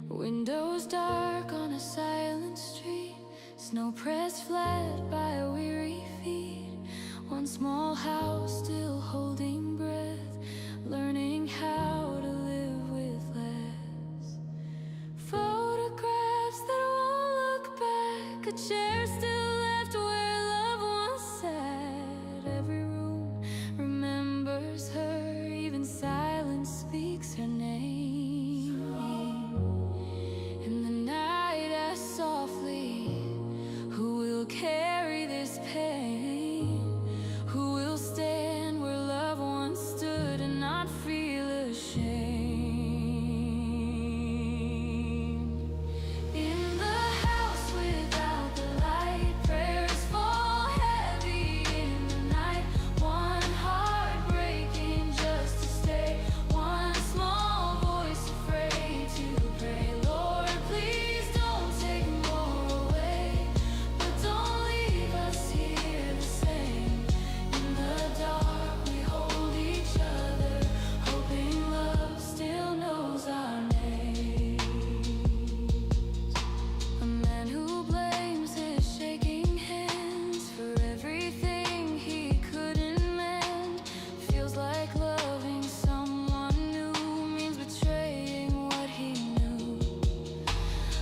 Windows dark on a silent street, snow pressed flat by weary feet. One small house still holding breath, learning how to live with less. Photographs that won't look back, a chair still left where love once sat. Every room remembers her, even silence speaks her name. In the night asks softly, who will carry this pain? Who will stand where love once stood and not feel ashamed? In the house without the light, prayers fall heavy in the night. One heart breaking just to stay, one small voice afraid to pray. Lord, please don't take more away, but don't leave us here the same. In the dark we hold each other, hoping love still knows our names. A man who blames his shaking hands for everything he couldn't mend. Feels like loving someone new means betraying what he knew.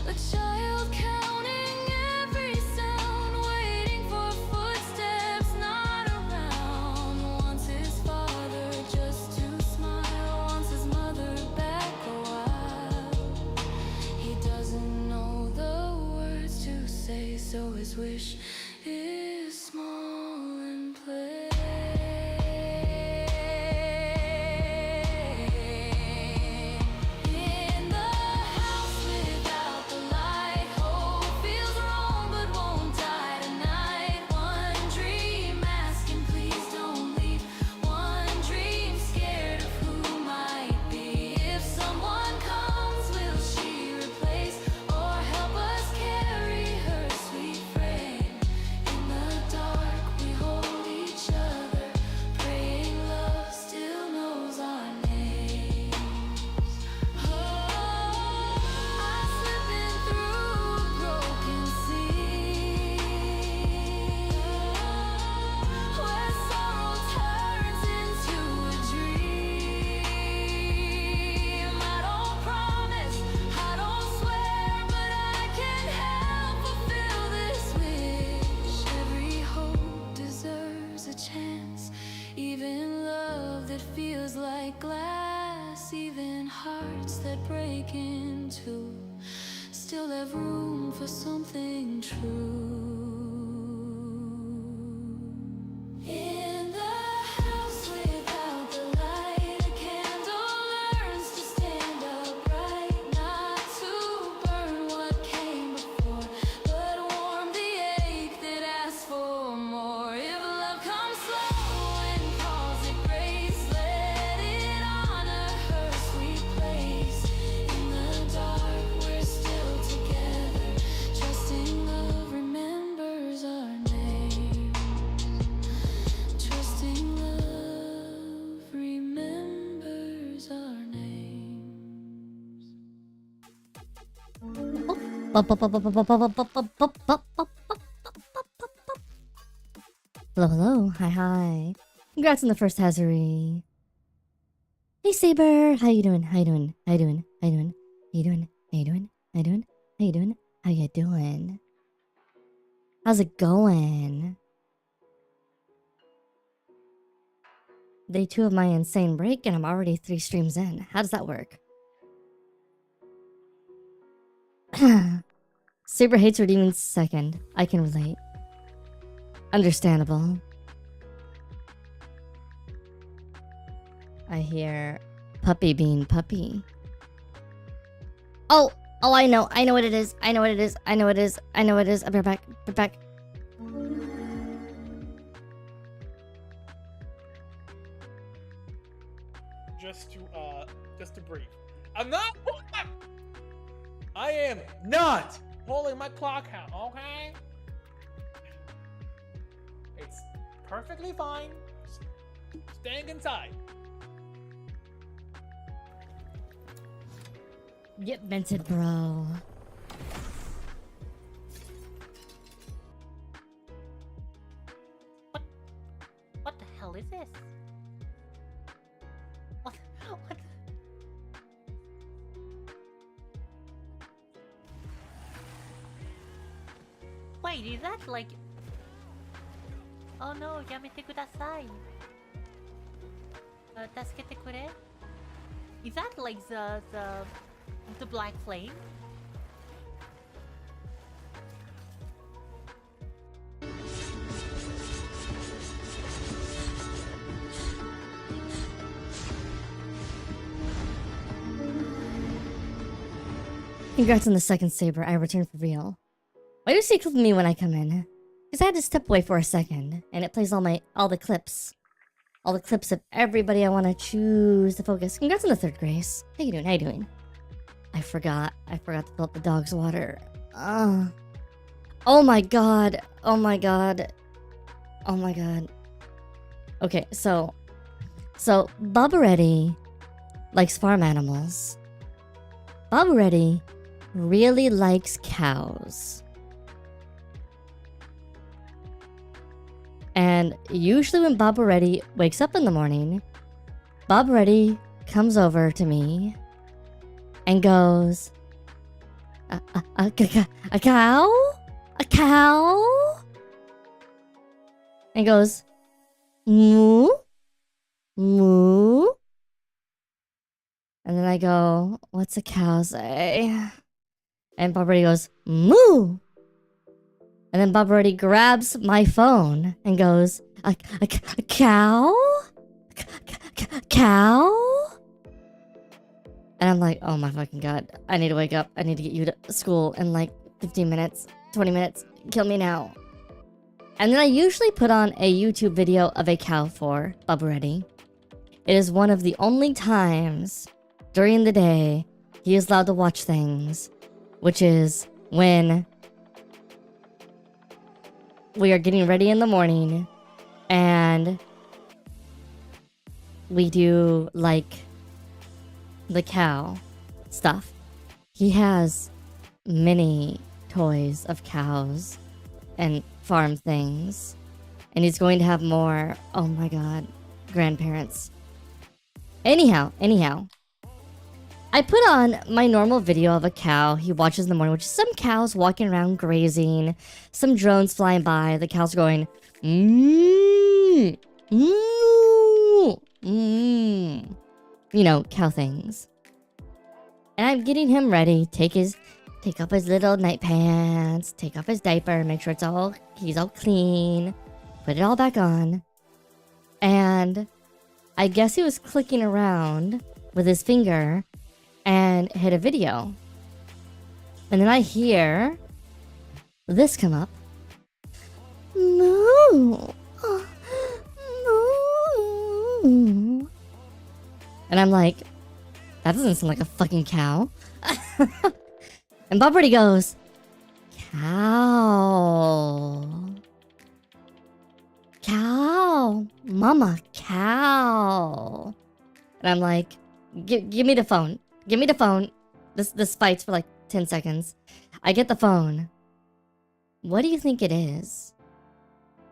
A child counting every sound, waiting for footsteps not around. Wants his father just to smile, wants his mother back a while. He doesn't know the words to say, so his wish is small and plain. In the house without the light, hope feels wrong but won't die tonight. One dream asking please don't leave, one dream scared of who might be. If someone comes, will she replace or help us carry her sweet frame? In the dark we hold each other, praying love still knows our names. I'm slipping through a broken sea, where sorrow turns into a dream. I don't promise, I don't swear, but I can help fulfill this wish. Every hope deserves a chance, even love that feels like glass, even hearts that break in two, still have room for something true. In the house without the light, a candle learns to stand upright, not to burn what came before, but warm the ache that asks for more. If love comes slow and calls it grace, let it honor her sweet place. In the dark we're still together, trusting love remembers our name. Trusting love remembers our names. Hello, hello, hi. Congrats on the first AsuReDi. Hey Saber, how you doing? How you doing? How you doing? How you doing? How you doing? How you doing? How you doing? How you doing? How you doing? How's it going? Day 2 of my insane break and I'm already 3 streams in. How does that work? Saber hates redeeming second. I can relate. Understandable. I hear puppy being puppy. Oh, I know what it is. I know what it is. I know what it is. I know what it is. I'll be right back. Be back. Just to brief. I am not pulling my clock out, okay? It's perfectly fine. Staying inside. Get minted, bro. What the hell is this? What? What? Wait, is that like... Oh no, やめてください。助けてくれ? Is that like the black flame? Congrats on the second saber. I returned for real. Why do you see clip me when I come in? Because I had to step away for a second, and it plays all the clips. All the clips of everybody I want to choose to focus. Congrats on the third grace. How you doing? How you doing? I forgot to fill up the dog's water. Oh my god. Oh my god. Oh my god. Okay, so AsuReDi likes farm animals. AsuReDi really likes cows. And usually when AsuReDi wakes up in the morning, AsuReDi comes over to me and goes, a cow? A cow? And goes, moo? Moo? And then I go, what's a cow say? And AsuReDi goes, moo! And then AsuReDi grabs my phone and goes, a cow? Cow? And I'm like, oh my fucking god. I need to wake up. I need to get you to school in like 15 minutes, 20 minutes. Kill me now. And then I usually put on a YouTube video of a cow for AsuReDi. It is one of the only times during the day he is allowed to watch things, which is when we are getting ready in the morning and we do like the cow stuff. He has many toys of cows and farm things, and he's going to have more. Oh my god, grandparents. Anyhow, I put on my normal video of a cow he watches in the morning, which is some cows walking around grazing, some drones flying by, the cows going, mmm, mmm, mmm. You know, cow things. And I'm getting him ready, take off his little night pants, take off his diaper, make sure he's all clean, put it all back on. And I guess he was clicking around with his finger and hit a video. And then I hear this come up. Moo. Moo. And I'm like, that doesn't sound like a fucking cow. And AsuReDi goes, cow. Cow. Mama, cow. And I'm like, give me the phone. Give me the phone. This fights for like 10 seconds. I get the phone. What do you think it is?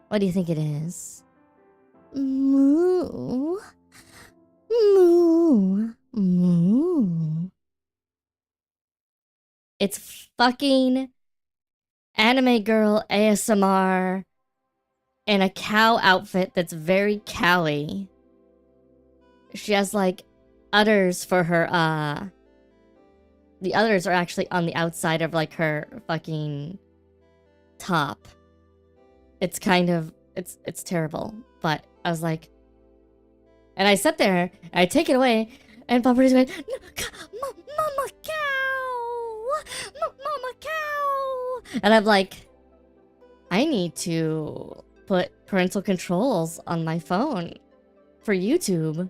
What do you think it is? Moo. Moo. Moo. It's fucking anime girl ASMR in a cow outfit that's very cowy. She has like udders for her, the udders are actually on the outside of like her fucking top. It's kind of, it's terrible. But I was like, and I sat there, and I take it away, and AsuReDi's going, Mama cow! Mama cow! And I'm like, I need to put parental controls on my phone for YouTube.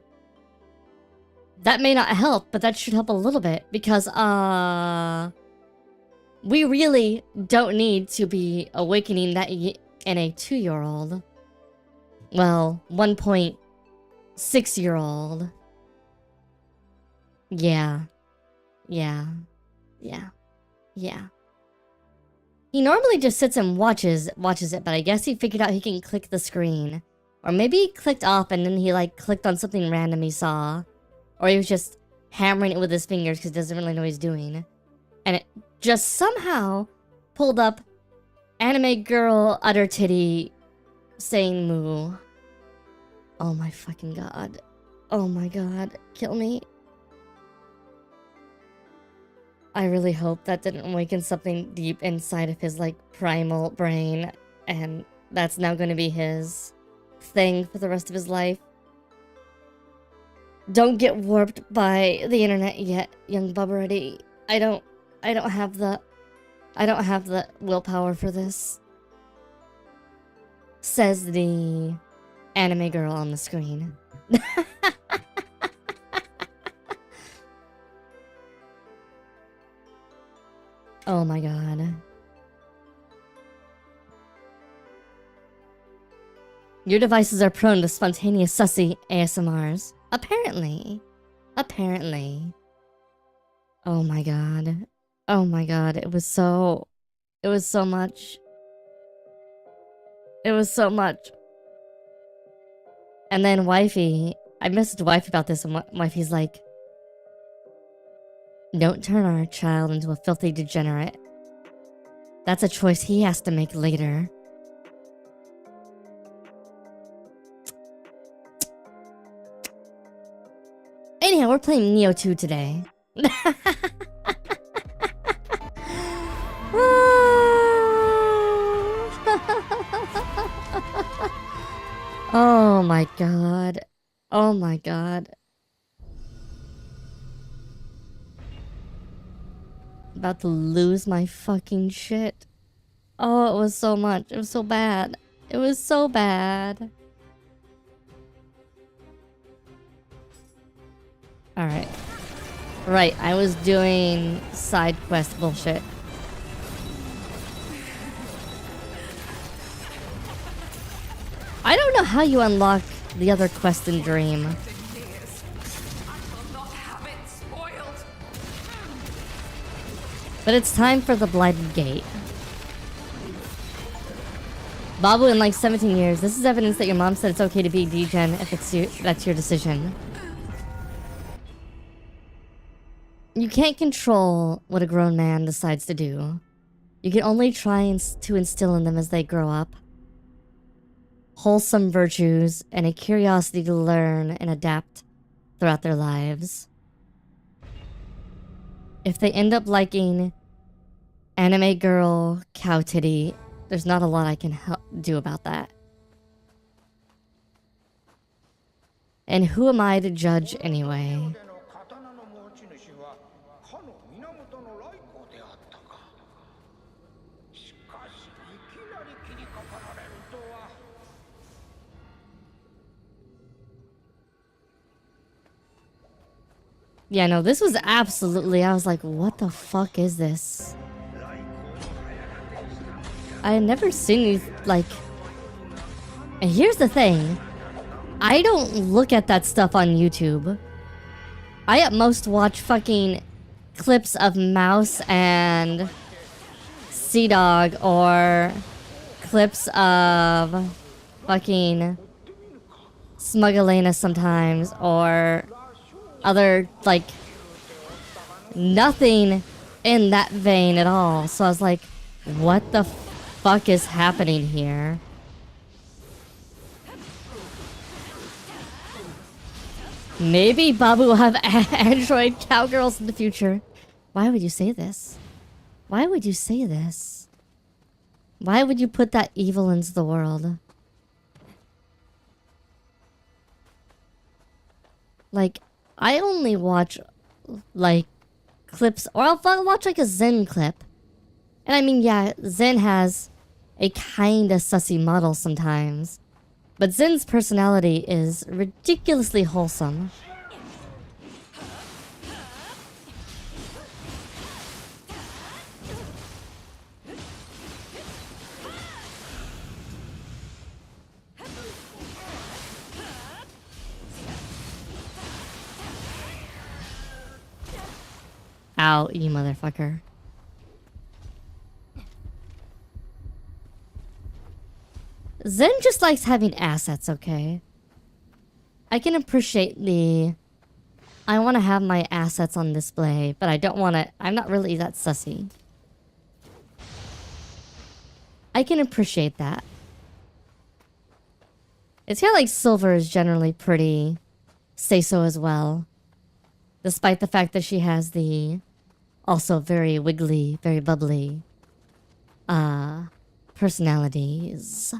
That may not help, but that should help a little bit, because, we really don't need to be awakening that in a 2-year-old. Well, 1.6-year-old. Yeah. Yeah. He normally just sits and watches it, but I guess he figured out he can click the screen. Or maybe he clicked off and then he like clicked on something random he saw. Or he was just hammering it with his fingers because he doesn't really know what he's doing. And it just somehow pulled up anime girl utter titty saying moo. Oh my fucking god. Oh my god. Kill me. I really hope that didn't awaken something deep inside of his like primal brain, and that's now going to be his thing for the rest of his life. Don't get warped by the internet yet, young AsuReDi. I don't have the willpower for this. Says the anime girl on the screen. Oh my god. Your devices are prone to spontaneous sussy ASMRs. Apparently. Oh my god. Oh my god. It was so much. It was so much. And then wifey, I messaged wifey about this, and wifey's like, don't turn our child into a filthy degenerate. That's a choice he has to make later. Anyhow, we're playing Nioh 2 today. Oh my god. Oh my god. About to lose my fucking shit. Oh, it was so much. It was so bad. It was so bad. Alright. Right, I was doing side quest bullshit. I don't know how you unlock the other quest in Dream. But it's time for the Blighted Gate. Babu, in like 17 years, this is evidence that your mom said it's okay to be degen if that's your decision. You can't control what a grown man decides to do. You can only try to instill in them as they grow up wholesome virtues and a curiosity to learn and adapt throughout their lives. If they end up liking anime girl cow titty, there's not a lot I can do about that. And who am I to judge anyway? Yeah, no, this was absolutely... I was like, what the fuck is this? I had never seen these, like... And here's the thing. I don't look at that stuff on YouTube. I at most watch fucking clips of Mouse and Sea Dog, or clips of fucking Smugalena sometimes, or other, like, nothing in that vein at all. So I was like, what the fuck is happening here? Maybe Babu will have android cowgirls in the future. Why would you say this? Why would you say this? Why would you put that evil into the world? Like, I only watch, like, clips, or I'll watch, like, a Zen clip. And I mean, yeah, Zen has a kinda sussy model sometimes. But Zen's personality is ridiculously wholesome. Ow, you motherfucker. Zen just likes having assets, okay? I can appreciate the... I want to have my assets on display, but I don't want to... I'm not really that sussy. I can appreciate that. It's kind of like Silver is generally pretty say-so as well. Despite the fact that she has the also very wiggly, very bubbly personalities.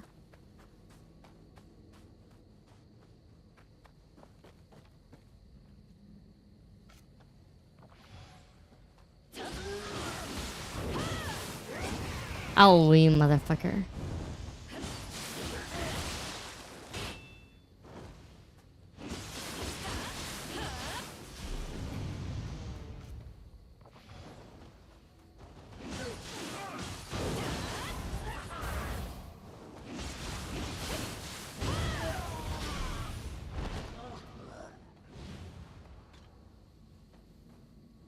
Oh, you motherfucker.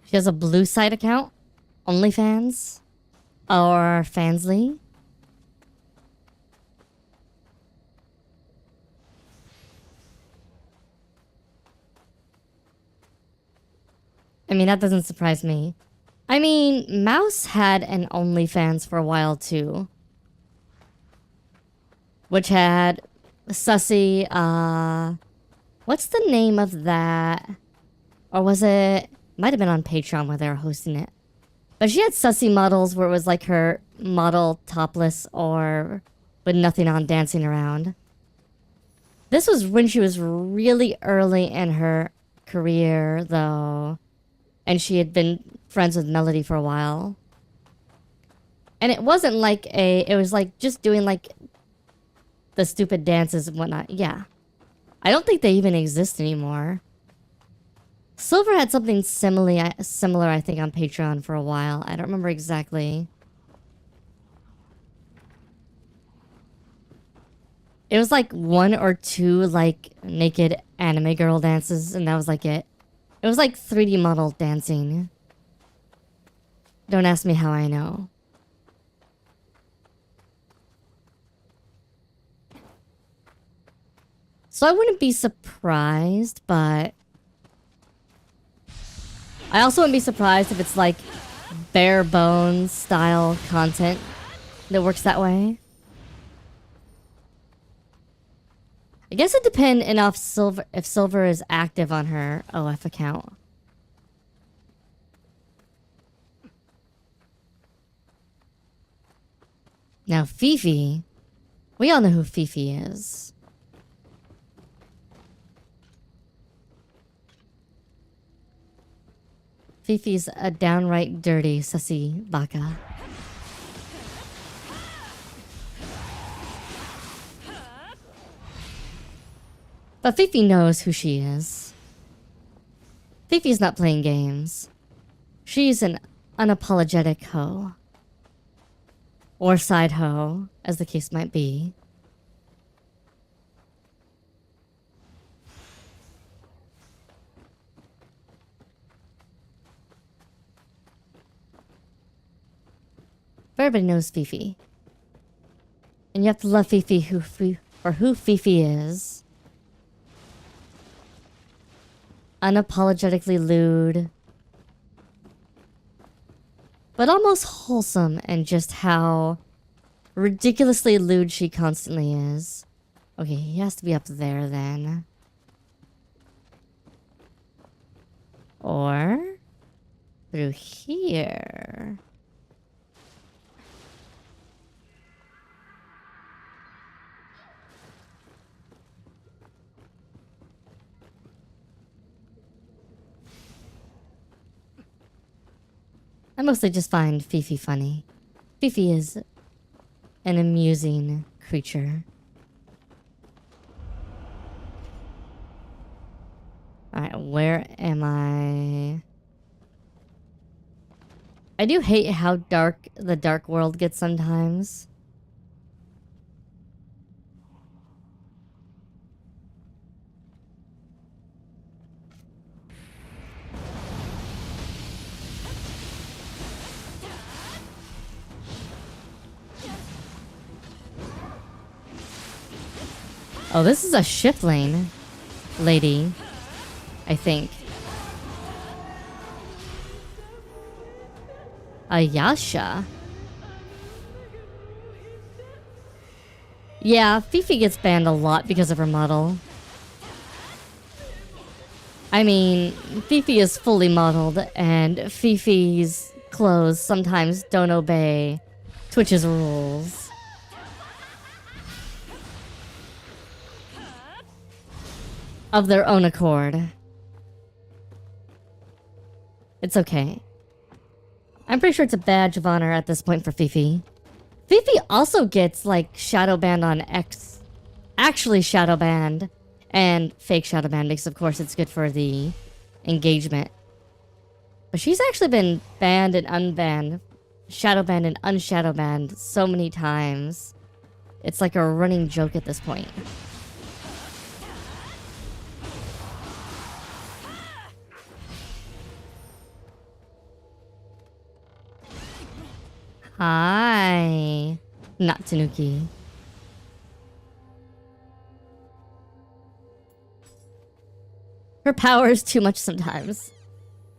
She has a blue site account? OnlyFans? Or Fansly? I mean, that doesn't surprise me. I mean, Mouse had an OnlyFans for a while too. Which had sussy, what's the name of that? Or was it... Might have been on Patreon where they were hosting it. But she had sussy models where it was like her model topless or with nothing on dancing around. This was when she was really early in her career though. And she had been friends with Melody for a while. And it wasn't like it was like just doing like the stupid dances and whatnot. Yeah. I don't think they even exist anymore. Silver had something similar, I think, on Patreon for a while. I don't remember exactly. It was like 1 or 2 like naked anime girl dances, and that was like it. It was like 3D model dancing. Don't ask me how I know. So I wouldn't be surprised, but... I also wouldn't be surprised if it's like bare bones style content that works that way. I guess it depends enough if Silver is active on her OF account. Now Fifi, we all know who Fifi is. Fifi's a downright dirty sussy baka. But Fifi knows who she is. Fifi's not playing games. She's an unapologetic hoe. Or side hoe, as the case might be. Everybody knows Fifi. And you have to love Fifi for who Fifi is. Unapologetically lewd. But almost wholesome in just how ridiculously lewd she constantly is. Okay, he has to be up there then. Or through here. I mostly just find Fifi funny. Fifi is an amusing creature. Alright, where am I? I do hate how dark the dark world gets sometimes. Oh, this is a shift lane lady, I think. Ayasha. Yeah, Fifi gets banned a lot because of her model. I mean, Fifi is fully modeled, and Fifi's clothes sometimes don't obey Twitch's rules. Of their own accord. It's okay. I'm pretty sure it's a badge of honor at this point for Fifi. Fifi also gets, like, shadow banned on X. Actually shadow banned. And fake shadow banned, because of course it's good for the engagement. But she's actually been banned and unbanned. Shadow banned and unshadow banned so many times. It's like a running joke at this point. Hi. Not Tanuki. Her power is too much sometimes.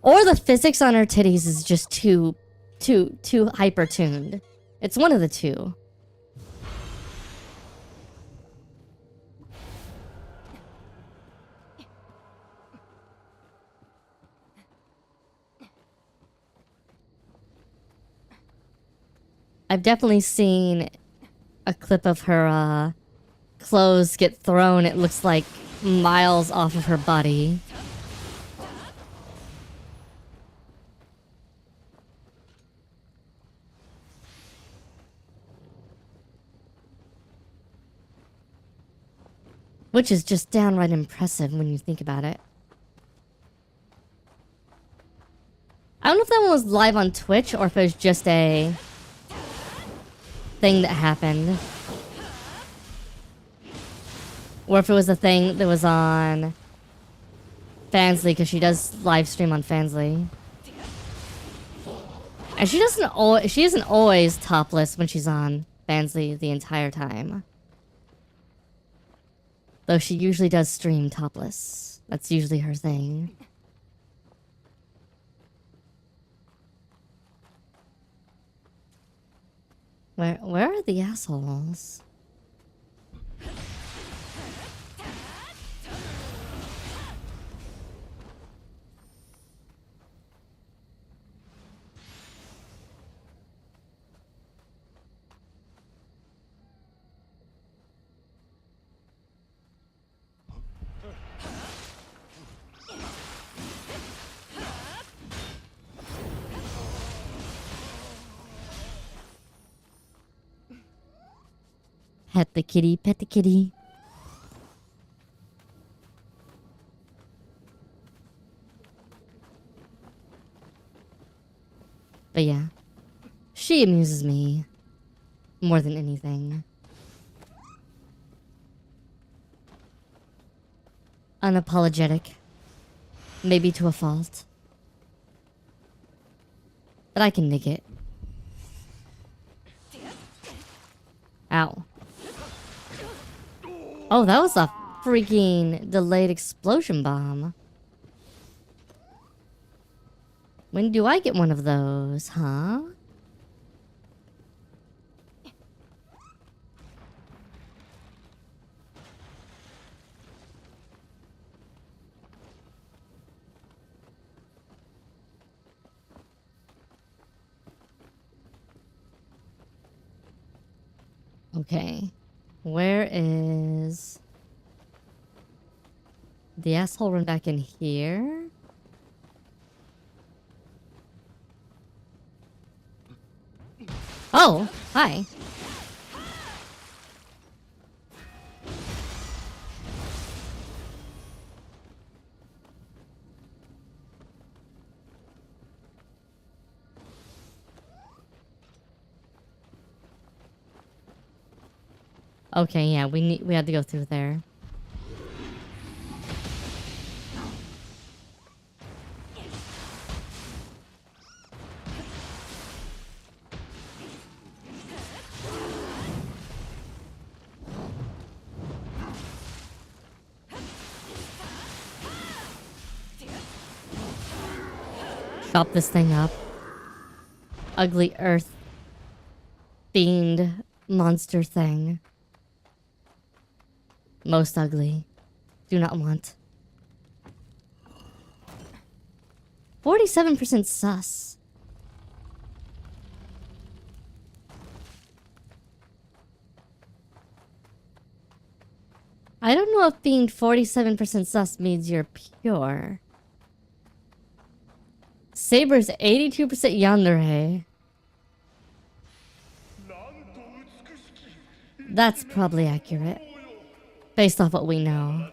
Or the physics on her titties is just too hyper-tuned. It's one of the two. I've definitely seen a clip of her clothes get thrown. It looks like miles off of her body. Which is just downright impressive when you think about it. I don't know if that one was live on Twitch or if it was just a thing that happened. Or if it was a thing that was on Fansly, because she does live stream on Fansly. And she isn't always topless when she's on Fansly the entire time. Though she usually does stream topless. That's usually her thing. Where are the assholes? Pet the kitty, pet the kitty. But yeah, she amuses me more than anything. Unapologetic, maybe to a fault. But I can nick it. Ow. Oh, that was a freaking delayed explosion bomb. When do I get one of those, huh? Okay. Where is the asshole run back in here? Oh, hi. Okay, yeah, we had to go through there. Chop this thing up. Ugly earth fiend monster thing. Most ugly. Do not want. 47% sus. I don't know if being 47% sus means you're pure. Saber's 82% yandere. That's probably accurate. Based off what we know.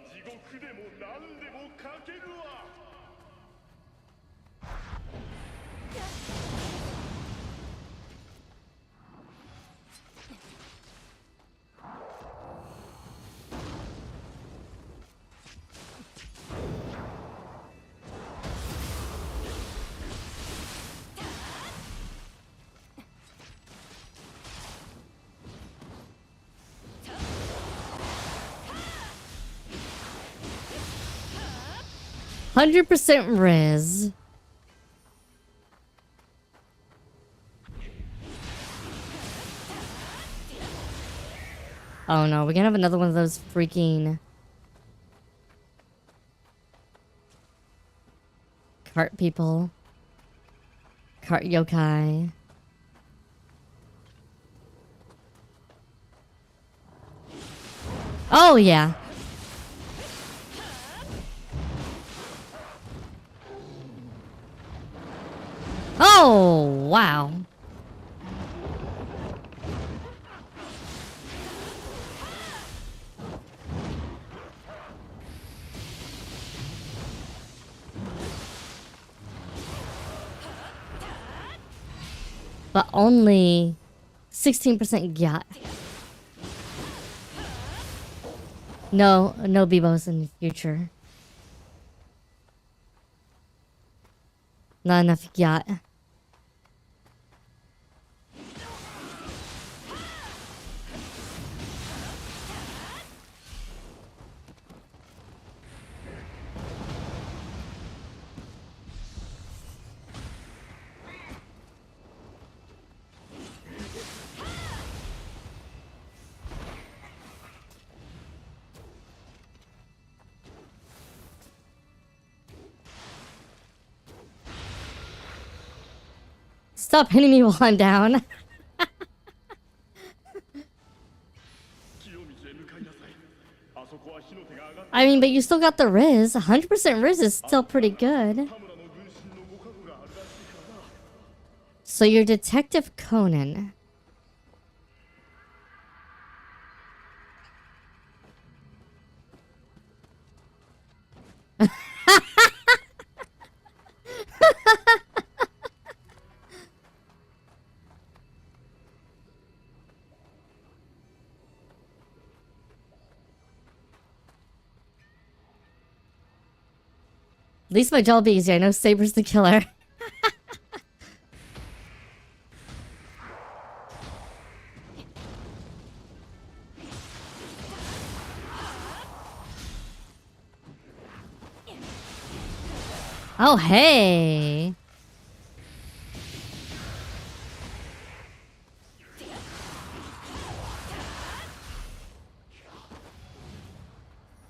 %% Riz. Oh no, we're gonna have another one of those freaking cart people. Cart yokai. Oh yeah. Oh, wow. But only 16% got. No Bebos in the future. Not enough yacht. Stop hitting me while I'm down. I mean, but you still got the Riz. 100% Riz is still pretty good. So you're Detective Conan. At least my job be easy. I know Saber's the killer. Oh, hey.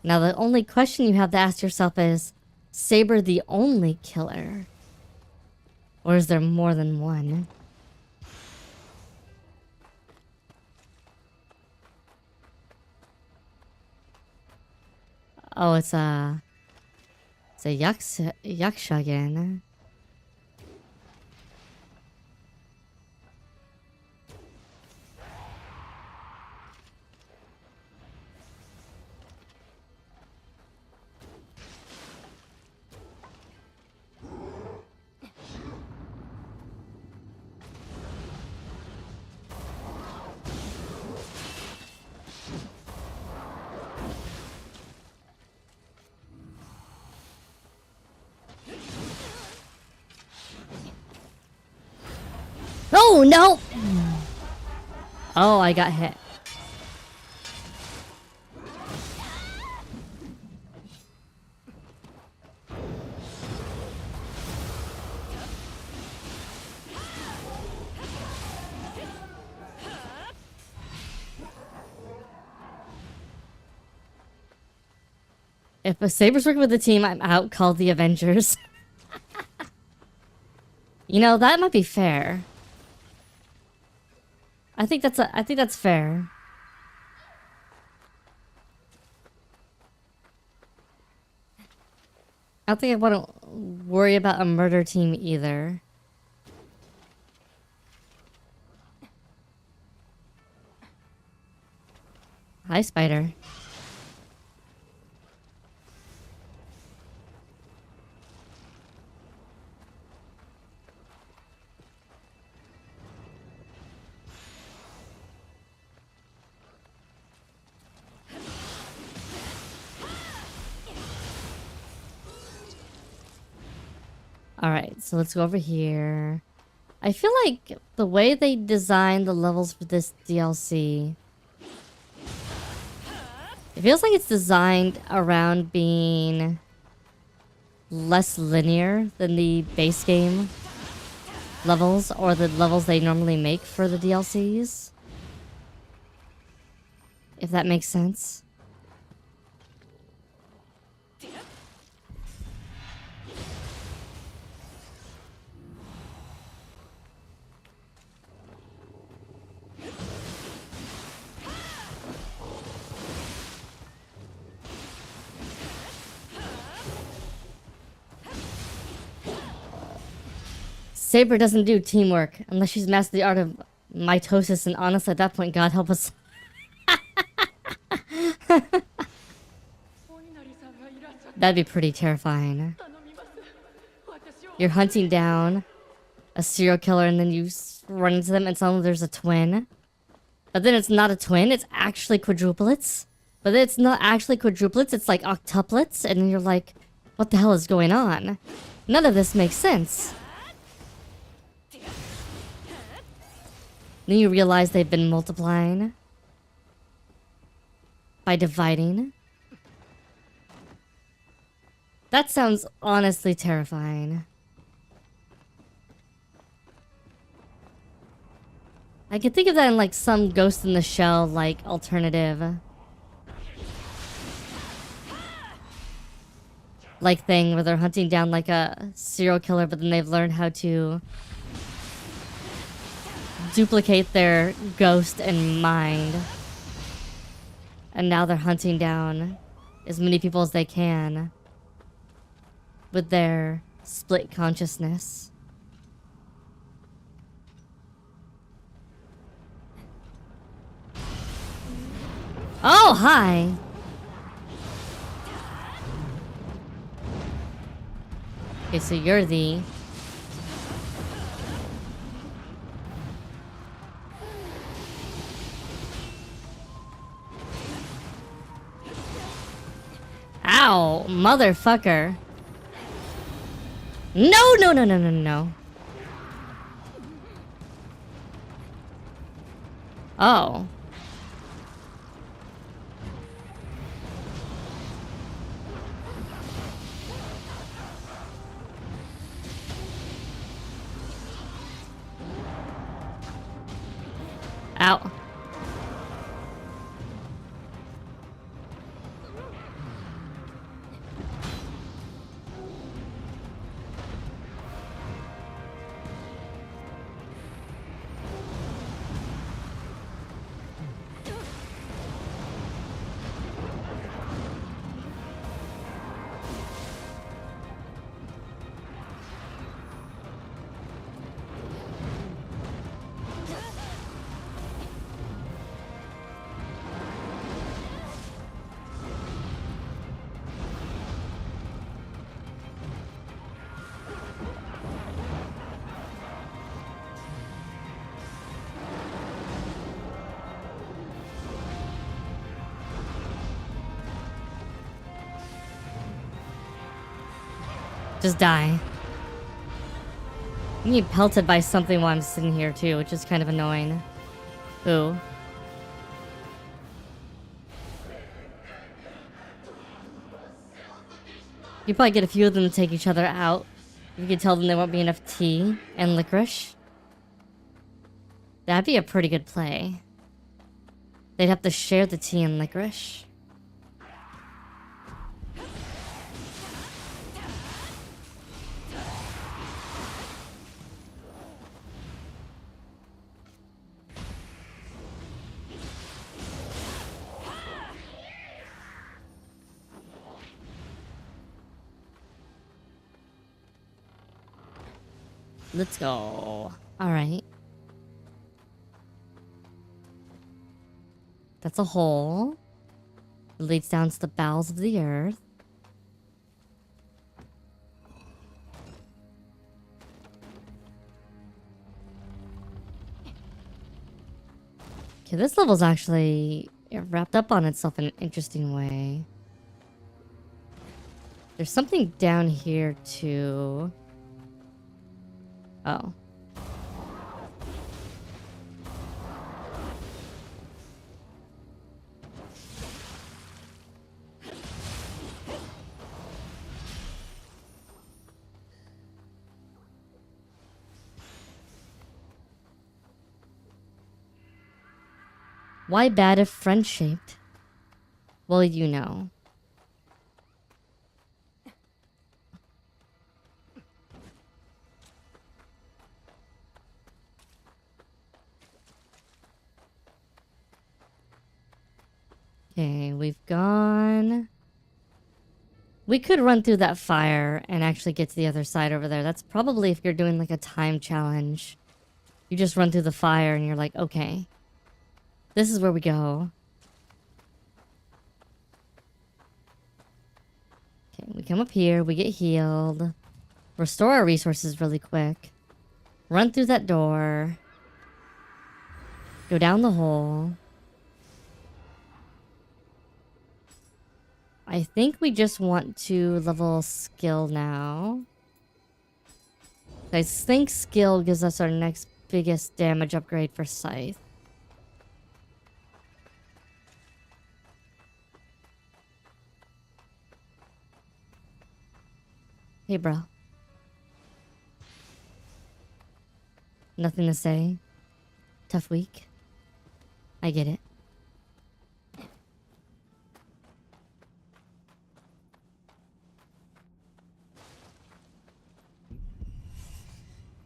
Now the only question you have to ask yourself is, Saber the only killer? Or is there more than one? Oh, it's a Yaksha again. Oh, no! Oh, I got hit. If a Saber's working with the team, I'm out. Call the Avengers. You know, that might be fair. I think that's fair. I don't think I want to worry about a murder team either. Hi, Spider. Alright, so let's go over here. I feel like the way they designed the levels for this DLC, it feels like it's designed around being less linear than the base game levels or the levels they normally make for the DLCs. If that makes sense. Saber doesn't do teamwork unless she's mastered the art of mitosis, and honestly, at that point, God help us. That'd be pretty terrifying. You're hunting down a serial killer and then you run into them and suddenly there's a twin. But then it's not a twin, it's actually quadruplets. But then it's not actually quadruplets, it's like octuplets, and then you're like, what the hell is going on? None of this makes sense. Then you realize they've been multiplying by dividing. That sounds honestly terrifying. I could think of that in like some Ghost in the Shell like alternative like thing where they're hunting down like a serial killer, but then they've learned how to duplicate their ghost and mind. And now they're hunting down as many people as they can with their split consciousness. Oh, hi! Okay, so you're the... Ow, motherfucker. No, no, no, no, no, no. Oh. Ow. Just die. You get pelted by something while I'm sitting here too, which is kind of annoying. Ooh. You probably get a few of them to take each other out. You can tell them there won't be enough tea and licorice. That'd be a pretty good play. They'd have to share the tea and licorice. Let's go. Alright. That's a hole. It leads down to the bowels of the earth. Okay, this level's actually wrapped up on itself in an interesting way. There's something down here too. Oh. Why bad if friend-shaped? Well, you know. Okay, we've gone... We could run through that fire and actually get to the other side over there. That's probably if you're doing like a time challenge. You just run through the fire and you're like, okay. This is where we go. Okay, we come up here, we get healed. Restore our resources really quick. Run through that door. Go down the hole. I think we just want to level skill now. I think skill gives us our next biggest damage upgrade for Scythe. Hey, bro. Nothing to say. Tough week. I get it.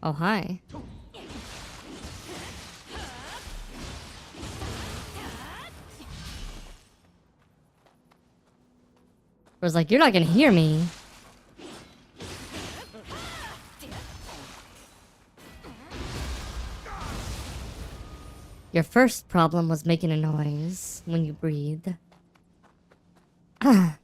Oh, hi. Bro's like, you're not gonna hear me. Your first problem was making a noise when you breathe. Ah.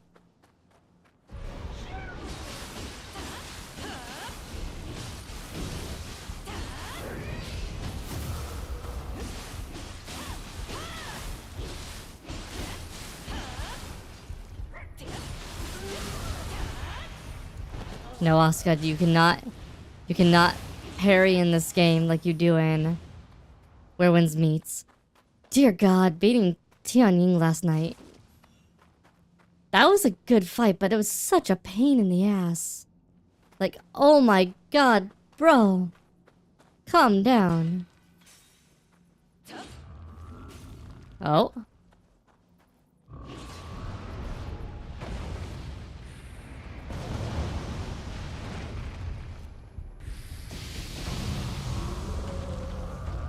No, Oscar, you cannot parry in this game like you do in Where Winds Meets. Dear God, beating Tianying last night. That was a good fight, but it was such a pain in the ass. Like, oh my God, bro. Calm down. Oh.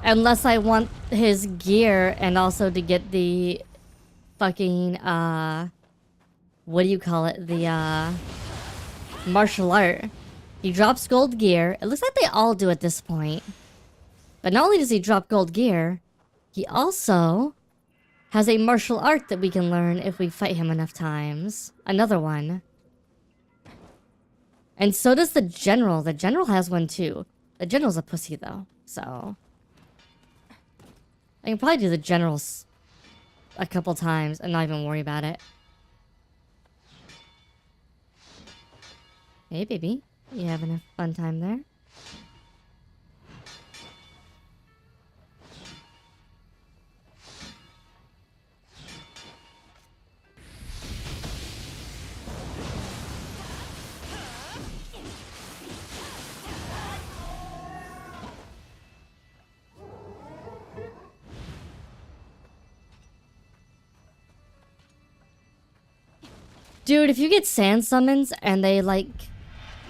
Unless I want his gear and also to get the fucking, what do you call it? The, martial art. He drops gold gear. It looks like they all do at this point. But not only does he drop gold gear, he also has a martial art that we can learn if we fight him enough times. Another one. And so does the general. The general has one too. The general's a pussy though, so... I can probably do the generals a couple times and not even worry about it. Hey, baby. You having a fun time there? Dude, if you get sand summons and they like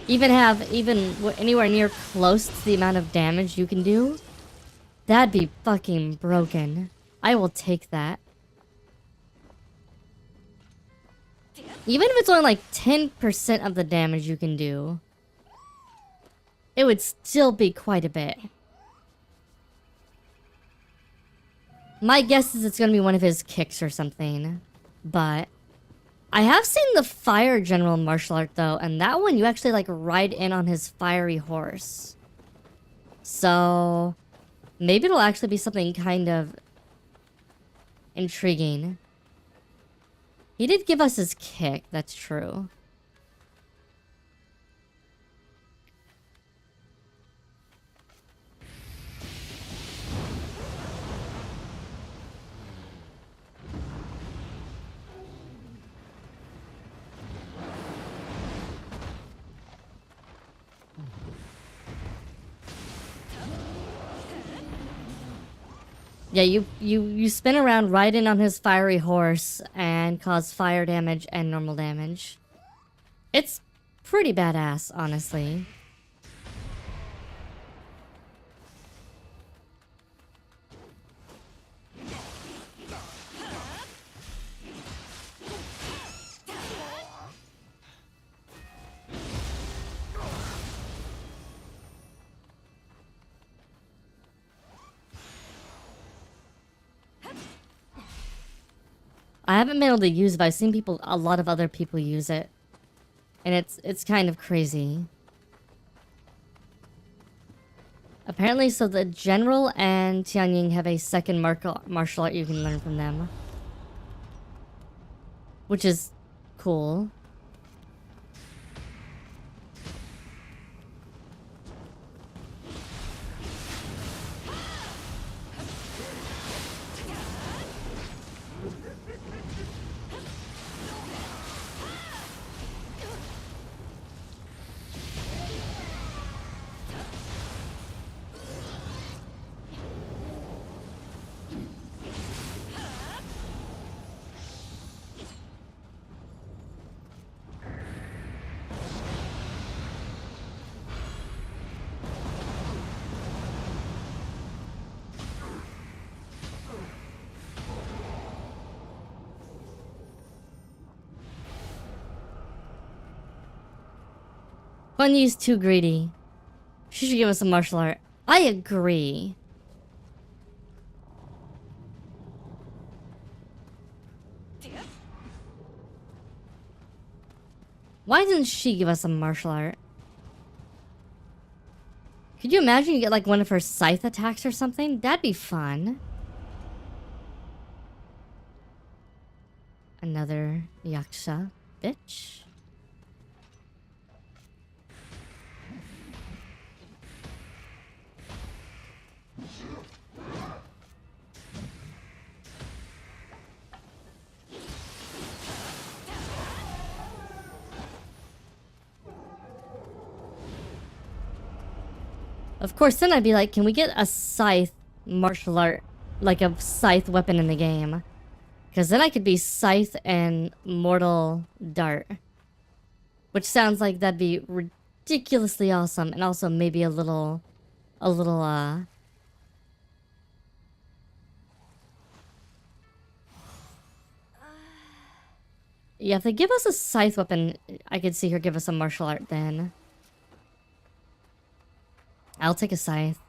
have anywhere near close to the amount of damage you can do, that'd be fucking broken. I will take that. Even if it's only like 10% of the damage you can do. it would still be quite a bit. My guess is it's gonna be one of his kicks or something. But I have seen the fire general martial art though, and that one you actually like ride in on his fiery horse. So maybe it'll actually be something kind of intriguing. He did give us his kick, that's true. Yeah, you spin around, ride in on his fiery horse, and cause fire damage and normal damage. It's pretty badass, honestly. I haven't been able to use it, but I've seen a lot of other people use it. And it's kind of crazy. Apparently, so the General and Tianying have a second martial art you can learn from them. Which is cool. Guan Yu's too greedy. She should give us some martial art. I agree. Why didn't she give us some martial art? Could you imagine you get like one of her scythe attacks or something? That'd be fun. Another yaksha bitch. Of course, then I'd be like, can we get a scythe martial art, like a scythe weapon in the game? Because then I could be scythe and mortal dart. Which sounds like that'd be ridiculously awesome, and also maybe a little, yeah, if they give us a scythe weapon, I could see her give us a martial art then. I'll take a scythe.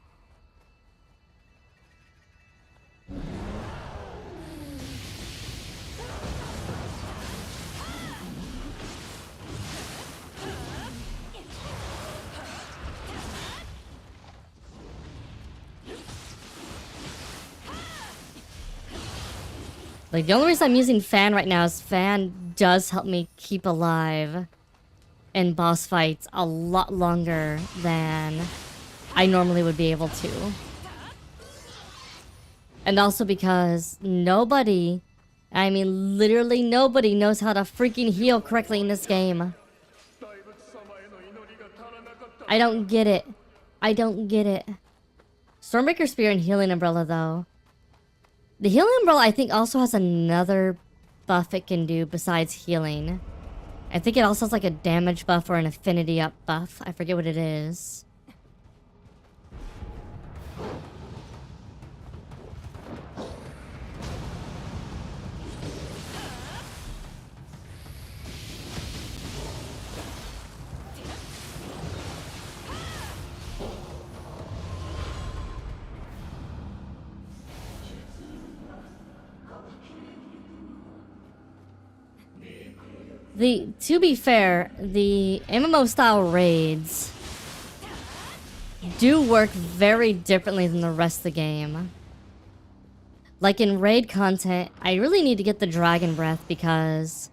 Like, the only reason I'm using fan right now is fan does help me keep alive in boss fights a lot longer than I normally would be able to. And also because nobody, I mean literally nobody knows how to freaking heal correctly in this game. I don't get it. I don't get it. Stormbreaker Spear and Healing Umbrella though. The Healing Umbrella I think also has another buff it can do besides healing. I think it also has like a damage buff or an affinity up buff. I forget what it is. To be fair, the MMO style raids do work very differently than the rest of the game. Like in raid content, I really need to get the dragon breath because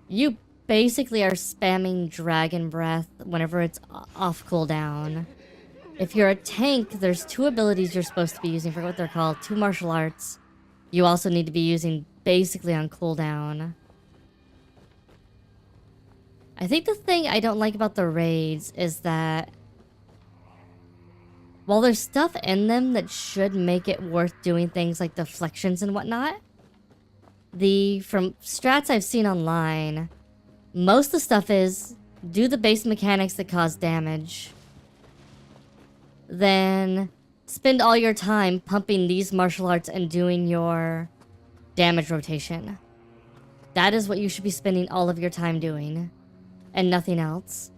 you basically are spamming dragon breath whenever it's off cooldown. If you're a tank, there's 2 abilities you're supposed to be using. I forget what they're called. 2 martial arts. You also need to be using basically on cooldown. I think the thing I don't like about the raids is that while there's stuff in them that should make it worth doing things like deflections and whatnot, from strats I've seen online, most of the stuff is do the base mechanics that cause damage, then spend all your time pumping these martial arts and doing your damage rotation. That is what you should be spending all of your time doing, and nothing else.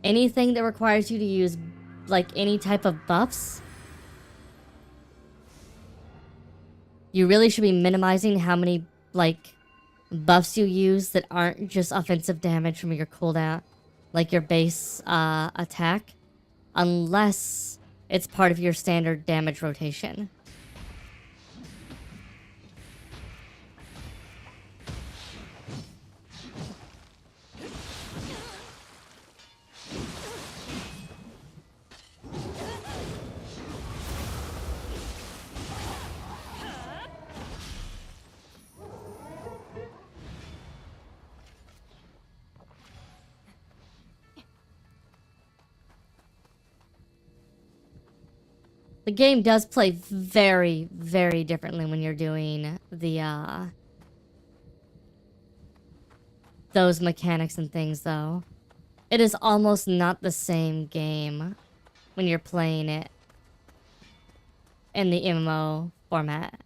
Anything that requires you to use like any type of buffs, you really should be minimizing how many like buffs you use that aren't just offensive damage from your cooldown, like your base attack, unless it's part of your standard damage rotation. The game does play very, very differently when you're doing the, those mechanics and things, though. It is almost not the same game when you're playing it in the MMO format.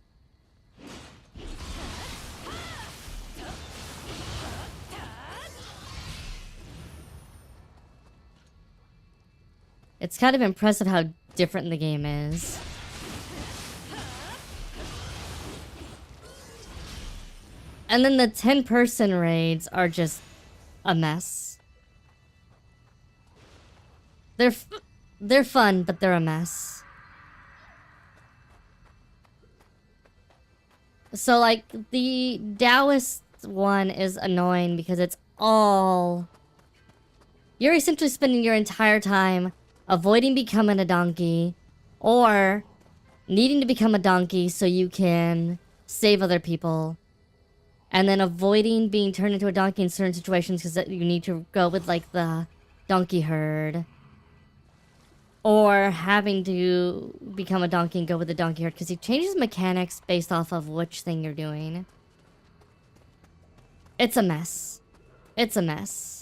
It's kind of impressive how different the game is. And then the 10-person raids are just a mess. They're fun, but they're a mess. So like the Taoist one is annoying because it's all... You're essentially spending your entire time avoiding becoming a donkey, or needing to become a donkey so you can save other people, and then avoiding being turned into a donkey in certain situations because you need to go with like the donkey herd, or having to become a donkey and go with the donkey herd because he changes mechanics based off of which thing you're doing. It's a mess. It's a mess.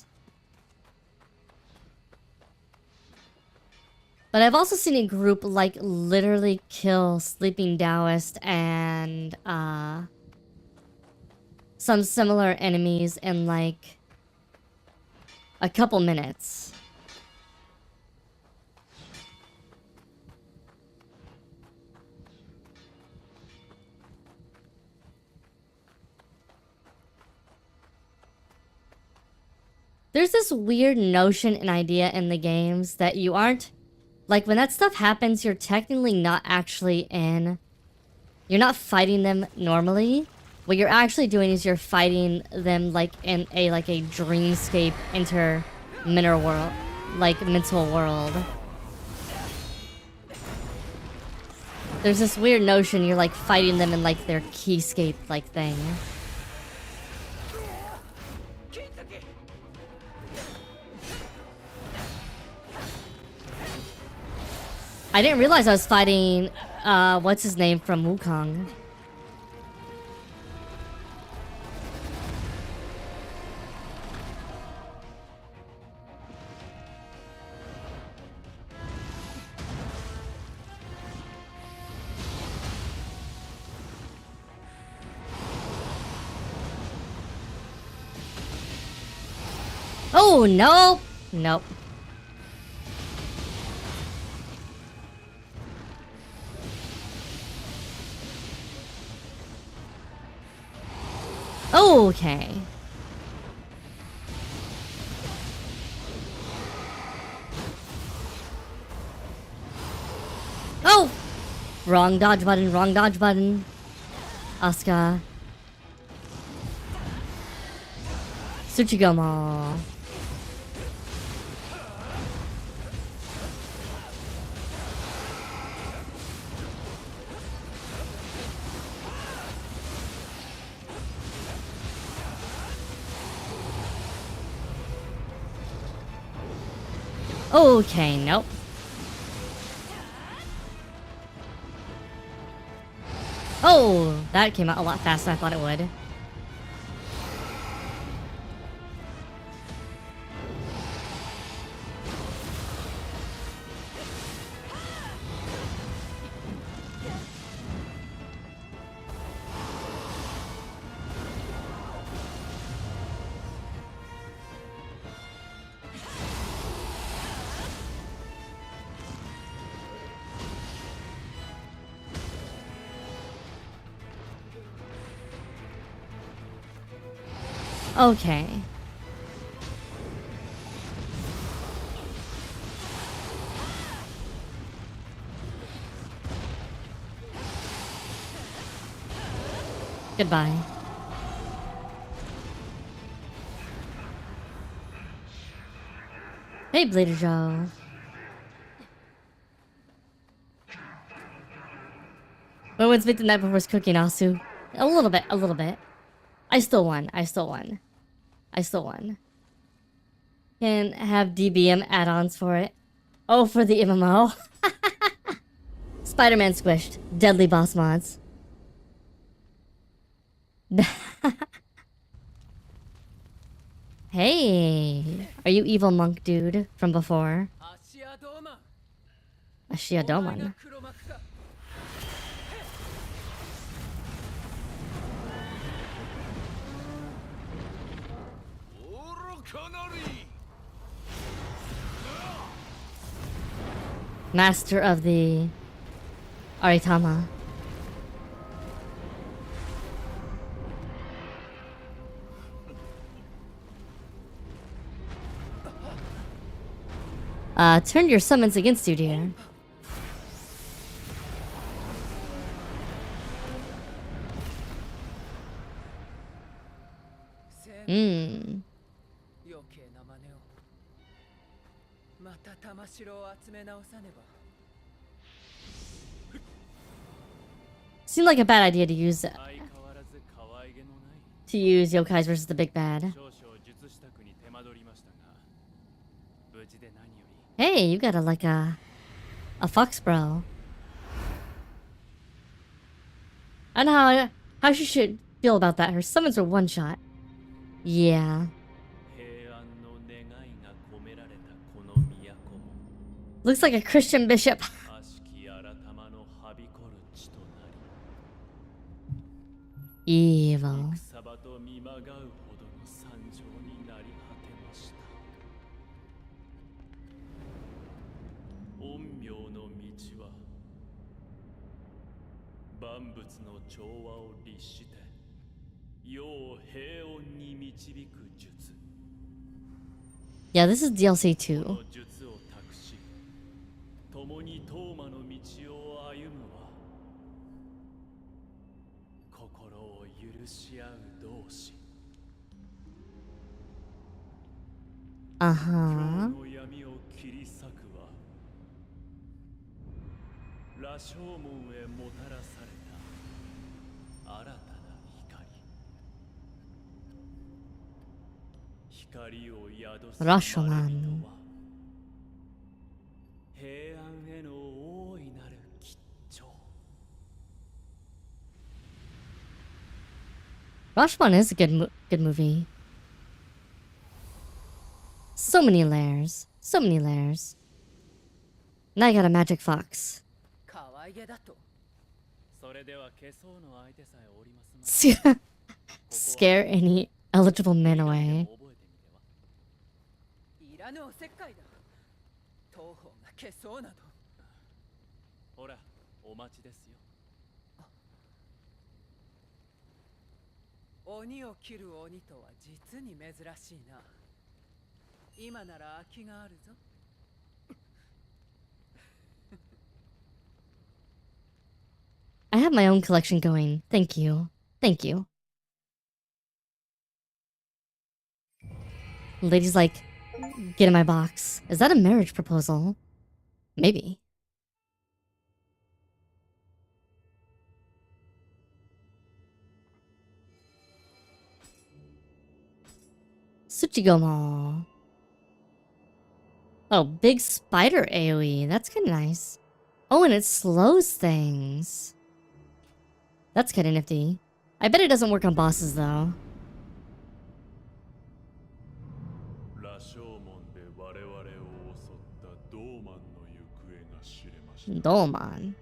But I've also seen a group like literally kill Sleeping Taoist and some similar enemies in like a couple minutes. There's this weird notion and idea in the games that you aren't... Like, when that stuff happens, you're technically not actually in... You're not fighting them normally. What you're actually doing is you're fighting them, like, in a dreamscape mental world. There's this weird notion you're, like, fighting them in, like, their keyscape-like thing. I didn't realize I was fighting, what's his name from Wukong. Oh, nope. Nope. Okay. Wrong dodge button, wrong dodge button. Asuka. Tsuchigamo. Okay, nope. Oh, that came out a lot faster than I thought it would. Okay. Goodbye. Hey, Blader Joe. When was the night before cooking, Asu? A little bit, a little bit. I still won. I still won. I still won. Can have DBM add-ons for it. Oh, for the MMO. Spider-Man squished. Deadly boss mods. Hey, are you evil monk dude from before? Ashiadoman. Master of the Aritama. Turn your summons against you, dear. Hmm. Seemed like a bad idea to use Yokais versus the big bad. Hey, you got a fox bro. I know how she should feel about that. Her summons are one shot. Yeah. Looks like a Christian bishop. Evil. Yeah, this is DLC 2. Uh-huh. Rashomon. Rashomon is a good movie. So many layers. So many layers. Now I got a magic fox. Scare any eligible men away. have my own collection going. Thank you. Thank you. Lady's like, get in my box. Is that a marriage proposal? Maybe. Tsuchigomo. Oh, big spider AoE. That's kind of nice. Oh, and it slows things. That's kind of nifty. I bet it doesn't work on bosses, though. Doman.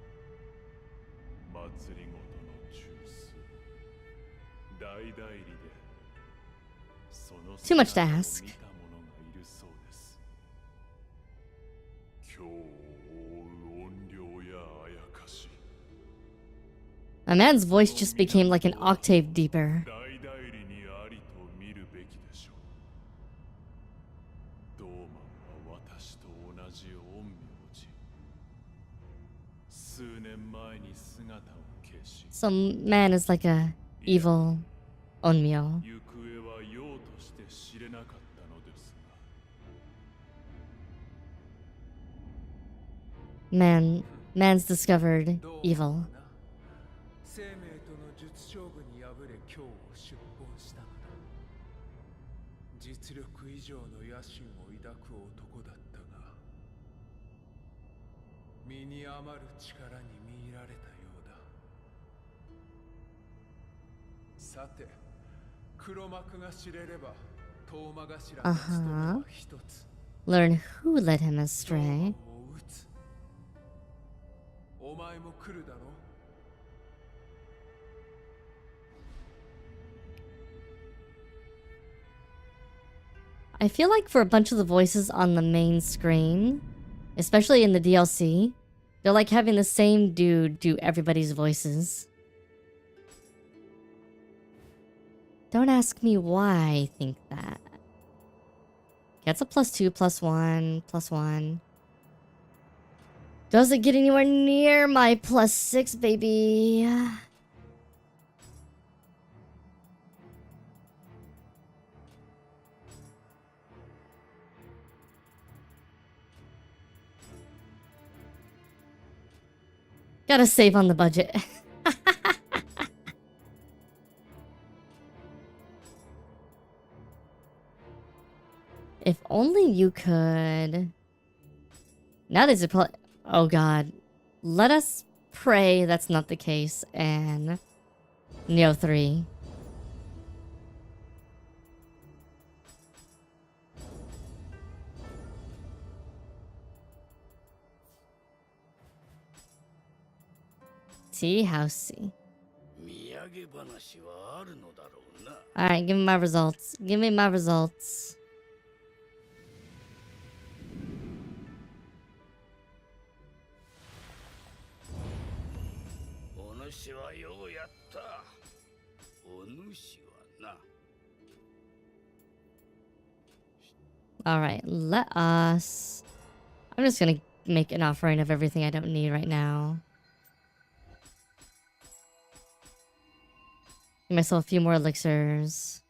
Too much to ask. A man's voice just became like an octave deeper. Some man is like a evil onmyo. Man's discovered evil. 生命との術勝負に敗れ今日を出奔したのだ。実力以上の野心を抱く男だったが、身に余る力に見入られたようだ。さて、黒幕が知れれば、遠間頭の務めは一つ。Learn who led him astray. お前も来るだろう。 I feel like for a bunch of the voices on the main screen, especially in the DLC, they're like having the same dude do everybody's voices. Don't ask me why I think that. That's a +2, +1, +1. Doesn't get anywhere near my +6, baby. Gotta save on the budget. If only you could... Now there's a... Oh god. Let us pray that's not the case, and... Nioh 3. Tea housey. Alright, give me my results. Give me my results. Alright, let us... I'm just gonna make an offering of everything I don't need right now. Give myself a few more elixirs.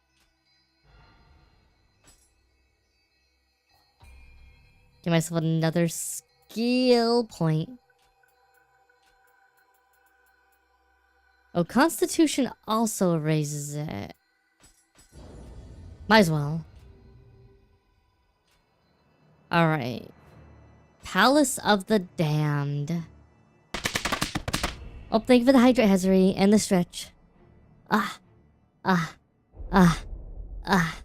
Give myself another skill point. Oh, Constitution also raises it. Might as well. Alright. Palace of the Damned. Oh, thank you for the Hydrate Hazard and the stretch. Ah. Ah. Ah. Ah.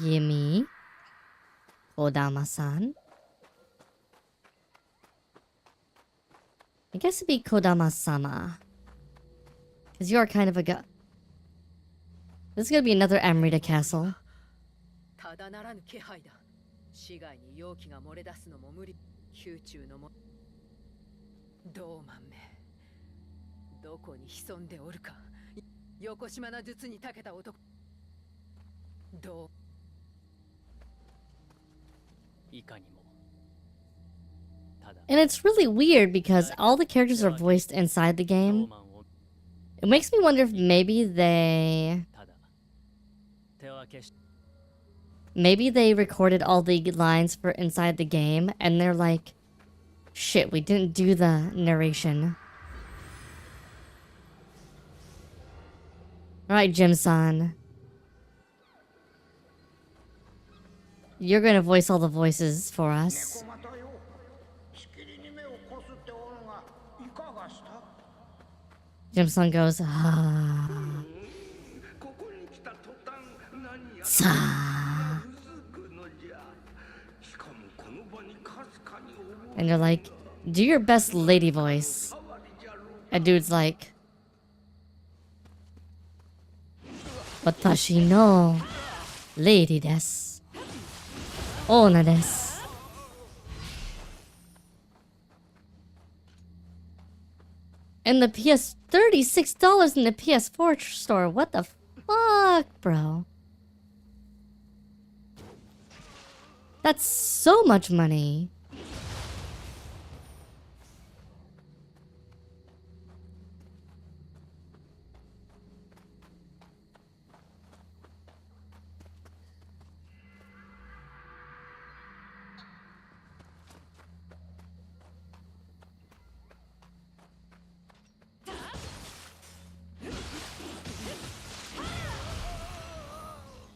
Gimme. Kodama-san. I guess it'd be Kodama-sama. Because you are kind of a guy. This is gonna be another AsuReDi castle. ただならぬ気配だ。市外に容器が漏れ出すのも無理。宮中のも。どうまんめ。どこに潜んでおるか。よこしまな術に長けた男。どう。いかにも。ただ、 And it's really weird because all the characters are voiced inside the ロー game. マンを It makes me wonder if maybe ただ手分けし they recorded all the lines for inside the game and they're like, shit, we didn't do the narration. Alright, Jim-san. You're gonna voice all the voices for us. Jim-san goes, ah. Sa. And they're like, do your best lady voice. And dude's like, Watashi no lady desu. Onna desu. And the PS $36 in the PS4 store. What the fuck, bro? That's so much money.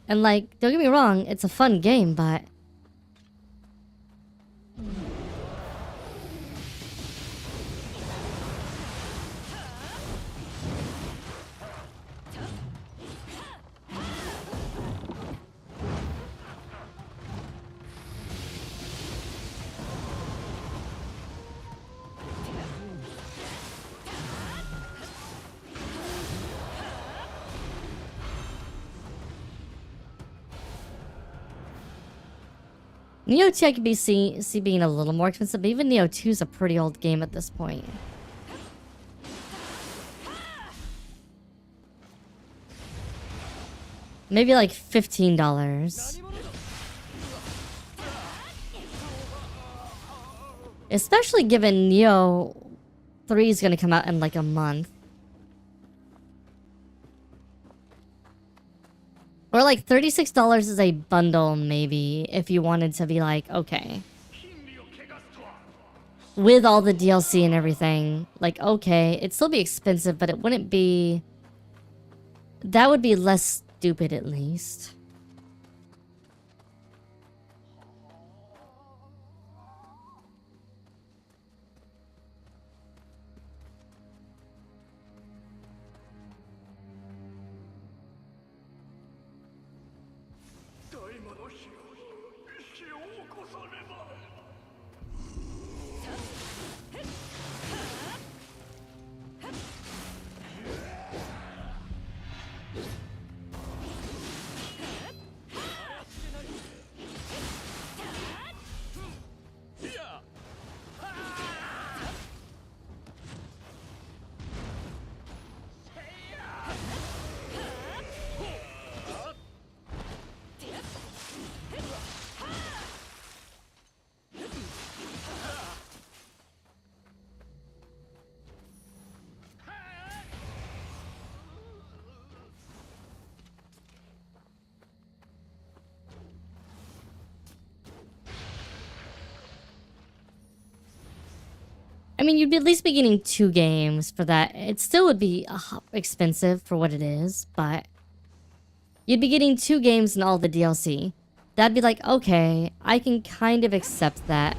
And like, don't get me wrong, it's a fun game, but Nioh 2 I could see being a little more expensive, but even Nioh 2 is a pretty old game at this point. Maybe like $15. Especially given Nioh 3 is gonna come out in like a month. Or like $36 is a bundle, maybe, if you wanted to be like, okay. With all the DLC and everything, like, okay, it'd still be expensive, but it wouldn't be... That would be less stupid, at least. I mean, you'd at least be getting 2 games for that. It still would be expensive for what it is, but you'd be getting 2 games and all the DLC. That'd be like, okay, I can kind of accept that.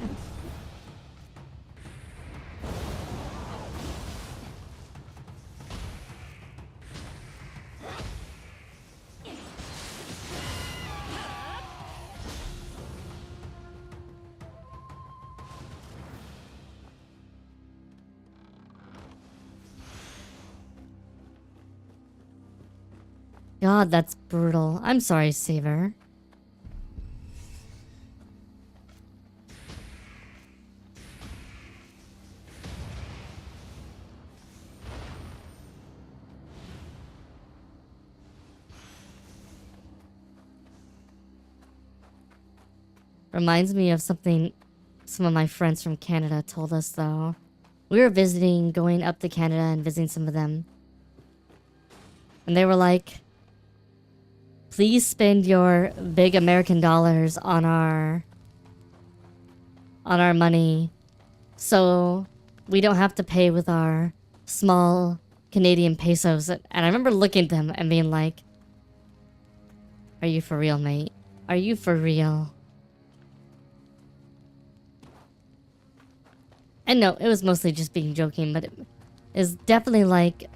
God, that's brutal. I'm sorry, Saver. Reminds me of something some of my friends from Canada told us, though. We were visiting, going up to Canada and visiting some of them. And they were like, please spend your big American dollars on our money so we don't have to pay with our small Canadian pesos. And I remember looking at them and being like, are you for real, mate? Are you for real? And no, it was mostly just being joking, but it is definitely like,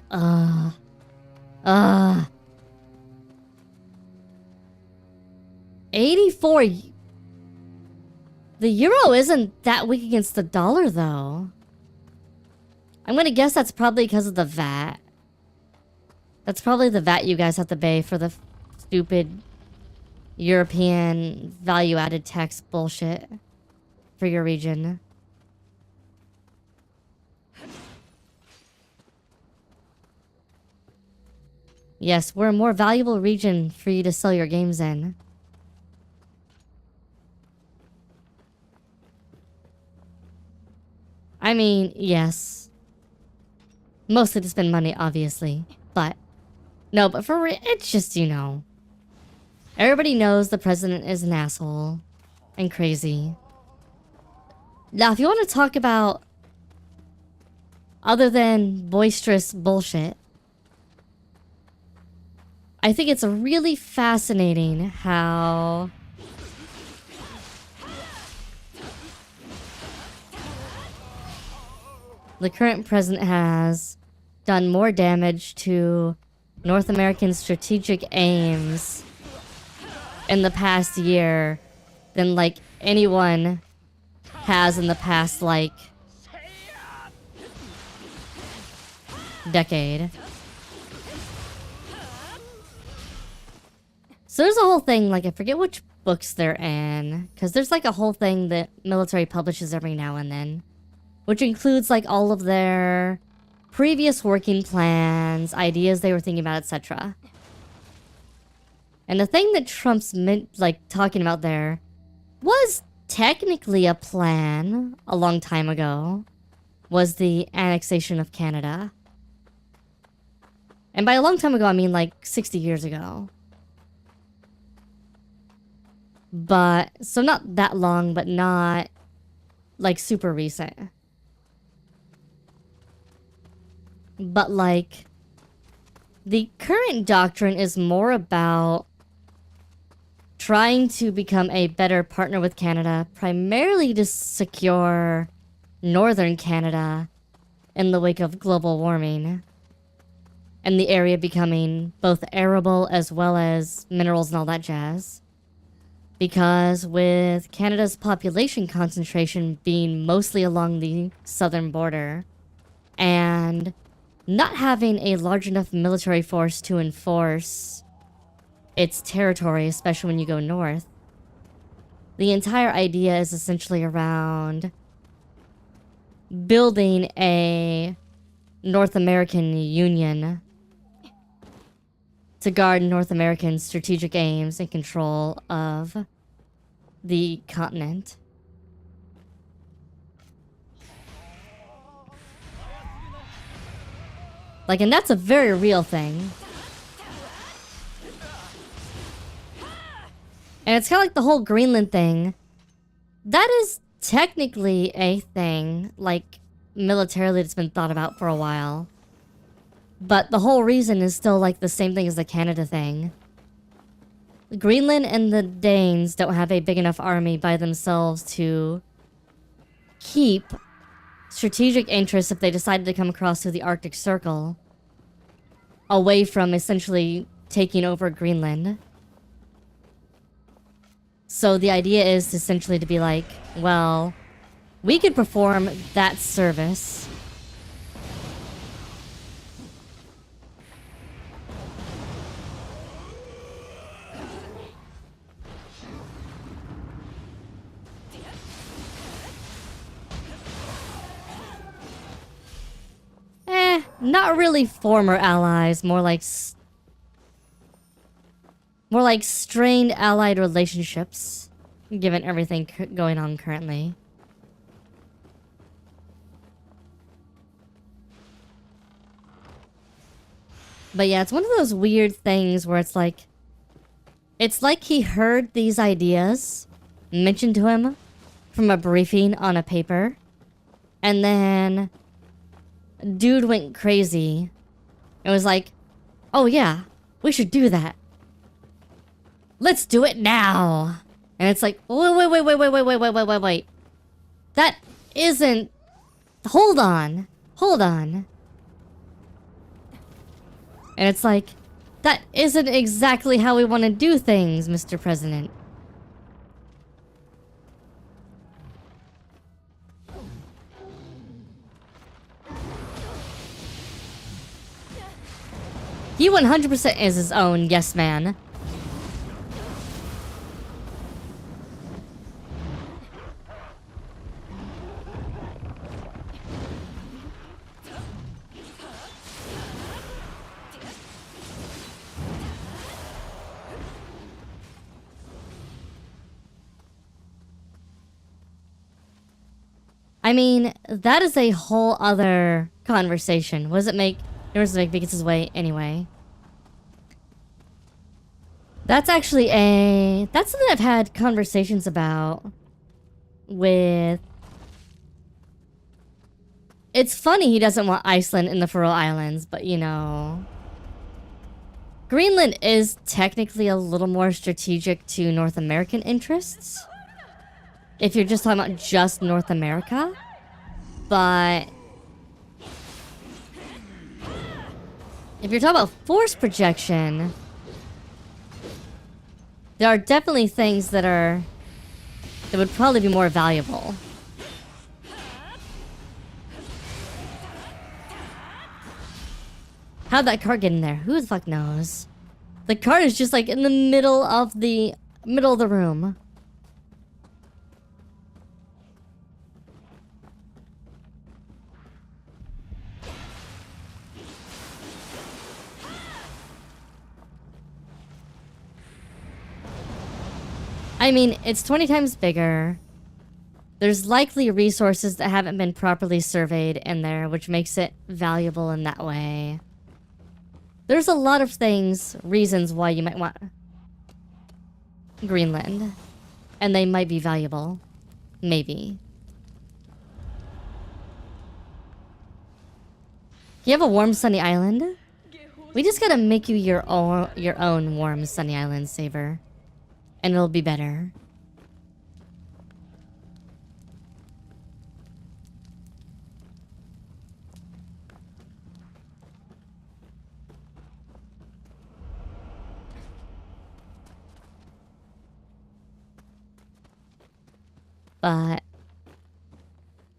84. The euro isn't that weak against the dollar, though. I'm gonna guess that's probably because of the VAT. That's probably the VAT you guys have to pay for the stupid European value-added tax bullshit for your region. Yes, we're a more valuable region for you to sell your games in. I mean, yes. Mostly to spend money, obviously. But, no, but for real, it's just, you know. Everybody knows the president is an asshole. And crazy. Now, if you want to talk about other than boisterous bullshit, I think it's really fascinating how the current president has done more damage to North American strategic aims in the past year than like anyone has in the past like decade. So there's a whole thing, like I forget which books they're in, because there's like a whole thing that military publishes every now and then, which includes like all of their previous working plans, ideas they were thinking about, etc. And the thing that Trump's talking about there was technically a plan a long time ago, was the annexation of Canada. And by a long time ago, I mean like 60 years ago. But, so not that long, but not like super recent. But like, the current doctrine is more about trying to become a better partner with Canada, primarily to secure northern Canada in the wake of global warming. And the area becoming both arable as well as minerals and all that jazz. Because with Canada's population concentration being mostly along the southern border, and not having a large enough military force to enforce its territory, especially when you go north, the entire idea is essentially around building a North American Union to guard North American strategic aims and control of the continent. Like, and that's a very real thing. And it's kind of like the whole Greenland thing. That is technically a thing, like, militarily that's been thought about for a while. But the whole reason is still like the same thing as the Canada thing. Greenland and the Danes don't have a big enough army by themselves to keep strategic interests if they decided to come across through the Arctic Circle away from essentially taking over Greenland. So the idea is essentially to be like, well, we could perform that service. Not really former allies, more like strained allied relationships. given everything going on currently. But yeah, it's one of those weird things where it's like he heard these ideas mentioned to him from a briefing on a paper, and then dude went crazy and was like, oh yeah, we should do that. Let's do it now. And it's like, wait. That isn't... Hold on. And it's like, that isn't exactly how we want to do things, Mr. President. He 100% is his own yes man. I mean, that is a whole other conversation. What does it make? Yours to make Vegas his way anyway. That's actually that's something I've had conversations about with... It's funny he doesn't want Iceland in the Faroe Islands, but you know... Greenland is technically a little more strategic to North American interests. If you're just talking about just North America. But... if you're talking about force projection... there are definitely things that would probably be more valuable. How'd that card get in there? Who the fuck knows? The card is just like in the middle of the room. I mean, it's 20 times bigger. There's likely resources that haven't been properly surveyed in there, which makes it valuable in that way. There's a lot of reasons why you might want Greenland. And they might be valuable. Maybe. You have a warm, sunny island? We just gotta make you your own warm, sunny island, Saber. And it'll be better. But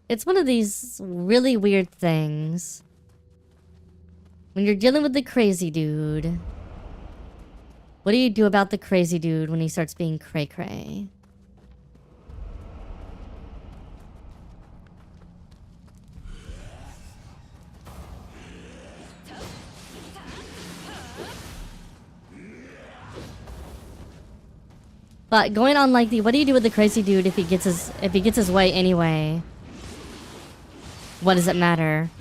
it's one of these really weird things when you're dealing with the crazy dude. What do you do about the crazy dude when he starts being cray-cray? But going on like what do you do with the crazy dude if he gets his way anyway? What does it matter?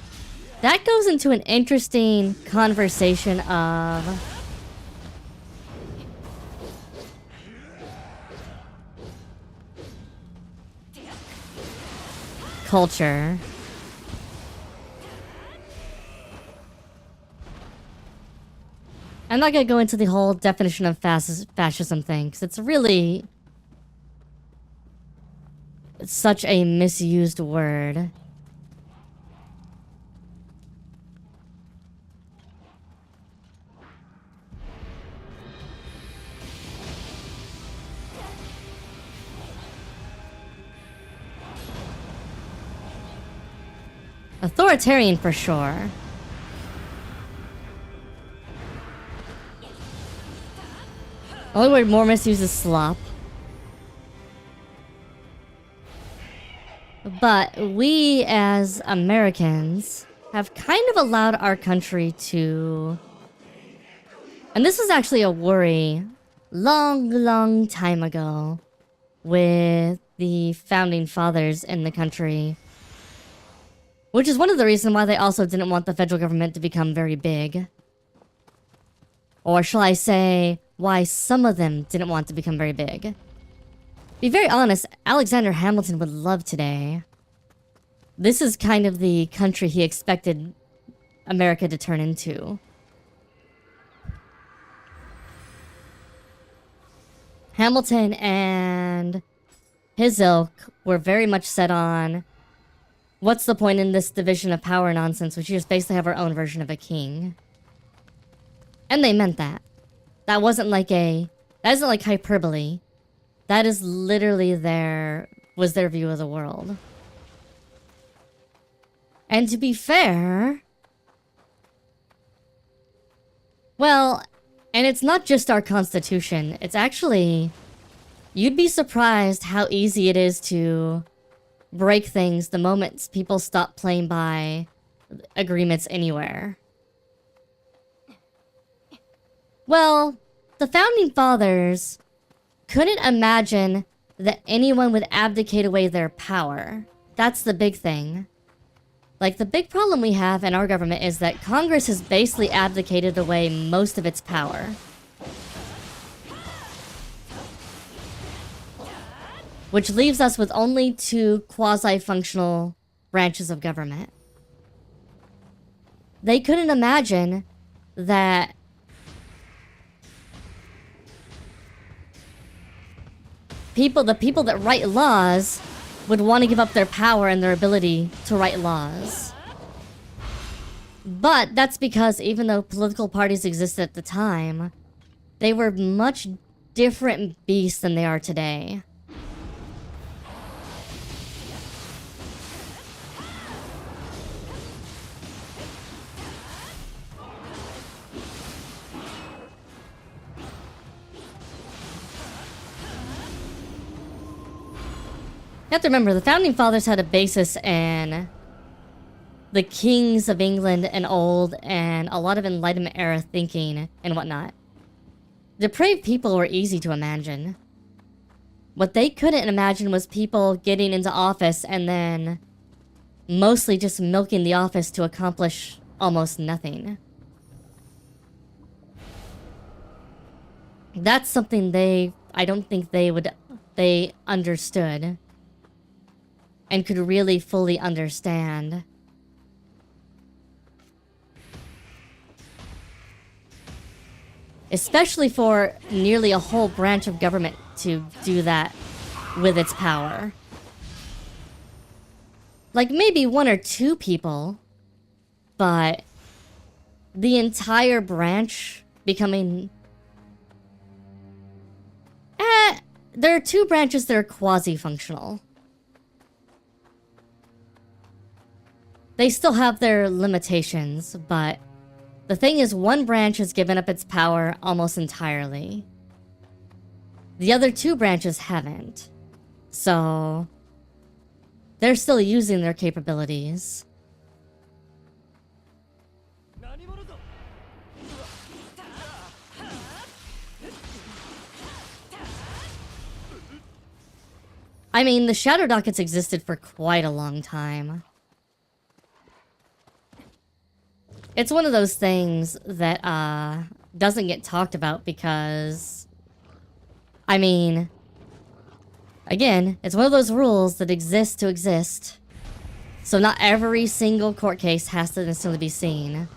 That goes into an interesting conversation of culture. I'm not gonna go into the whole definition of fascism thing, because it's really such a misused word. Authoritarian for sure. Only word more misused is slop. But we as Americans have kind of allowed our country to... And this was actually a worry long time ago. with the founding fathers in the country. Which is one of the reasons why they also didn't want the federal government to become very big. Or shall I say, why some of them didn't want to become very big. Be very honest, Alexander Hamilton would love today. This is kind of the country he expected America to turn into. Hamilton and his ilk were very much set on, what's the point in this division of power nonsense? We should just basically have our own version of a king. And they meant that. That isn't like hyperbole. That is literally their view of the world. And to be fair, well, and it's not just our constitution, it's actually, you'd be surprised how easy it is to break things the moment people stop playing by agreements anywhere. Well, the founding fathers couldn't imagine that anyone would abdicate away their power. That's the big thing. Like, the big problem we have in our government is that Congress has basically abdicated away most of its power. Which leaves us with only 2 quasi-functional branches of government. They couldn't imagine that the people that write laws would want to give up their power and their ability to write laws. But that's because even though political parties existed at the time, they were much different beasts than they are today. You have to remember, the Founding Fathers had a basis in the kings of England and old and a lot of Enlightenment era thinking and whatnot. Depraved people were easy to imagine. What they couldn't imagine was people getting into office and then mostly just milking the office to accomplish almost nothing. That's something I don't think they understood and could really fully understand. Especially for nearly a whole branch of government to do that with its power. Like, maybe 1 or 2 people, but the entire branch becoming... there are 2 branches that are quasi-functional. They still have their limitations, but the thing is, 1 branch has given up its power almost entirely. The other 2 branches haven't. So they're still using their capabilities. I mean, the Shadow Dockets existed for quite a long time. It's one of those things that doesn't get talked about because, I mean, again, it's one of those rules that exist to exist. So not every single court case has to necessarily be seen.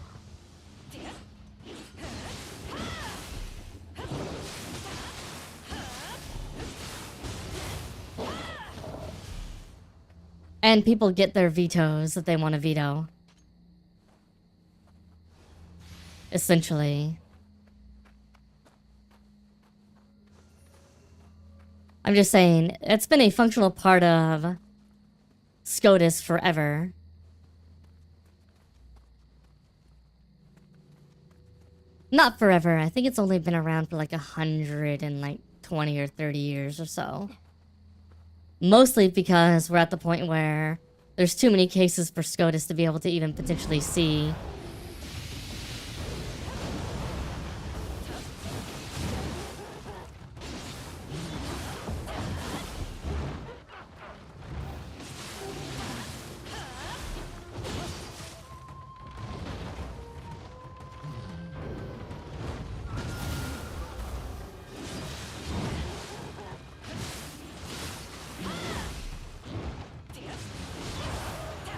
And people get their vetoes that they want to veto. Essentially. I'm just saying, it's been a functional part of SCOTUS forever. Not forever, I think it's only been around for like 120 or 30 years or so. Mostly because we're at the point where there's too many cases for SCOTUS to be able to even potentially see.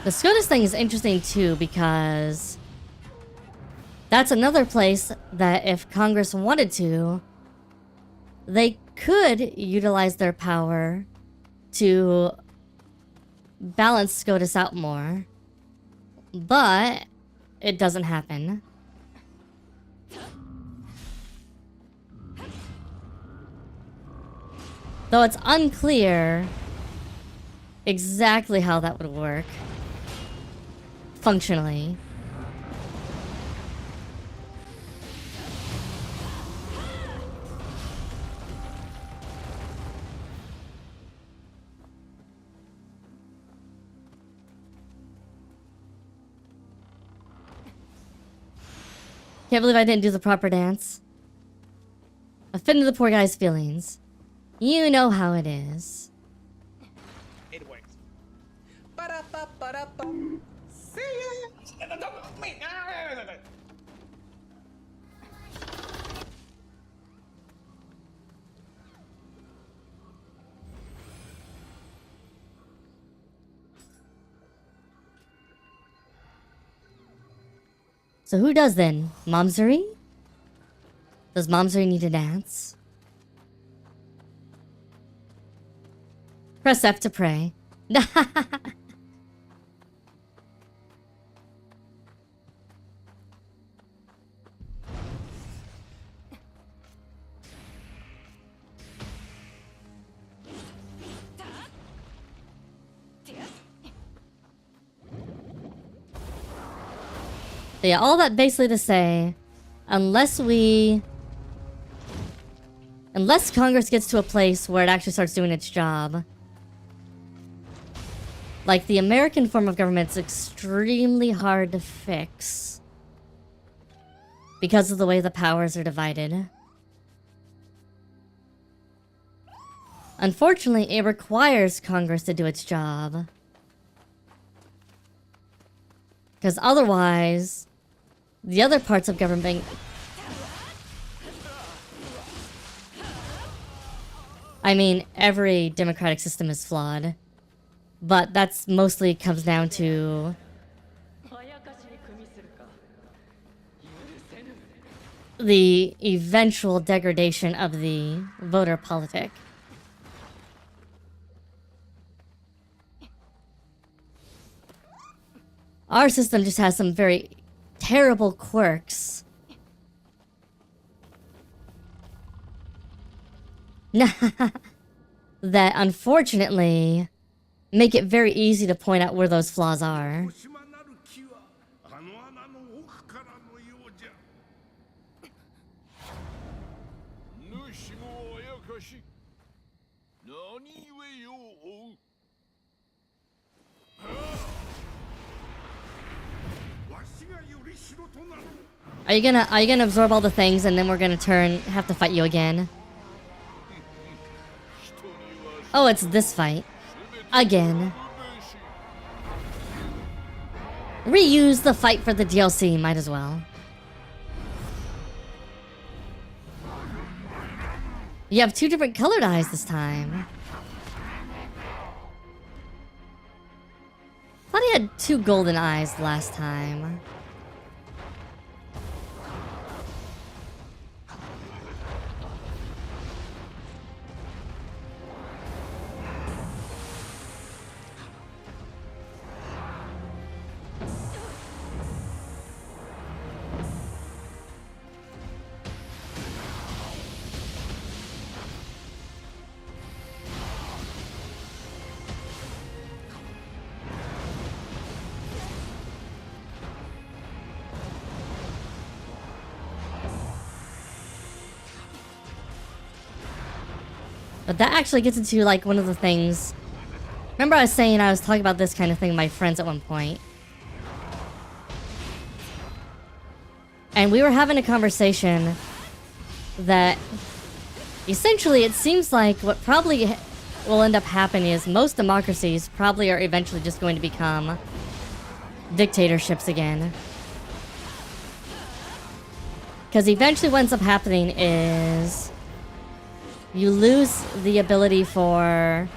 The SCOTUS thing is interesting too because that's another place that if Congress wanted to, they could utilize their power to balance SCOTUS out more. But it doesn't happen. Though it's unclear exactly how that would work functionally. Can't believe I didn't do the proper dance. Offended the poor guy's feelings. You know how it is. It works. Ba-da-ba-ba-da-ba. See ya. So who does then? Momsuri? Does Momsuri need to dance? Press F to pray. Yeah, all that basically to say, unless Congress gets to a place where it actually starts doing its job, like the American form of government is extremely hard to fix because of the way the powers are divided. Unfortunately, it requires Congress to do its job. Because otherwise, the other parts of government... I mean, every democratic system is flawed. But that's mostly comes down to... the eventual degradation of the voter politic. Our system just has some very terrible quirks. That unfortunately make it very easy to point out where those flaws are. Are you gonna absorb all the things and then we're gonna have to fight you again? Oh, it's this fight. Again. Reuse the fight for the DLC, might as well. You have 2 different colored eyes this time. Thought he had 2 golden eyes last time. But that actually gets into like one of the things. Remember I was saying I was talking about this kind of thing with my friends at one point. And we were having a conversation that essentially it seems like what probably will end up happening is most democracies probably are eventually just going to become dictatorships again. Because eventually what ends up happening is you lose the ability for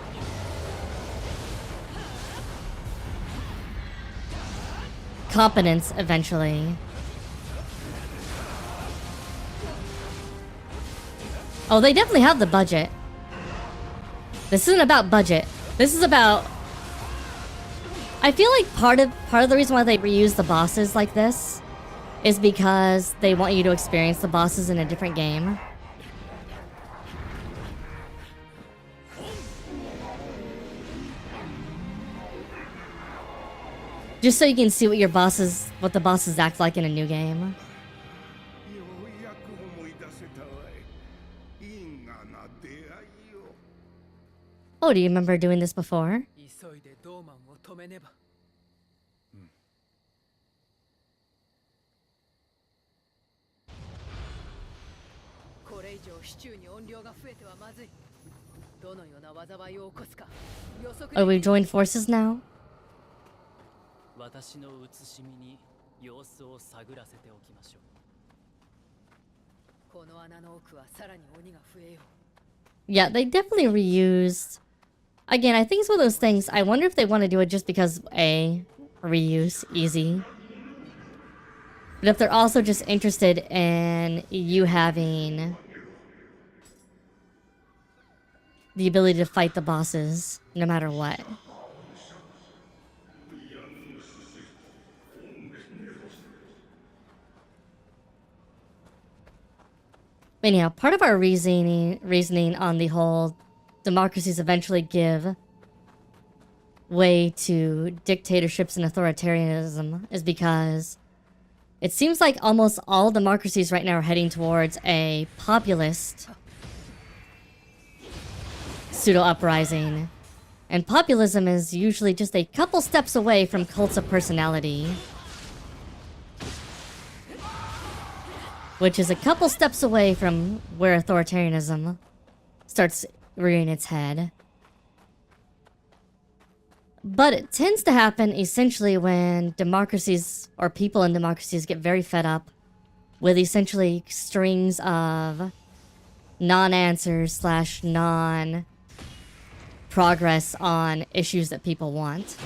competence eventually. Oh, they definitely have the budget. This isn't about budget. This is about... I feel like part of the reason why they reuse the bosses like this is because they want you to experience the bosses in a different game. Just so you can see what the bosses act like in a new game. Oh, do you remember doing this before? 急いでドーマンを止めねば。これ以上シチューに音量が増えてはまずい。どのような災いを起こすか予測でき Oh, we've joined forces now? 私の写しみに様子を探らせておきましょう。この穴の奥はさらに鬼が増えよう。 Yeah, they definitely reused. Again, I think it's one of those things. I wonder if they want to do it just because A, reuse, easy. But if they're also just interested in you having the ability to fight the bosses no matter what. Anyhow, part of our reasoning on the whole democracies eventually give way to dictatorships and authoritarianism is because it seems like almost all democracies right now are heading towards a populist pseudo-uprising. And populism is usually just a couple steps away from cults of personality. Which is a couple steps away from where authoritarianism starts rearing its head. But it tends to happen essentially when democracies or people in democracies get very fed up with essentially strings of non-answers / non-progress on issues that people want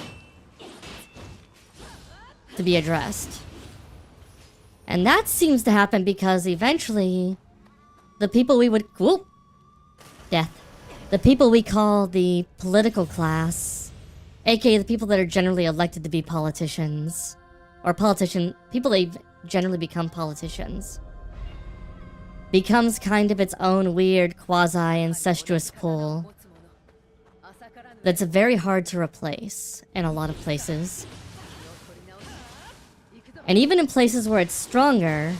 to be addressed. And that seems to happen because eventually the people we would... Whoop! Death. The people we call the political class, aka the people that are generally elected to be politicians, or people that generally become politicians, becomes kind of its own weird quasi-incestuous pool that's very hard to replace in a lot of places. And even in places where it's stronger,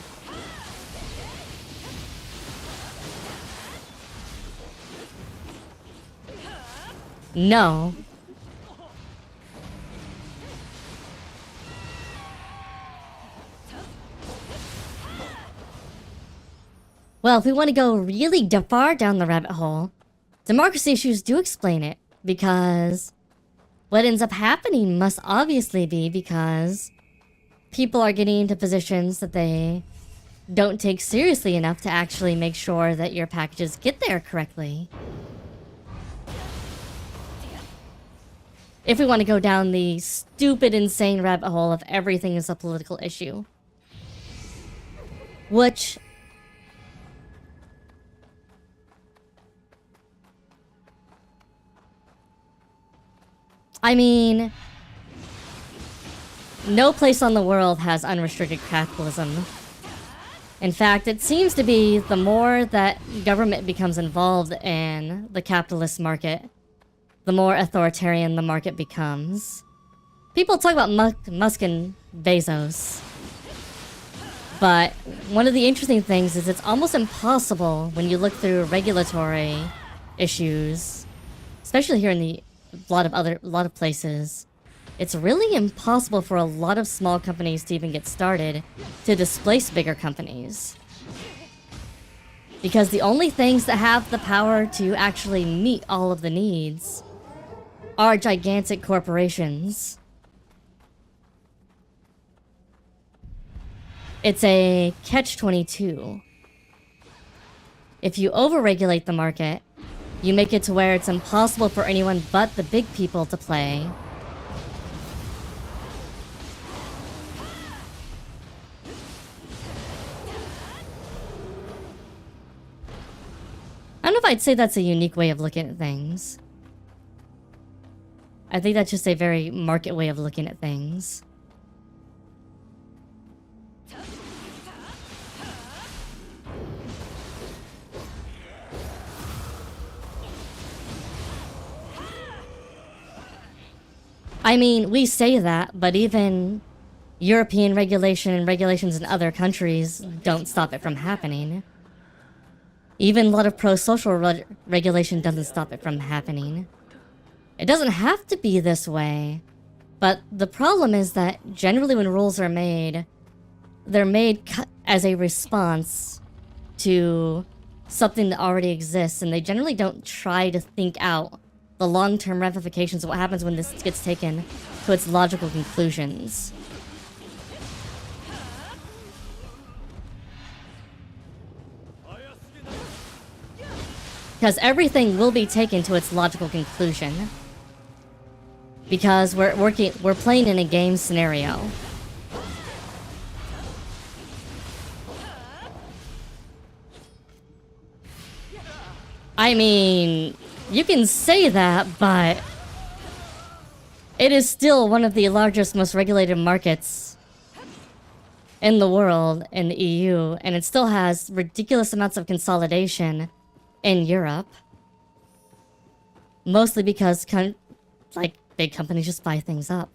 no. Well, if we want to go really far down the rabbit hole, democracy issues do explain it, because what ends up happening must obviously be because people are getting into positions that they don't take seriously enough to actually make sure that your packages get there correctly. If we want to go down the stupid, insane rabbit hole of everything is a political issue. Which... I mean... no place on the world has unrestricted capitalism. In fact, it seems to be the more that government becomes involved in the capitalist market, the more authoritarian the market becomes. People talk about Musk and Bezos. But one of the interesting things is it's almost impossible when you look through regulatory issues, especially here in a lot of places. It's really impossible for a lot of small companies to even get started to displace bigger companies. Because the only things that have the power to actually meet all of the needs are gigantic corporations. It's a catch-22. If you overregulate the market, you make it to where it's impossible for anyone but the big people to play. I don't know if I'd say that's a unique way of looking at things. I think that's just a very market way of looking at things. I mean, we say that, but even European regulation and regulations in other countries don't stop it from happening. Even a lot of pro-social regulation doesn't stop it from happening. It doesn't have to be this way, but the problem is that generally when rules are made, they're made as a response to something that already exists, and they generally don't try to think out the long-term ramifications of what happens when this gets taken to its logical conclusions. Because everything will be taken to its logical conclusion. Because we're playing in a game scenario. I mean, you can say that, but it is still one of the largest, most regulated markets in the world, in the EU, and it still has ridiculous amounts of consolidation in Europe. Mostly because, like, big companies just buy things up.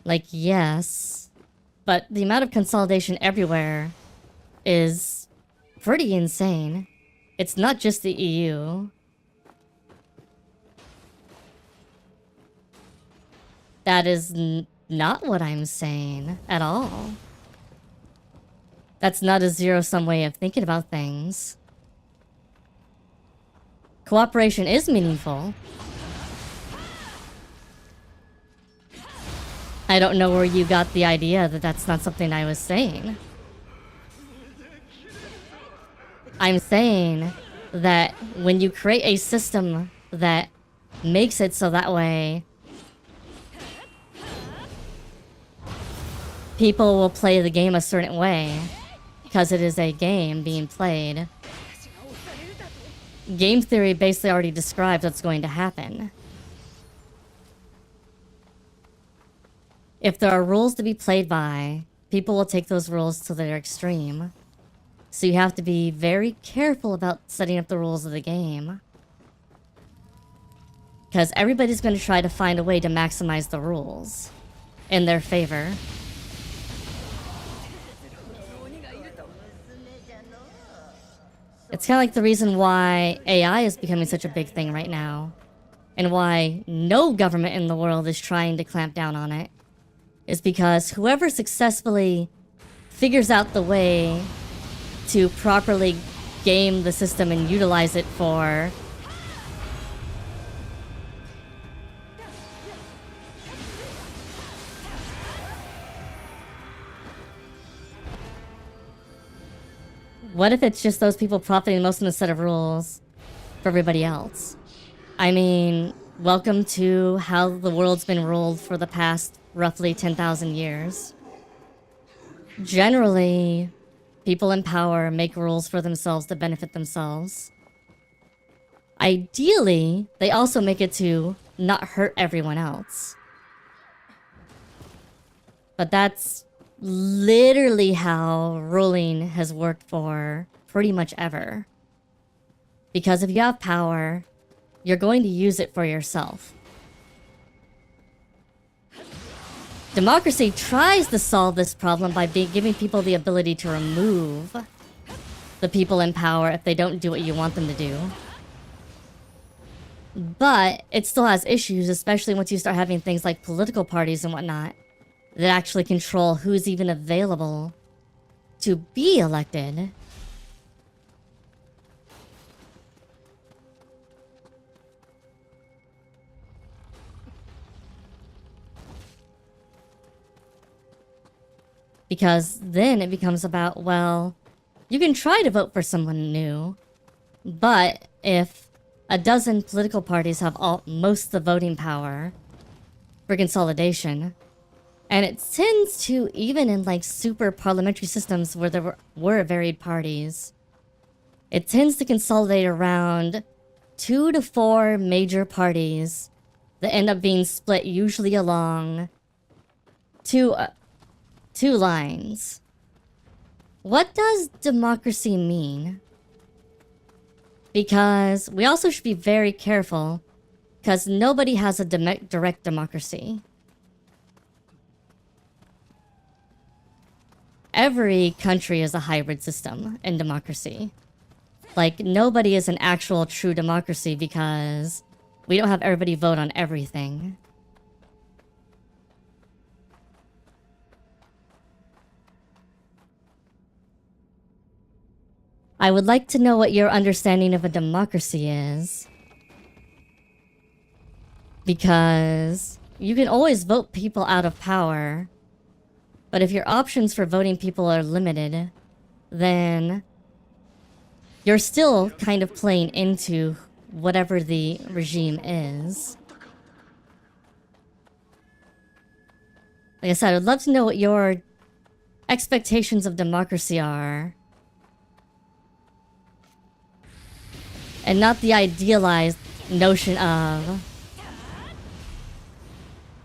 Like, yes, but the amount of consolidation everywhere is pretty insane. It's not just the EU. That is not what I'm saying at all. That's not a zero-sum way of thinking about things. Cooperation is meaningful. I don't know where you got the idea that that's not something I was saying. I'm saying that when you create a system that makes it so that way people will play the game a certain way because it is a game being played, game theory basically already describes what's going to happen. If there are rules to be played by, people will take those rules to their extreme. So you have to be very careful about setting up the rules of the game. Because everybody's going to try to find a way to maximize the rules in their favor. It's kind of like the reason why AI is becoming such a big thing right now. And why no government in the world is trying to clamp down on it. Is because whoever successfully figures out the way to properly game the system and utilize it for what if it's just those people profiting most from the set of rules for everybody else? I mean, welcome to how the world's been ruled for the past roughly 10,000 years. Generally, people in power make rules for themselves to benefit themselves. Ideally, they also make it to not hurt everyone else. But that's literally how ruling has worked for pretty much ever. Because if you have power, you're going to use it for yourself. Democracy tries to solve this problem by giving people the ability to remove the people in power if they don't do what you want them to do. But it still has issues, especially once you start having things like political parties and whatnot that actually control who's even available to be elected. Because then it becomes about, well, you can try to vote for someone new, but if a dozen political parties have most of the voting power for consolidation, and it tends to, even in like super parliamentary systems where there were varied parties, it tends to consolidate around 2 to 4 major parties that end up being split usually along two lines. What does democracy mean? Because we also should be very careful, because nobody has a direct democracy. Every country is a hybrid system in democracy. Like, nobody is an actual true democracy because we don't have everybody vote on everything. I would like to know what your understanding of a democracy is. Because you can always vote people out of power. But if your options for voting people are limited, then you're still kind of playing into whatever the regime is. Like I said, I'd love to know what your expectations of democracy are. And not the idealized notion of...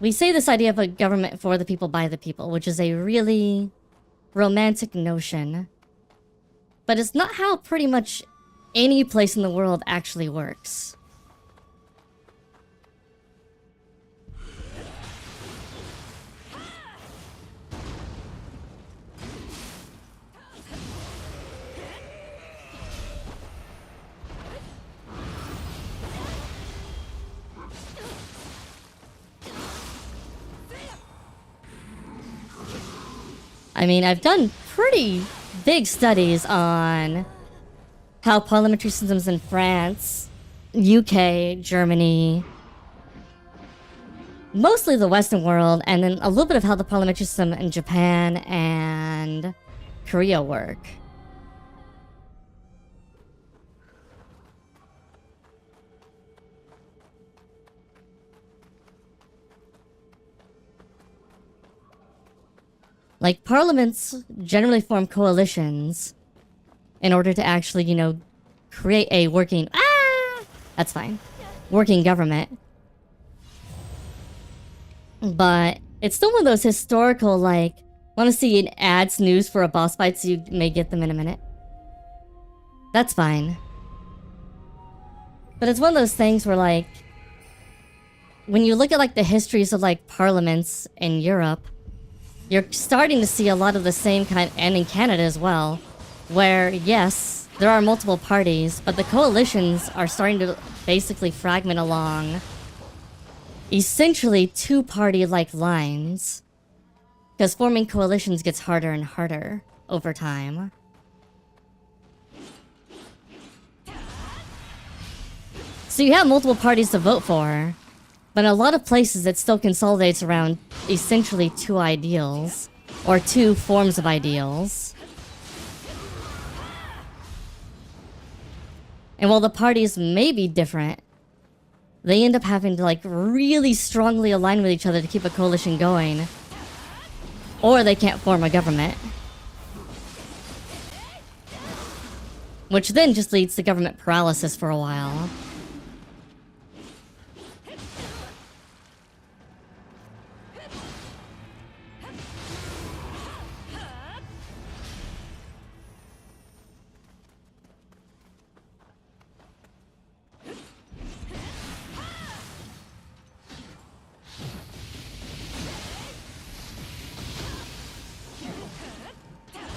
We say this idea of a government for the people, by the people, which is a really romantic notion. But it's not how pretty much any place in the world actually works. I mean, I've done pretty big studies on how parliamentary systems in France, UK, Germany, mostly the Western world, and then a little bit of how the parliamentary system in Japan and Korea work. Like, parliaments generally form coalitions in order to actually, you know, create a working... That's fine. Working government. But it's still one of those historical, like, want to see an ads news for a boss fight so you may get them in a minute. That's fine. But it's one of those things where, like, when you look at, like, the histories of, like, parliaments in Europe, you're starting to see a lot of the same kind, and in Canada as well, where, yes, there are multiple parties, but the coalitions are starting to basically fragment along essentially two-party-like lines, because forming coalitions gets harder and harder over time. So you have multiple parties to vote for, but in a lot of places it still consolidates around essentially two ideals, or two forms of ideals. And while the parties may be different, they end up having to, like, really strongly align with each other to keep a coalition going, or they can't form a government. Which then just leads to government paralysis for a while.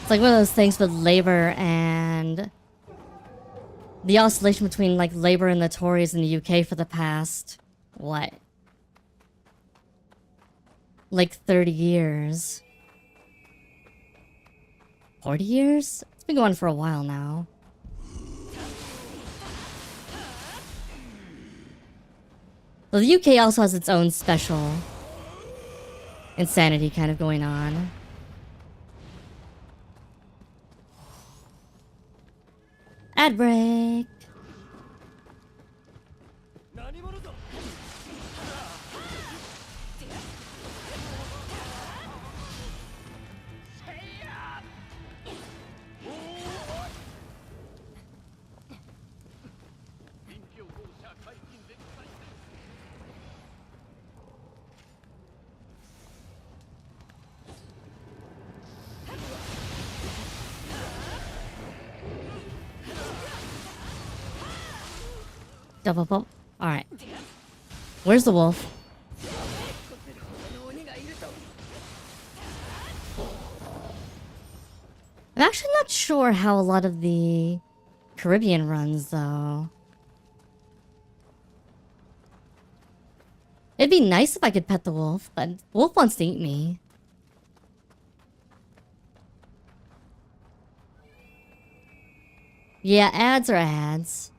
It's like one of those things with Labour and the oscillation between, like, Labour and the Tories in the UK for the past, what? Like 30 years. 40 years? It's been going on for a while now. Well, the UK also has its own special insanity kind of going on. Ad break. Alright. Where's the wolf? I'm actually not sure how a lot of the Caribbean runs, though. It'd be nice if I could pet the wolf, but the wolf wants to eat me. Yeah, ads are ads.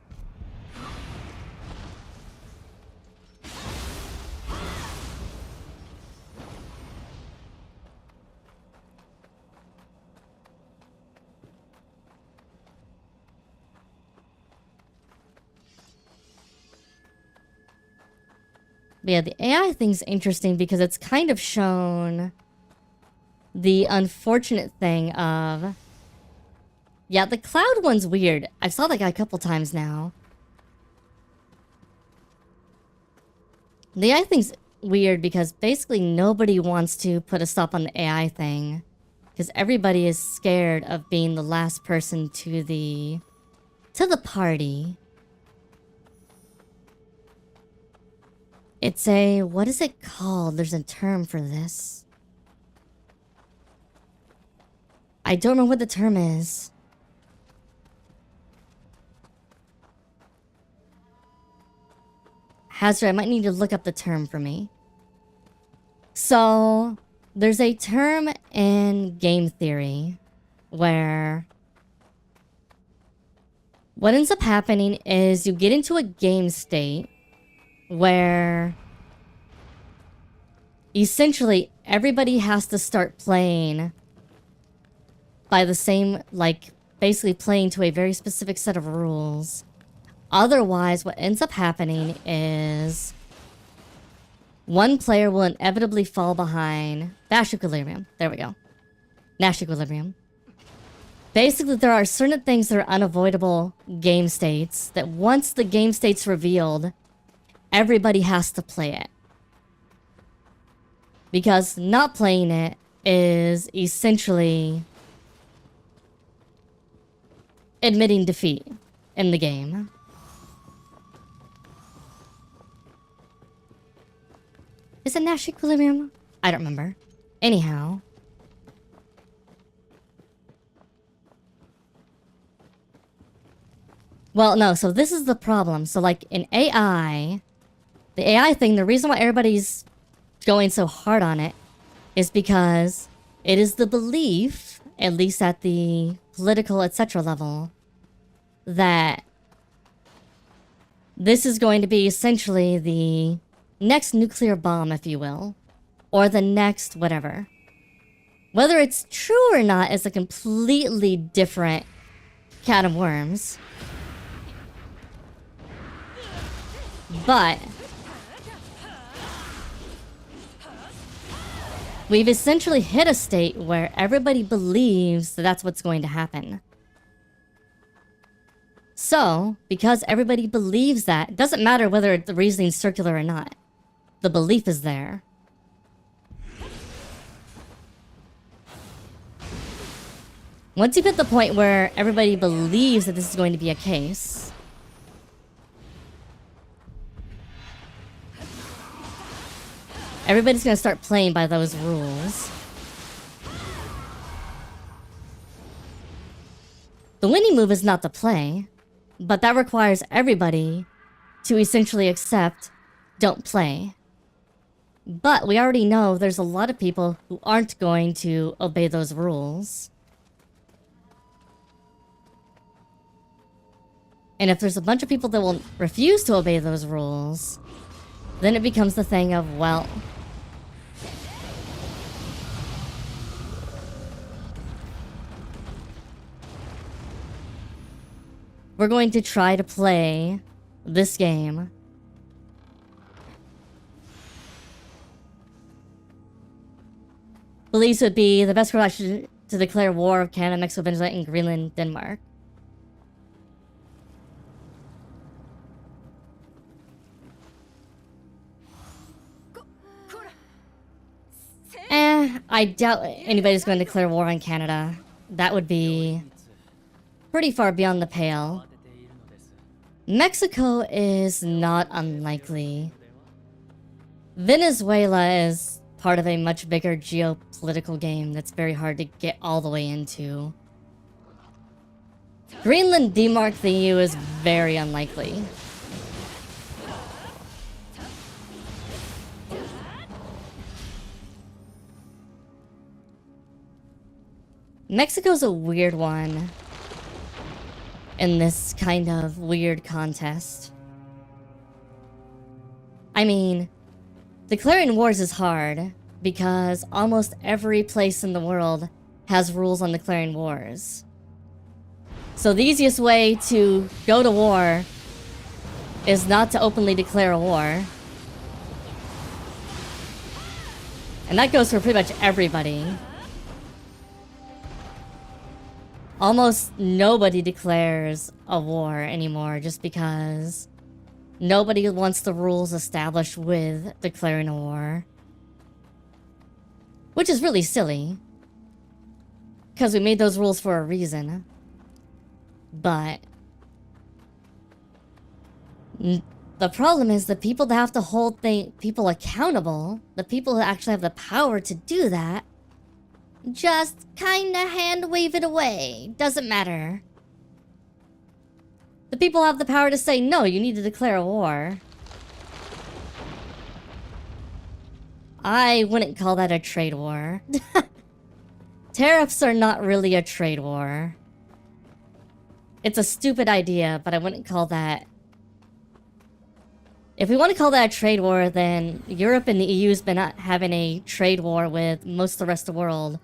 But yeah, the AI thing's interesting because it's kind of shown the unfortunate thing of... Yeah, the cloud one's weird. I saw that guy a couple times now. The AI thing's weird because basically nobody wants to put a stop on the AI thing. Because everybody is scared of being the last person to the party. It's a... what is it called? There's a term for this. I don't remember what the term is. Hazard, I might need to look up the term for me. So, there's a term in game theory where what ends up happening is you get into a game state where essentially everybody has to start playing by the same, like, basically playing to a very specific set of rules. Otherwise, what ends up happening is one player will inevitably fall behind Nash Equilibrium. There we go. Nash Equilibrium. Basically, there are certain things that are unavoidable game states that once the game state's revealed, everybody has to play it. Because not playing it is essentially admitting defeat in the game. Is it Nash Equilibrium? I don't remember. Anyhow. Well, no, so this is the problem. So, like, in AI, the AI thing, the reason why everybody's going so hard on it is because it is the belief, at least at the political, etc. level, that this is going to be essentially the next nuclear bomb, if you will, or the next whatever. Whether it's true or not is a completely different can of worms. But we've essentially hit a state where everybody believes that that's what's going to happen. So, because everybody believes that, it doesn't matter whether the reasoning's circular or not. The belief is there. Once you hit the point where everybody believes that this is going to be a case, everybody's gonna start playing by those rules. The winning move is not to play, but that requires everybody to essentially accept don't play. But we already know there's a lot of people who aren't going to obey those rules. And if there's a bunch of people that will refuse to obey those rules, then it becomes the thing of, well, we're going to try to play this game Belize would be the best coalition to declare war of Canada, Mexico, Venezuela, and Greenland, Denmark. I doubt anybody's going to declare war on Canada. That would be pretty far beyond the pale. Mexico is not unlikely. Venezuela is part of a much bigger geopolitical game that's very hard to get all the way into. Greenland demarked the EU is very unlikely. Mexico's a weird one in this kind of weird contest. I mean, declaring wars is hard because almost every place in the world has rules on declaring wars. So the easiest way to go to war is not to openly declare a war. And that goes for pretty much everybody. Almost nobody declares a war anymore just because nobody wants the rules established with declaring a war. Which is really silly. Because we made those rules for a reason. But the problem is the people that have to hold people accountable, the people that actually have the power to do that, just kinda hand wave it away. Doesn't matter. The people have the power to say, no, you need to declare a war. I wouldn't call that a trade war. Tariffs are not really a trade war. It's a stupid idea, but I wouldn't call that... If we want to call that a trade war, then Europe and the EU's been having a trade war with most of the rest of the world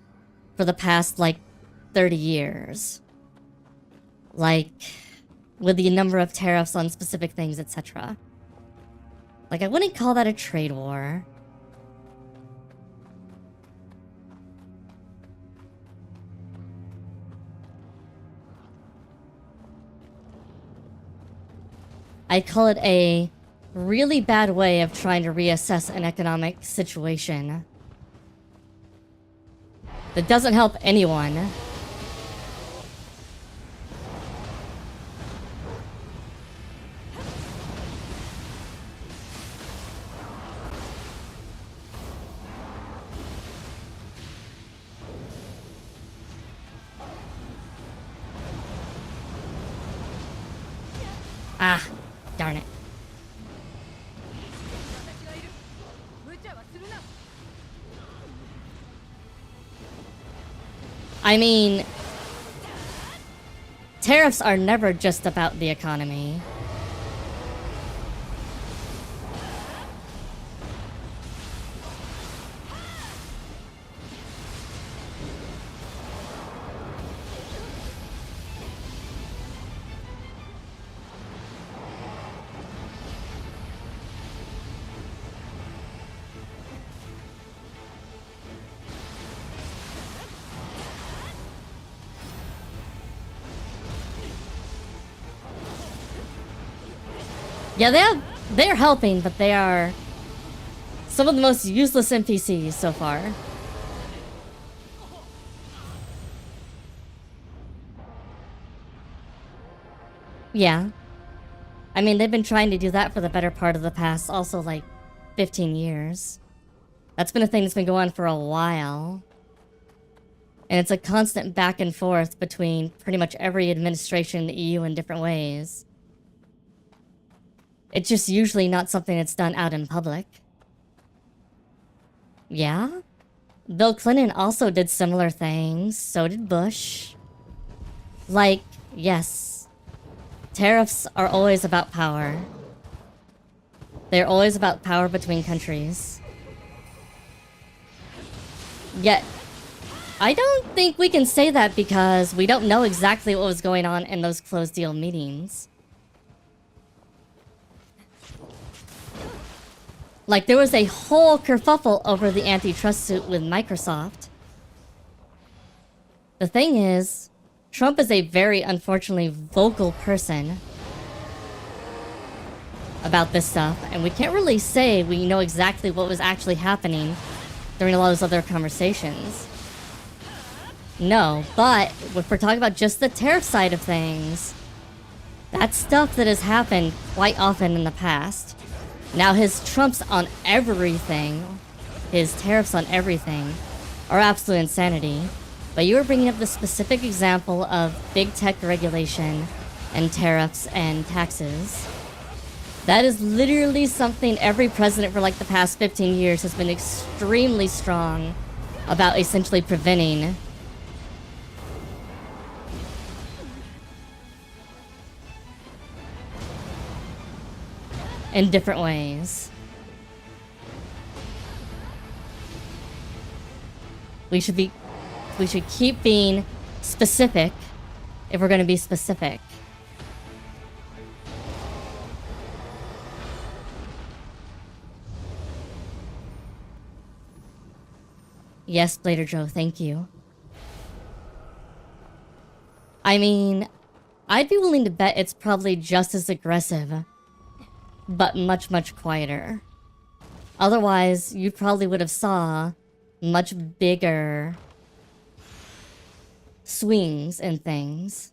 for the past, like, 30 years. Like, with the number of tariffs on specific things, etc. Like, I wouldn't call that a trade war. I'd call it a really bad way of trying to reassess an economic situation that doesn't help anyone. Ah, darn it. I mean, tariffs are never just about the economy. Yeah, they're helping, but they are some of the most useless NPCs so far. Yeah. I mean, they've been trying to do that for the better part of the past, also, like, 15 years. That's been a thing that's been going on for a while. And it's a constant back and forth between pretty much every administration in the EU in different ways. It's just usually not something that's done out in public. Yeah? Bill Clinton also did similar things. So did Bush. Like, yes. Tariffs are always about power. They're always about power between countries. Yet, I don't think we can say that because we don't know exactly what was going on in those closed deal meetings. Like, there was a whole kerfuffle over the antitrust suit with Microsoft. The thing is, Trump is a very, unfortunately, vocal person about this stuff, and we can't really say we know exactly what was actually happening during a lot of those other conversations. No, but if we're talking about just the tariff side of things, That's stuff that has happened quite often in the past. Now his trumps on everything, his tariffs on everything, are absolute insanity. But you were bringing up the specific example of big tech regulation and tariffs and taxes. That is literally something every president for like the past 15 years has been extremely strong about essentially preventing. In different ways. We should keep being specific if we're going to be specific. Yes, Blader Joe, thank you. I mean, I'd be willing to bet it's probably just as aggressive, but much, much quieter. Otherwise, you probably would have saw much bigger swings and things.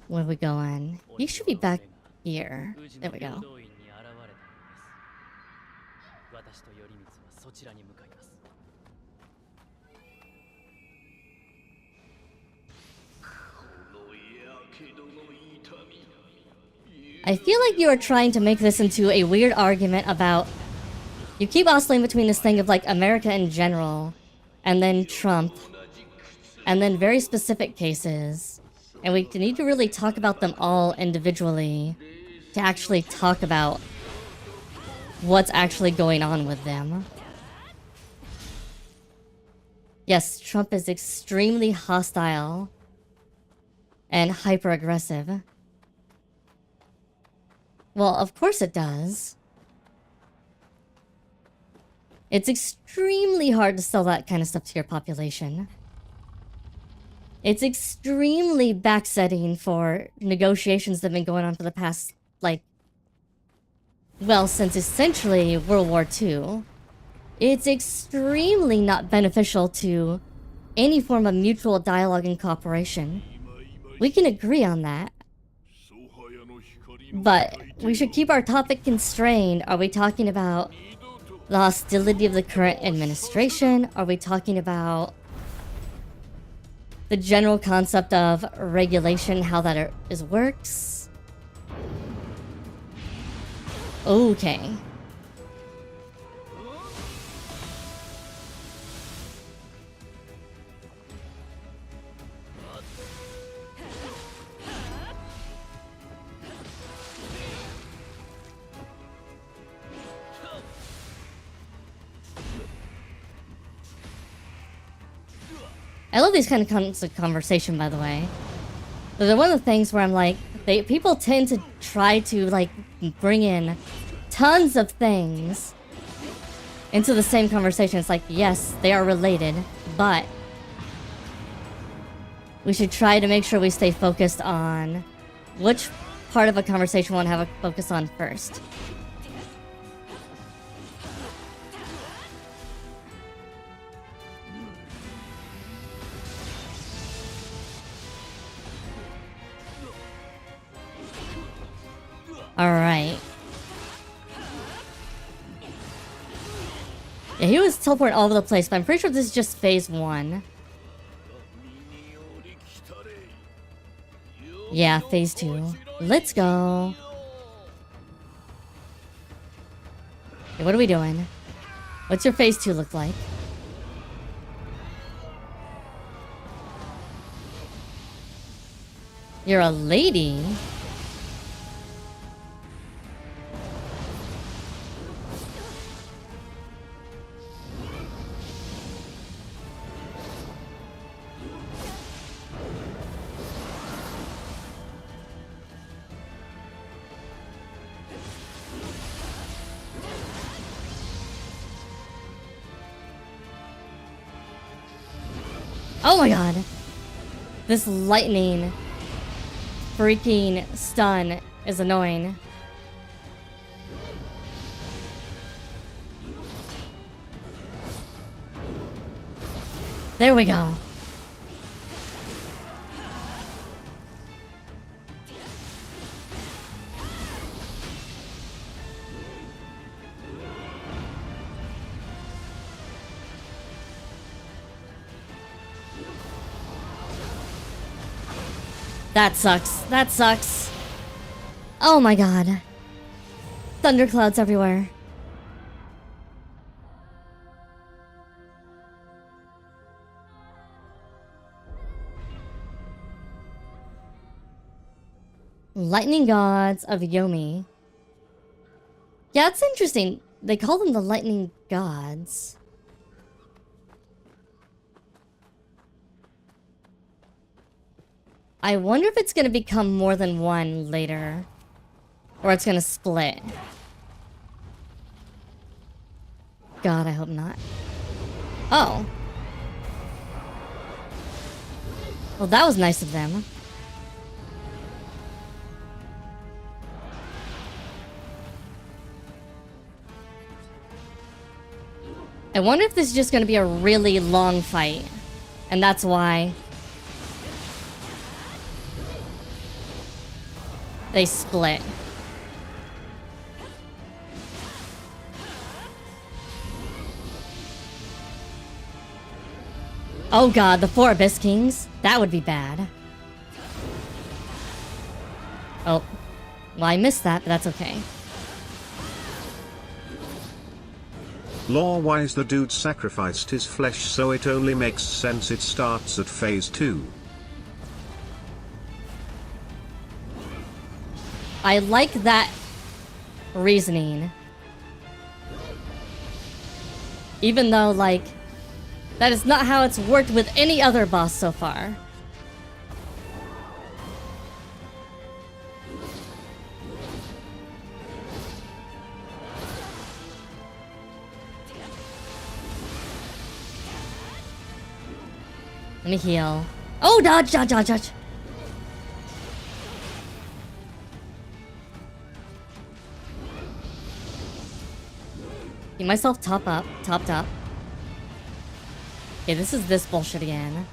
Where are we going? He should be back here. There we go. I feel like you are trying to make this into a weird argument about... You keep oscillating between this thing of like America in general, and then Trump, and then very specific cases. And we need to really talk about them all individually to actually talk about what's actually going on with them. Yes, Trump is extremely hostile and hyper-aggressive. Well, of course it does. It's extremely hard to sell that kind of stuff to your population. It's extremely backsetting for negotiations that have been going on for the past, like, well, since essentially World War II. It's extremely not beneficial to any form of mutual dialogue and cooperation. We can agree on that. But we should keep our topic constrained. Are we talking about the hostility of the current administration? Are we talking about the general concept of regulation, how that works? Okay. I love these kind of conversation, by the way. They're one of the things where I'm like, people tend to try to like bring in tons of things into the same conversation. It's like, yes, they are related, but we should try to make sure we stay focused on which part of a conversation we want to have a focus on first. Alright. Yeah, he was teleporting all over the place, but I'm pretty sure this is just phase 1. Yeah, phase 2. Let's go. Okay, what are we doing? What's your phase 2 look like? You're a lady? Oh my god. This lightning freaking stun is annoying. There we go. That sucks. That sucks. Oh my god. Thunderclouds everywhere. Lightning gods of Yomi. Yeah, it's interesting. They call them the lightning gods. I wonder if it's gonna become more than one later. Or it's gonna split. God, I hope not. Oh. Well, that was nice of them. I wonder if this is just gonna be a really long fight. And that's why they split. Oh god, the 4 Abyss Kings? That would be bad. Oh. Well, I missed that, but that's okay. Lore-wise, the dude sacrificed his flesh, so it only makes sense it starts at phase 2. I like that reasoning. Even though, like, that is not how it's worked with any other boss so far. Let me heal. Oh, dodge, dodge, dodge, dodge. Get myself topped up. Okay, this is this bullshit again.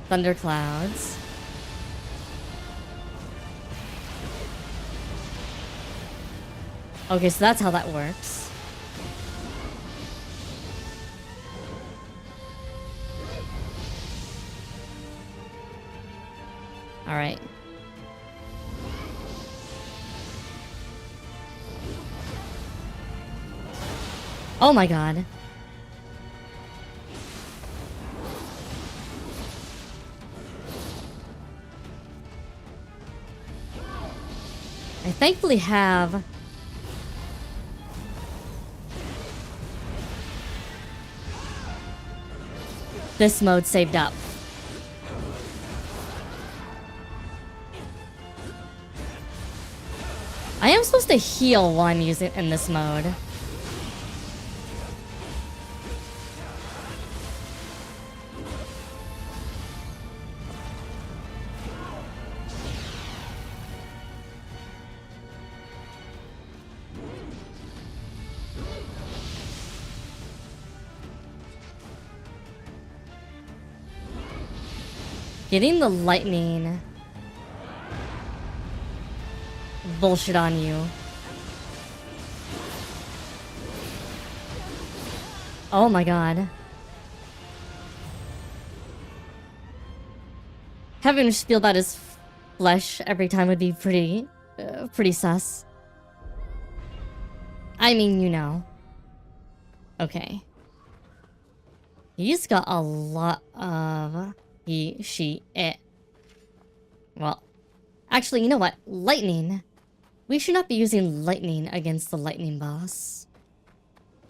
Thunderclouds. Okay, so that's how that works. Alright. Oh my god. I thankfully have this mode saved up. I am supposed to heal while I'm using in this mode. Getting the lightning bullshit on you. Oh my god. Having to feel about his flesh every time would be pretty sus. I mean, you know. Okay. He's got a lot of it. Well, actually, you know what? Lightning. We should not be using lightning against the lightning boss.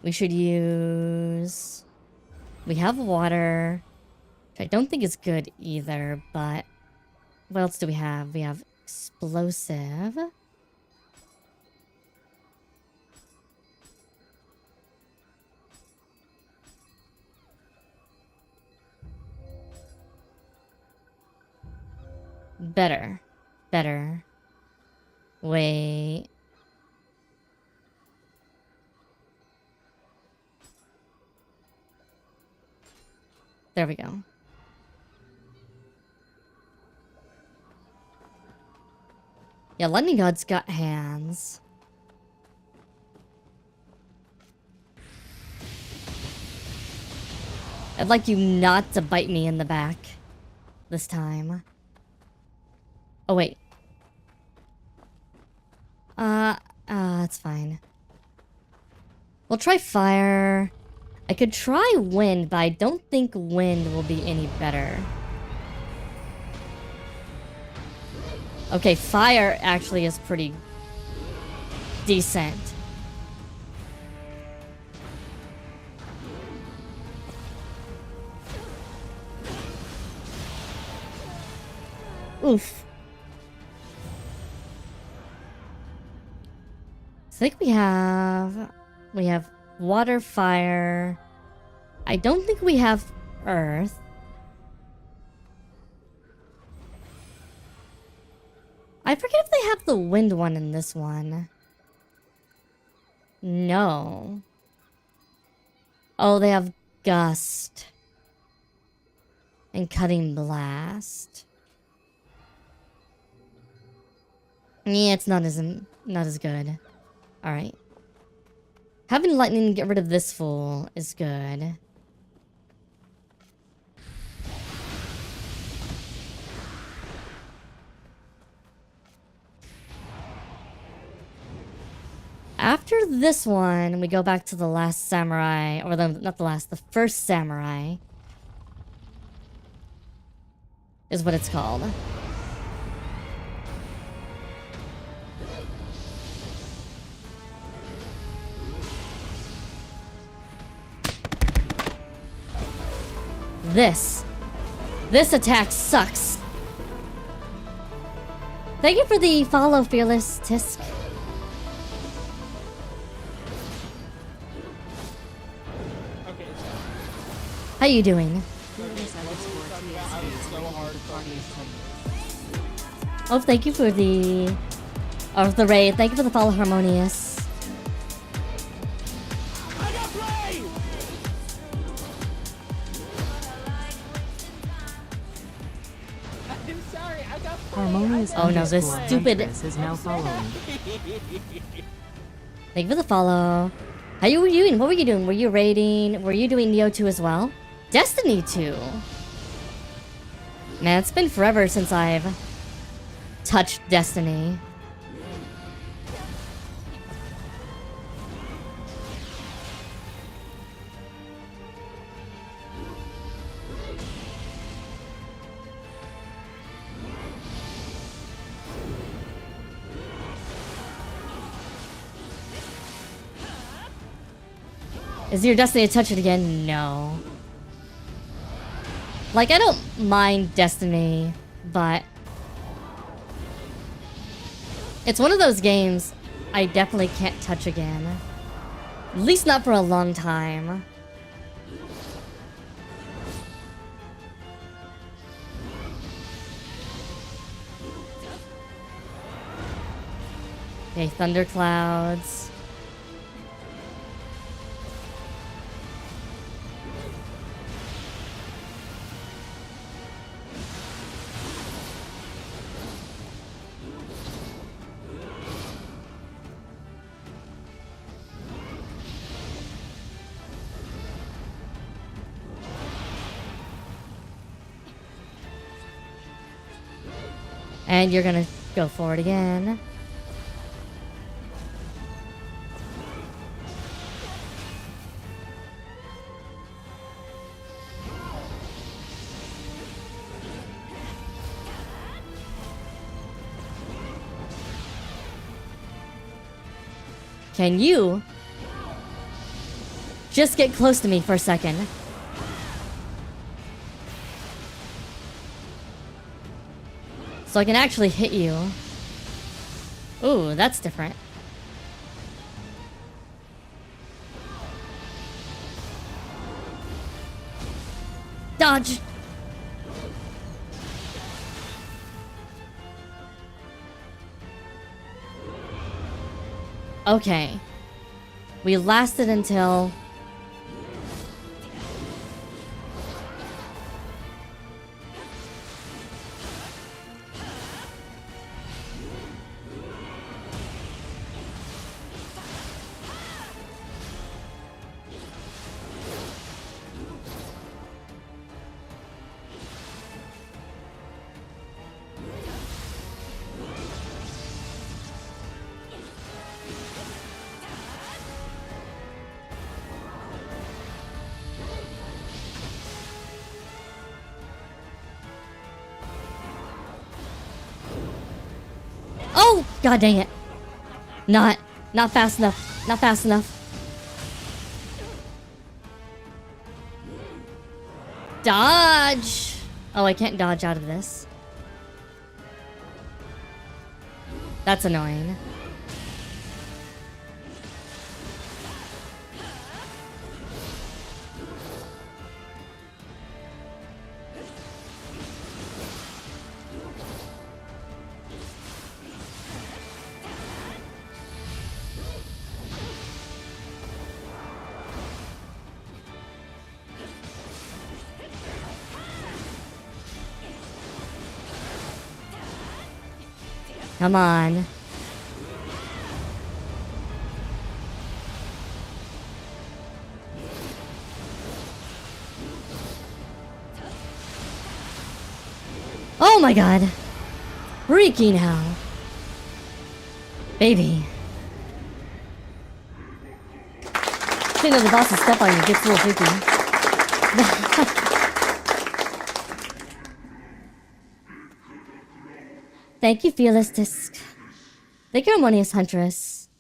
We should use... We have water, which I don't think is good either, but... What else do we have? We have explosive. Better. Better. Wait. There we go. Yeah, lightning god's got hands. I'd like you not to bite me in the back this time. Oh, wait. It's fine. We'll try fire. I could try wind, but I don't think wind will be any better. Okay, fire actually is pretty decent. Oof. I think we have water, fire. I don't think we have earth. I forget if they have the wind one in this one. No. Oh, they have gust and cutting blast. Yeah, it's not as good. All right. Having lightning get rid of this fool is good. After this one, we go back to the last samurai, or the first samurai is what it's called. This attack sucks. Thank you for the follow, Fearless Tisk. Okay, it's How you doing? Oh, thank you for the raid. Thank you for the follow, Harmonious. Harmonious oh no, this stupid is now following. Thank you for the follow. How you doing? What were you doing? Were you raiding? Were you doing Nioh 2 as well? Destiny 2. Man, it's been forever since I've touched Destiny. Is your Destiny to touch it again? No. Like, I don't mind Destiny, but it's one of those games I definitely can't touch again. At least not for a long time. Okay, thunderclouds. And you're gonna go for it again. Can you just get close to me for a second? So I can actually hit you. Ooh, that's different. Dodge! Okay. We lasted until... Oh! God dang it. Not fast enough. Not fast enough. Dodge! Oh, I can't dodge out of this. That's annoying. Come on. Oh my god. Freaking hell. Baby. You know the boss will step on you, gets a little freaky. Thank you, Fearless Disc. Thank you, Harmonious Huntress.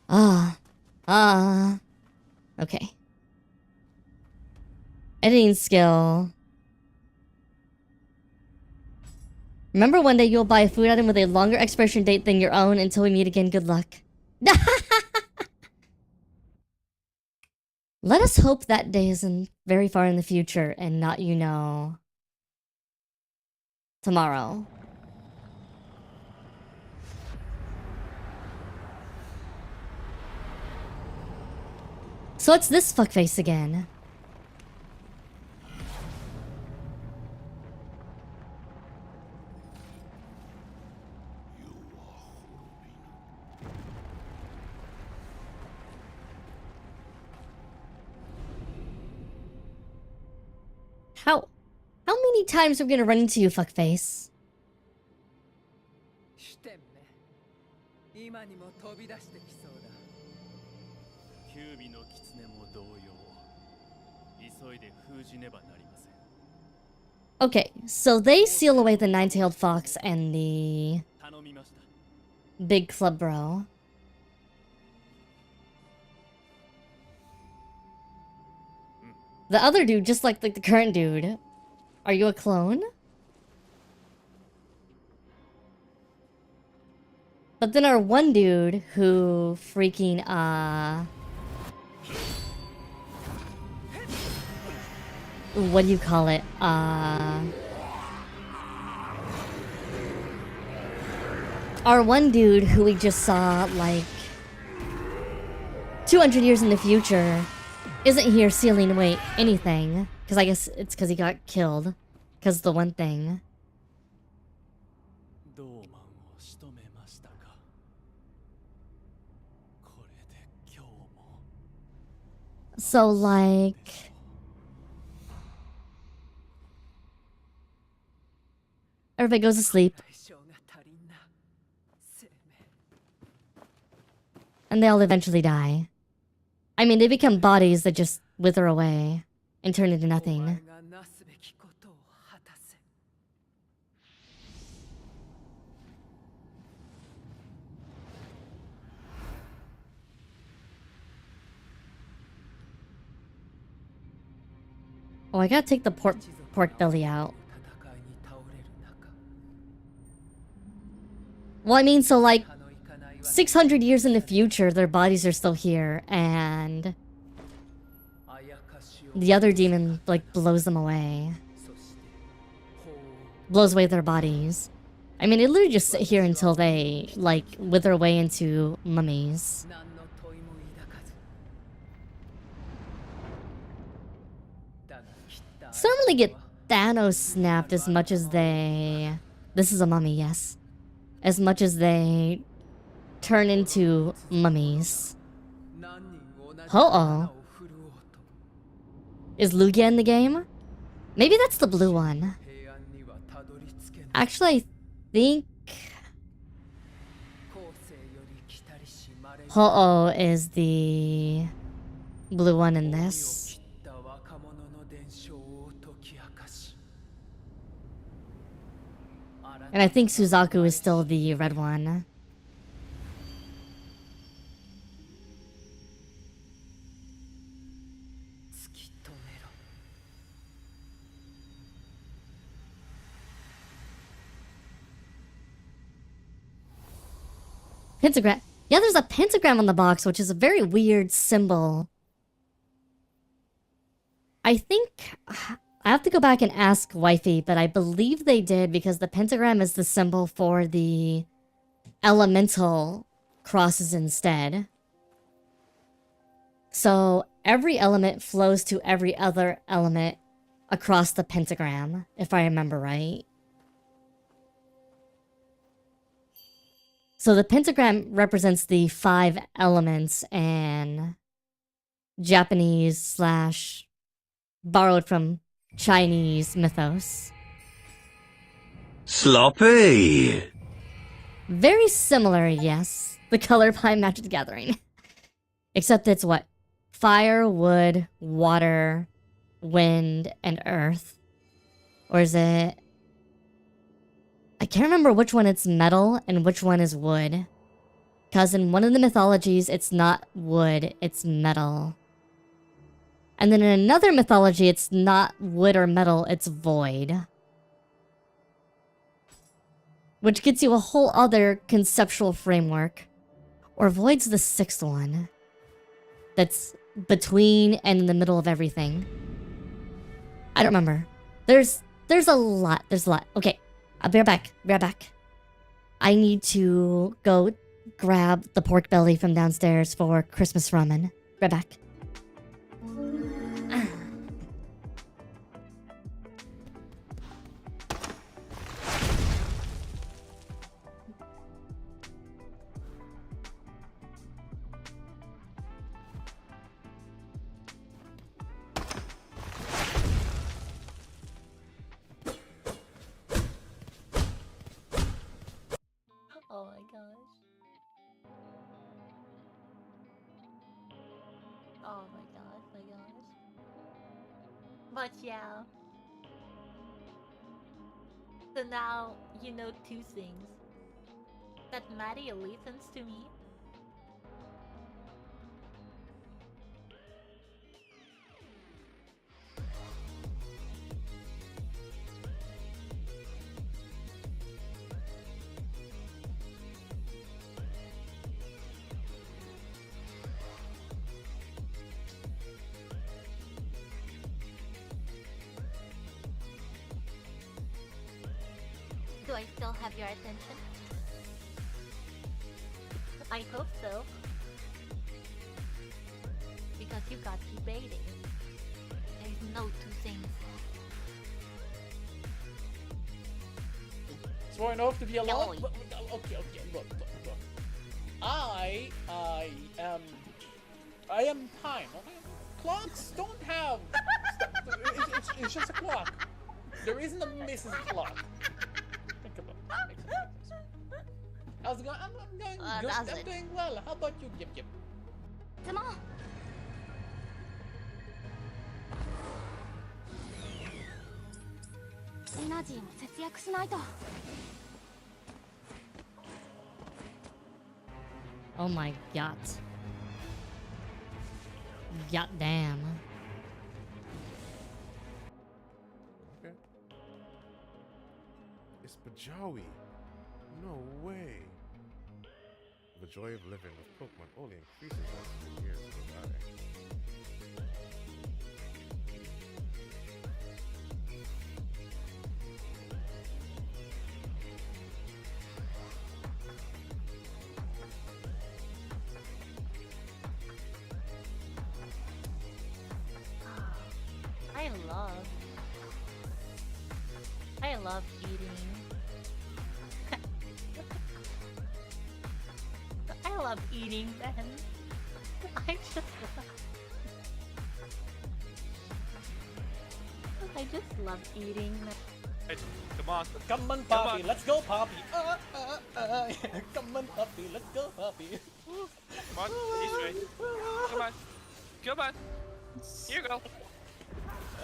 Okay. Editing skill. Remember, one day you'll buy a food item with a longer expiration date than your own. Until we meet again, good luck. Let us hope that day isn't very far in the future and not, you know, tomorrow. So it's this fuckface again. How many times are we gonna run into you, fuckface? シュテンメ今にも飛び出してきそうだキュービの狐も同様急いで封じねばなりません Okay, so they seal away the nine-tailed fox and the 頼みました big club bro. The other dude, just like the current dude. Are you a clone? But then our one dude who freaking what do you call it? Our one dude who we just saw like 200 years in the future isn't here sealing away anything. Because I guess it's because he got killed. Because the one thing. So like... everybody goes to sleep. And they all eventually die. I mean, they become bodies that just wither away and turn into nothing. Oh, I gotta take the pork belly out. Well, I mean, so like 600 years in the future, their bodies are still here, and the other demon like blows them away, blows away their bodies, I mean, they literally just sit here until they, like, wither away into mummies. 何の問いも抱かずだがきっと So I don't really get Thanos snapped as much as they... This is a mummy, yes. As much as they turn into mummies. 何人同じ Uh-oh. 花を振るおうと Is Lugia in the game? Maybe that's the blue one. 平安にはたどり着けない Actually, I think... 後世より来たりしまれに Ho-Oh is the blue one in 鬼を this. 切った若者の伝承を解き明かし And I think Suzaku is still the red one. 突き止めろ Pentagram. Yeah, there's a pentagram on the box, which is a very weird symbol. I think... I have to go back and ask Wifey, but I believe they did because the pentagram is the symbol for the elemental crosses instead. So every element flows to every other element across the pentagram, if I remember right. So the pentagram represents the 5 elements and Japanese / borrowed from Chinese mythos. Sloppy! Very similar, yes. The color behind Magic the Gathering. Except it's what? Fire, wood, water, wind, and earth. Or is it... I can't remember which one it's metal and which one is wood. Because in one of the mythologies, it's not wood, it's metal. And then in another mythology, it's not wood or metal, it's void. Which gets you a whole other conceptual framework. Or void's the 6th one. That's between and in the middle of everything. I don't remember. There's a lot. Okay, I'll be right back. Be right back. I need to go grab the pork belly from downstairs for Christmas ramen. Right back. Oh my gosh. Oh my gosh. But yeah. So now you know 2 things. That Maddie listens to me. Do I still have your attention? I hope so. Because you got debating. There's no 2 things. So enough to be alone. No. Okay, look. I am time. Okay? Clocks don't have. It's just a clock. There isn't a Mrs. Clock. Think about it. How's it going? I'm going good. Does I'm it? doing well. How about you, Yip? エナジーも節約しないと。 Oh my god. God damn. Okay. It's Bajawi. No way. The joy of living with Pokemon only increases as the years go by. love eating. I love eating, then. I just love eating. Come on. Come on, Poppy. Let's go, Poppy. Come on, Poppy. Let's go, Poppy. Come on, this way. Come on. Come on. Here you go.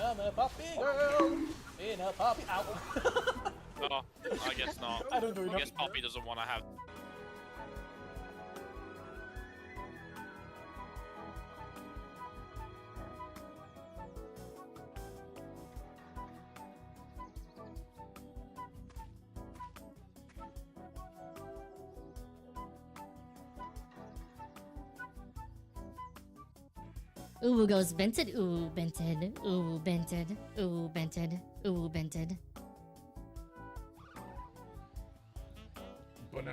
I'm a Poppy girl. In a Poppy. Ow. Oh, I guess not. I don't do enough. I guess Poppy doesn't want to have. Ooh goes Bented. Ooh Bented. Ooh Bented. Ooh Bented. Ooh Bented. But nah.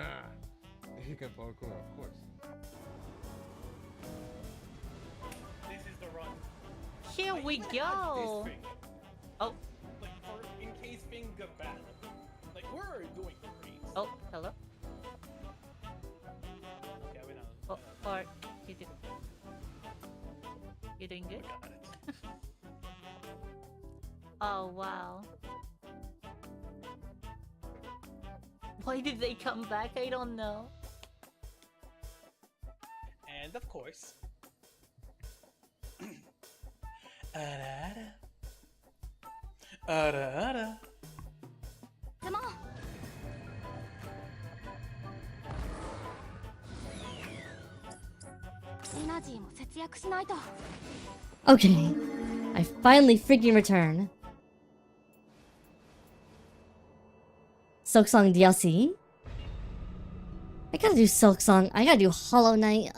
He can parkour, of course. This is the run. Here we go. This thing. Oh, Like, for in case things go bad. Like, we're doing great. oh, hello. Okay, we know. Oh, or you do. You doing good? Got it. Oh wow. Why did they come back? I don't know. And of course. Ara-ara. Ara-ara. Come on. Energy も節約しないと。 Okay. I finally freaking return. Silksong DLC? I gotta do Silksong. I gotta do Hollow Knight.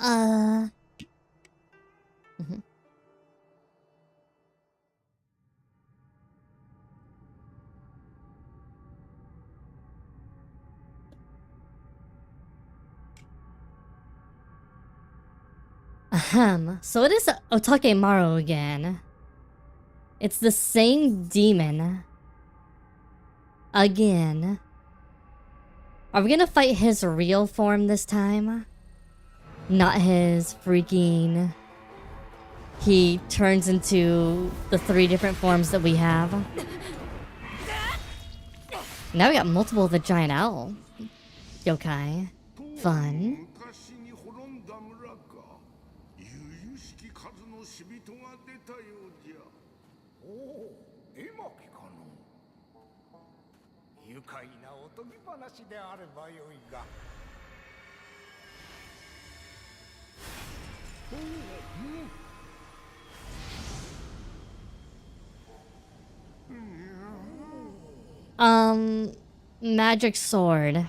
Ahem. So it is Otakemaru again. It's the same demon. Again. Are we gonna fight his real form this time? Not his freaking... He turns into the 3 different forms that we have. Now we got multiple of the giant owl. Yokai. Fun. Magic sword.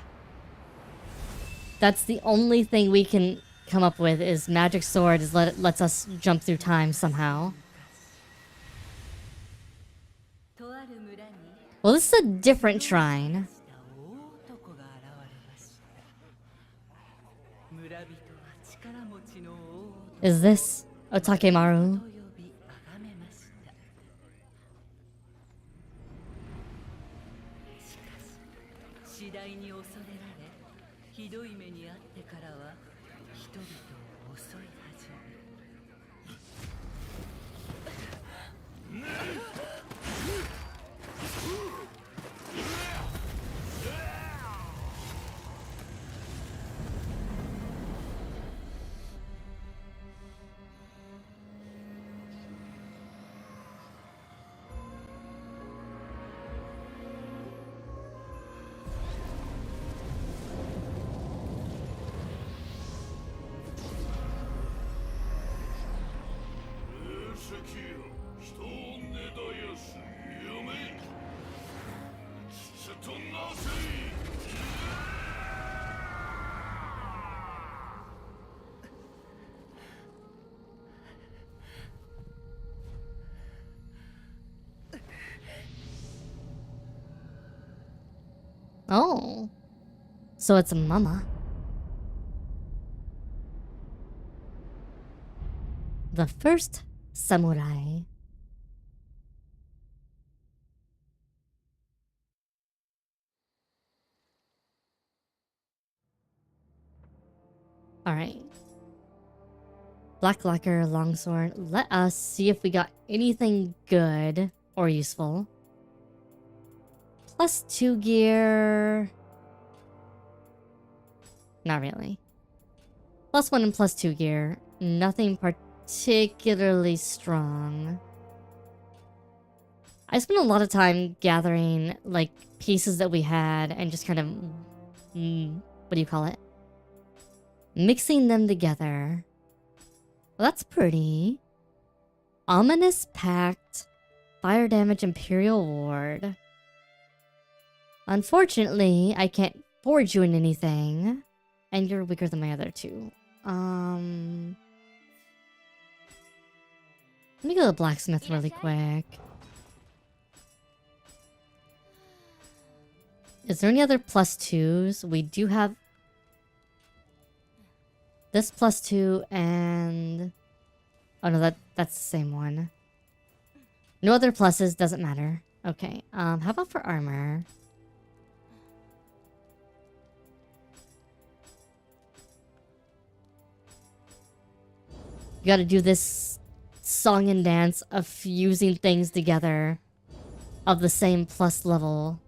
That's the only thing we can come up with is magic sword is lets us jump through time somehow. Well, this is a different shrine. Is this Otakemaru? Oh. So it's a mama. The first samurai. Black lacquer, longsword. Let us see if we got anything good or useful. +2 gear. Not really. +1 and +2 gear. Nothing particularly strong. I spent a lot of time gathering like pieces that we had and just kind of what do you call it? Mixing them together. Well, that's pretty. Ominous Pact, Fire Damage Imperial Ward. Unfortunately, I can't forge you in anything. And you're weaker than my other two. Let me go to the blacksmith really quick. Is there any other +2s? We do have this +2 and... Oh no, that's the same one. No other pluses, doesn't matter. Okay, how about for armor? You gotta do this song and dance of fusing things together of the same plus level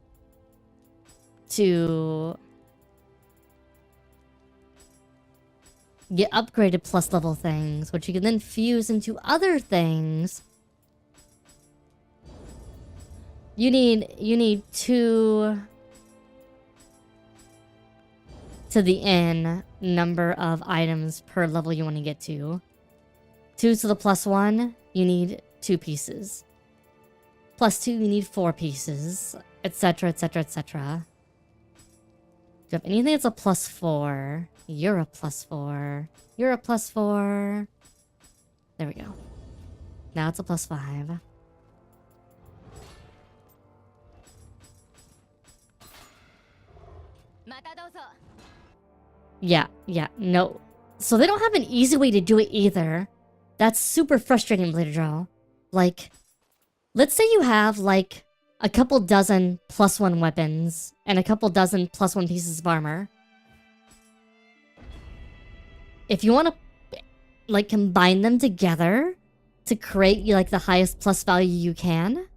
to get upgraded plus level things, which you can then fuse into other things. You need 2 to the n number of items per level you want to get to. 2 to the +1, you need 2 pieces. +2, you need 4 pieces, etc, etc, etc. Do you have anything that's a +4? You're a +4. You're a +4. There we go. Now it's a +5. Yeah, no. So they don't have an easy way to do it either. That's super frustrating, Blader Draw. Like, let's say you have, like, a couple dozen +1 weapons and a couple dozen +1 pieces of armor. If you want to, like, combine them together to create, like, the highest plus value you can,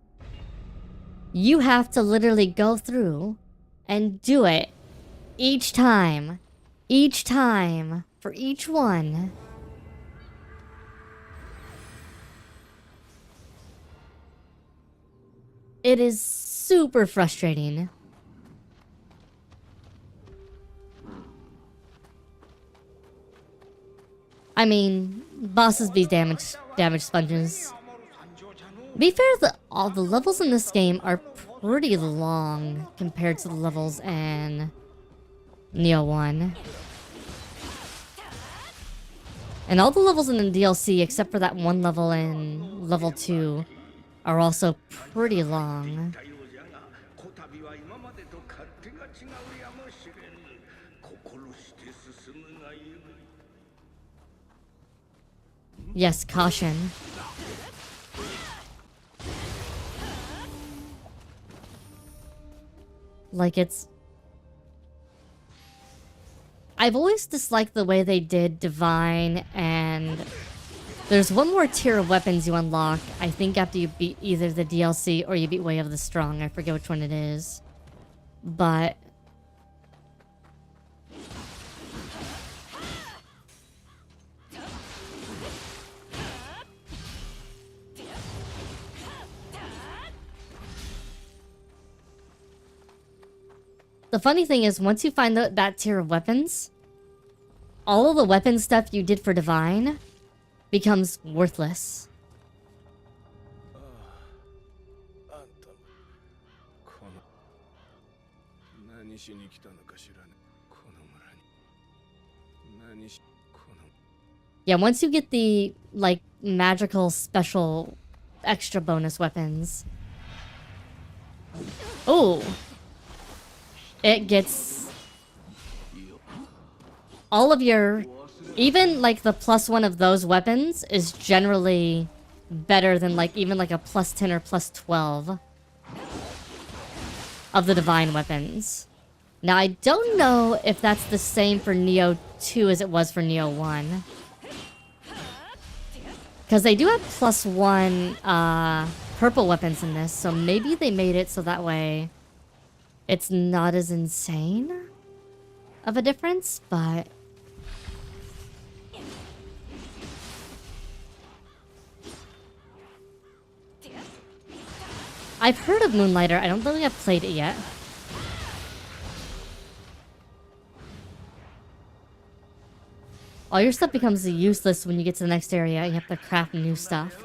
you have to literally go through and do it each time, for each one. It is super frustrating. I mean, bosses be damage sponges. To be fair, all the levels in this game are pretty long compared to the levels in Nioh 1. And all the levels in the DLC, except for that one level in level 2, are also pretty long. Yes, caution. Like, it's... I've always disliked the way they did Divine, and there's one more tier of weapons you unlock, I think after you beat either the DLC or you beat Way of the Strong. I forget which one it is. But... the funny thing is, once you find that tier of weapons, all of the weapon stuff you did for Divine becomes worthless. Yeah, once you get the, like, magical special extra bonus weapons. Oh! It gets all of your, even like the +1 of those weapons is generally better than like even like a +10 or +12 of the divine weapons. Now I don't know if that's the same for Nioh 2 as it was for Nioh 1. Because they do have +1 purple weapons in this, so maybe they made it so that way it's not as insane of a difference, but... I've heard of Moonlighter, I don't think I've played it yet. All your stuff becomes useless when you get to the next area and you have to craft new stuff.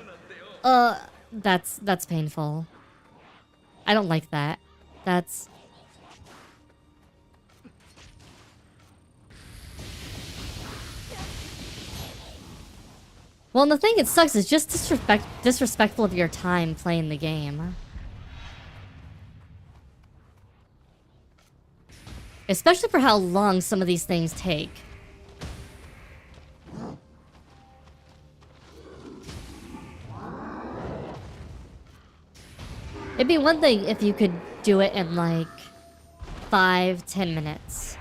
That's painful. I don't like that. That's... Well, and the thing it sucks is just disrespectful of your time playing the game. Especially for how long some of these things take. It'd be one thing if you could do it in like 5-10 minutes.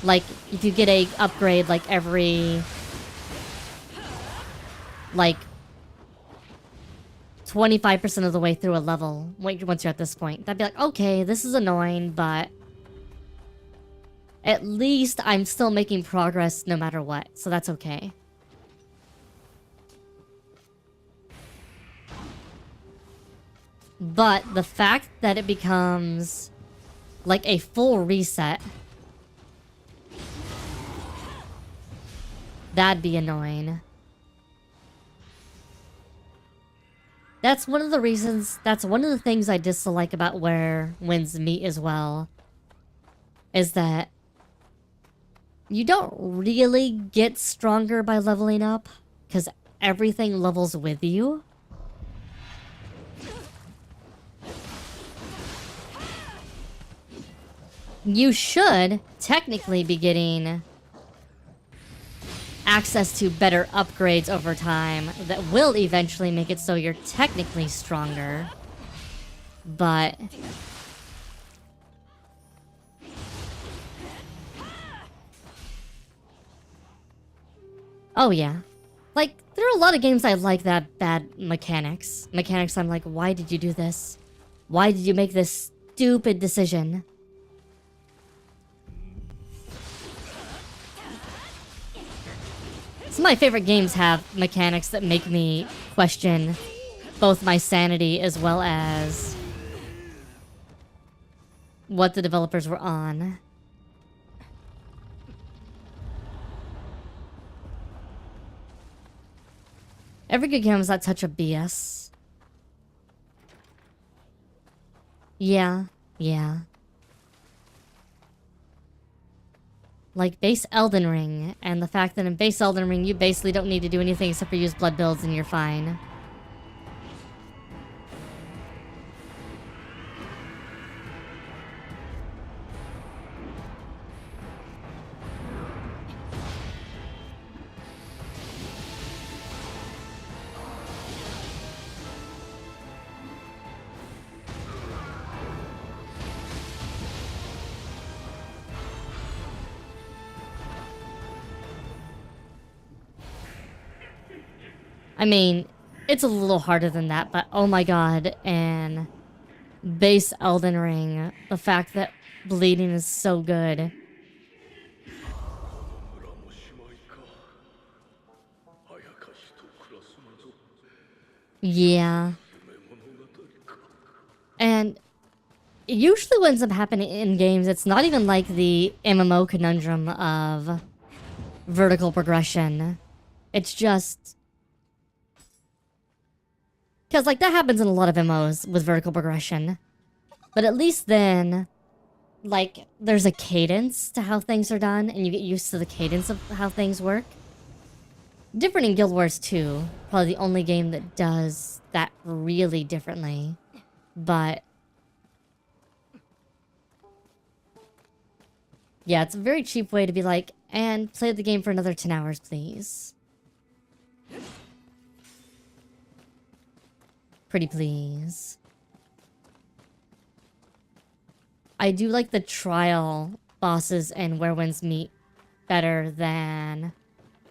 Like if you get a upgrade like every like 25% of the way through a level once you're at this point. That'd be like, okay, this is annoying, but at least I'm still making progress no matter what, so that's okay. But the fact that it becomes like a full reset, that'd be annoying. That's one of the reasons, that's one of the things I dislike about where Winds meet as well. Is that you don't really get stronger by leveling up, because everything levels with you. You should technically be getting access to better upgrades over time that will eventually make it so you're technically stronger. But oh yeah. Like, there are a lot of games I like that bad mechanics. Mechanics I'm like, why did you do this? Why did you make this stupid decision? Some of my favorite games have mechanics that make me question both my sanity as well as what the developers were on. Every good game has that touch of BS. Yeah. Like base Elden Ring, and the fact that in base Elden Ring you basically don't need to do anything except for use blood builds and you're fine. I mean, it's a little harder than that, but oh my god, and base Elden Ring, the fact that bleeding is so good. Yeah. And usually what ends up happening in games, it's not even like the MMO conundrum of vertical progression. It's just... because, like, that happens in a lot of MMOs with vertical progression. But at least then, like, there's a cadence to how things are done, and you get used to the cadence of how things work. Different in Guild Wars 2. Probably the only game that does that really differently. But... yeah, it's a very cheap way to be like, and play the game for another 10 hours, please. Pretty please. I do like the trial bosses and Where Winds Meet better than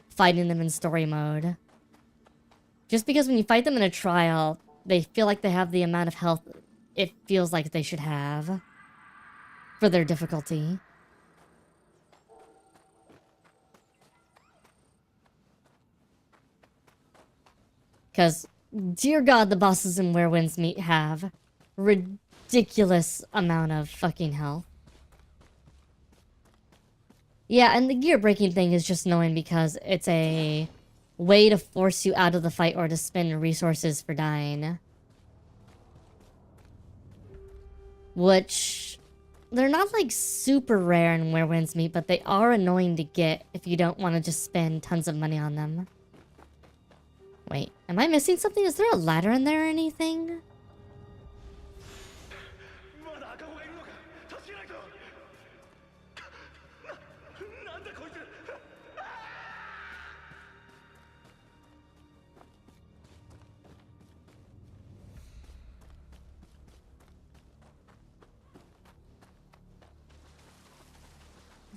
fighting them in story mode. Just because when you fight them in a trial, they feel like they have the amount of health it feels like they should have for their difficulty. Because, dear God, the bosses in Where Winds Meet have ridiculous amount of fucking health. Yeah, and the gear breaking thing is just annoying because it's a way to force you out of the fight or to spend resources for dying. Which, they're not like super rare in Where Winds Meet, but they are annoying to get if you don't want to just spend tons of money on them. Wait, am I missing something? Is there a ladder in there or anything?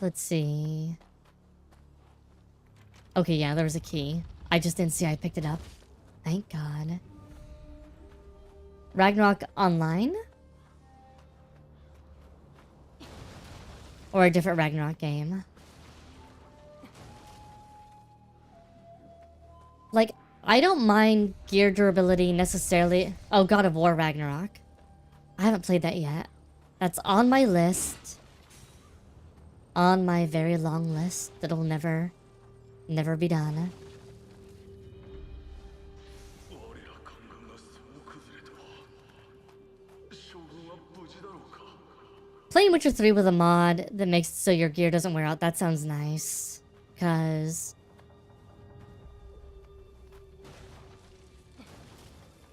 Let's see. Okay, yeah, there was a key. I just didn't see I picked it up. Thank God. Ragnarok Online? Or a different Ragnarok game? Like, I don't mind gear durability necessarily. Oh, God of War Ragnarok. I haven't played that yet. That's on my list. On my very long list that'll never be done. Playing Witcher 3 with a mod that makes it so your gear doesn't wear out, that sounds nice. Because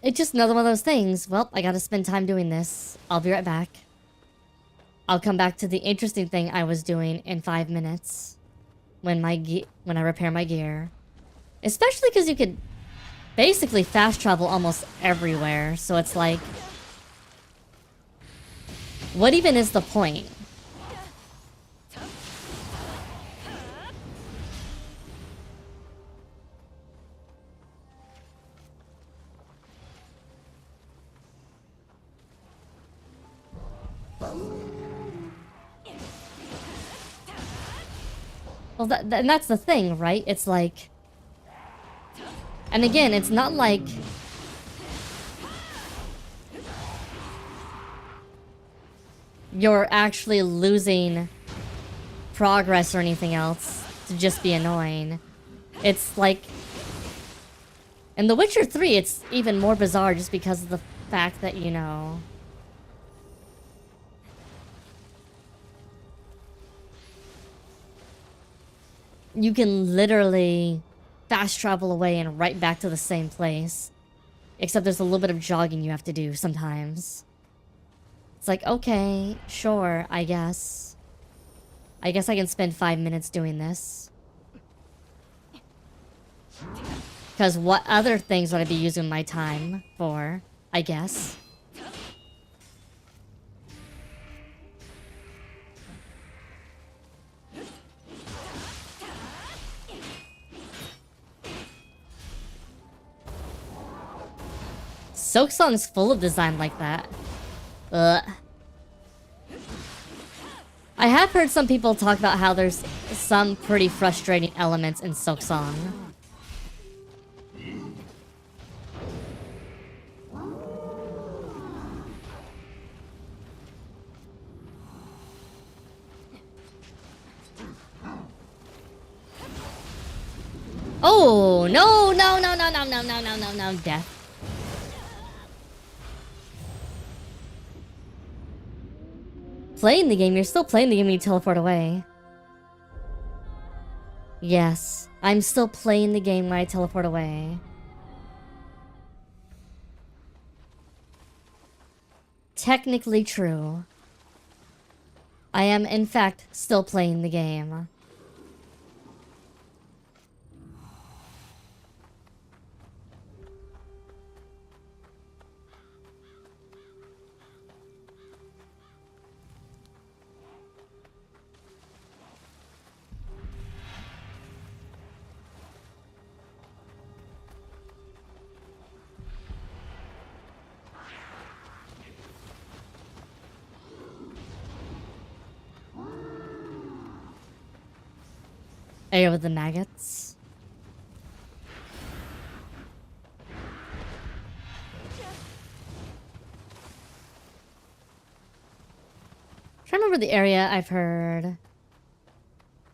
it's just another one of those things. Well, I gotta spend time doing this. I'll be right back. I'll come back to the interesting thing I was doing in 5 minutes. When I repair my gear. Especially because you could basically fast travel almost everywhere. So it's like, what even is the point? Well, and that's the thing, right? It's like... And again, it's not like... you're actually losing progress or anything else to just be annoying. It's like... in The Witcher 3, it's even more bizarre just because of the fact that, you know... you can literally fast travel away and right back to the same place. Except there's a little bit of jogging you have to do sometimes. It's like, okay, sure, I guess. I guess I can spend 5 minutes doing this. Because what other things would I be using my time for, I guess? Silk Song's full of design like that. Ugh. I have heard some people talk about how there's some pretty frustrating elements in Silk Song. Oh, no, no, no, no, no, no, no, no, no, no, death. Playing the game, you're still playing the game when you teleport away. Yes, I'm still playing the game when I teleport away. Technically true. I am, in fact, still playing the game. Area with the maggots. Trying to remember the area I've heard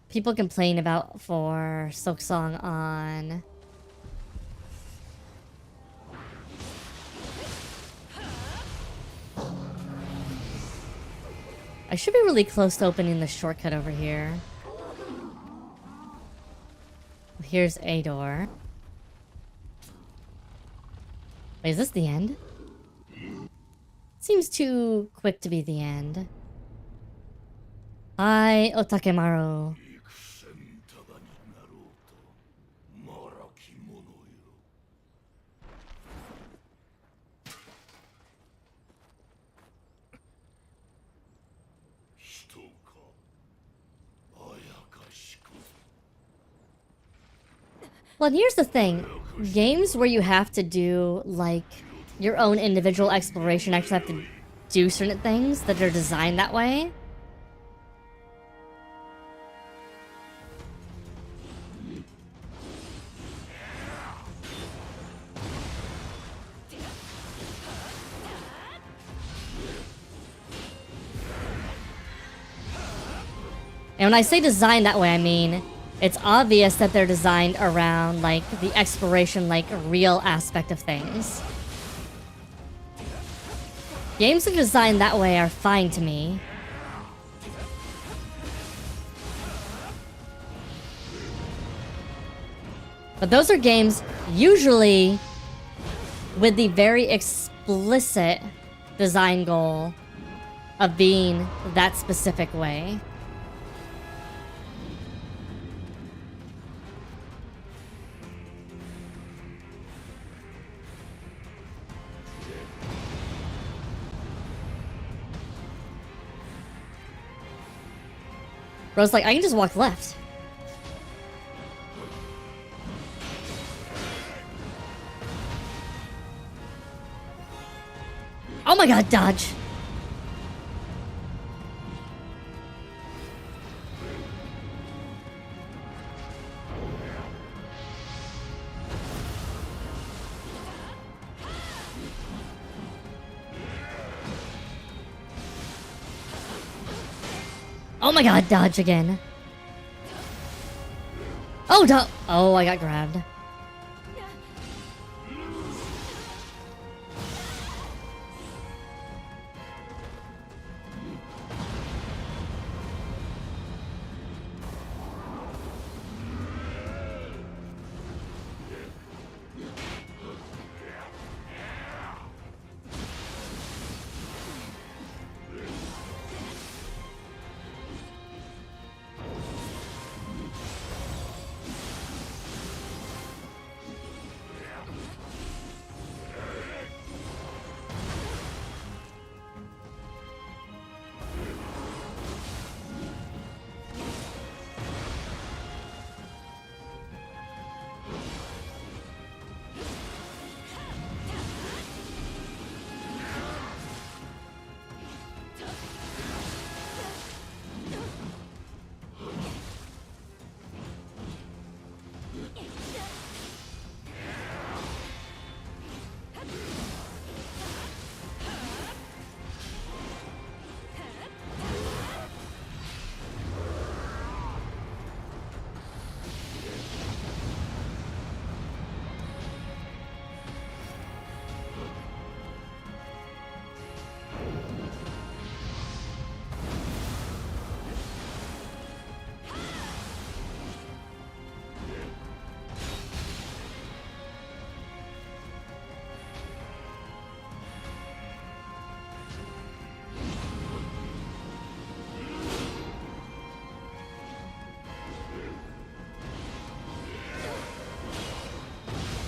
people complain about for Silksong on. I should be really close to opening the shortcut over here. Here's a door. Wait, is this the end? Seems too quick to be the end. Hi, Otakemaru. Well, and here's the thing. Games where you have to do, like, your own individual exploration, actually have to do certain things that are designed that way. And when I say designed that way, I mean it's obvious that they're designed around, like, the exploration, like, real aspect of things. Games that are designed that way are fine to me. But those are games usually with the very explicit design goal of being that specific way. Bro's like, I can just walk left. Oh my god, dodge. Oh my god, dodge again. Oh, oh, I got grabbed.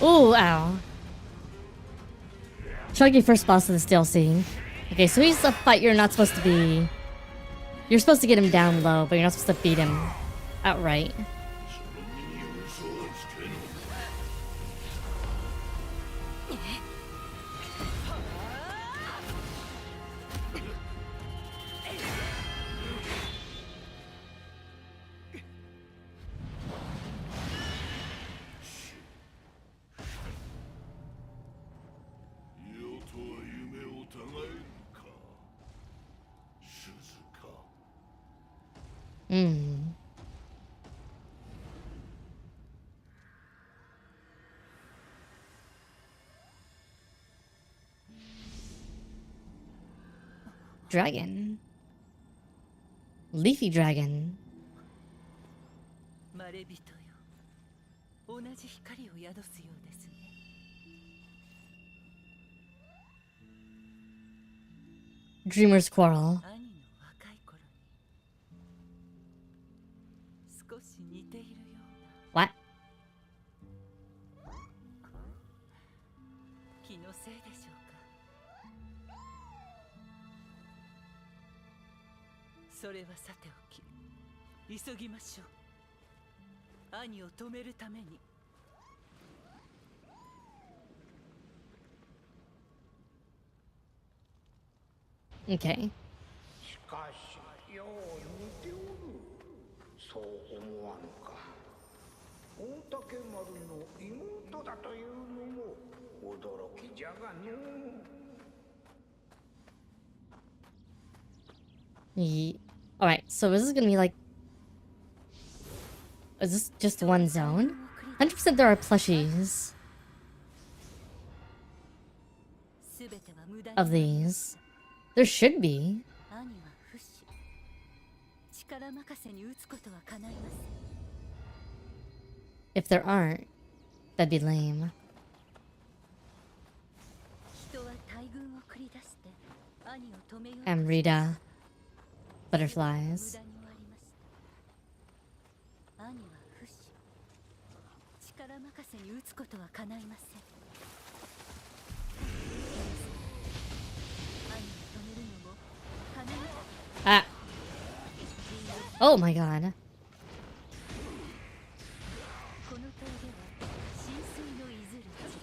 Ooh, ow. Chuggy first boss of this DLC. Okay, so he's a fight you're not supposed to be... You're supposed to get him down low, but you're not supposed to beat him outright. Hmm. Dragon. Leafy dragon. まれびとよ、同じ光を宿すようですね。Dreamer's quarrel. 兄の若い頃に少し似ているような。 What? 気のせいでしょうか。それはさておき、急ぎましょう。兄を止めるために。Okay. しかしよう似ておる。そう思わぬか。大竹丸の妹だというのも驚きじゃがの。Alright, so is this gonna be like... Is this just one zone? 100% there are plushies of these. There should be. 兄は不死。力任せに打つことは叶いません。 If there aren't, that'd be lame. 人は大軍を繰り出して兄を止めようと AsuReDi. Butterflies. 無駄に終わりました。兄は不死。力任せに打つことは叶いません。兄を止めるのも叶いません。 Ah. Oh my god. この峠は浸水のいずる地。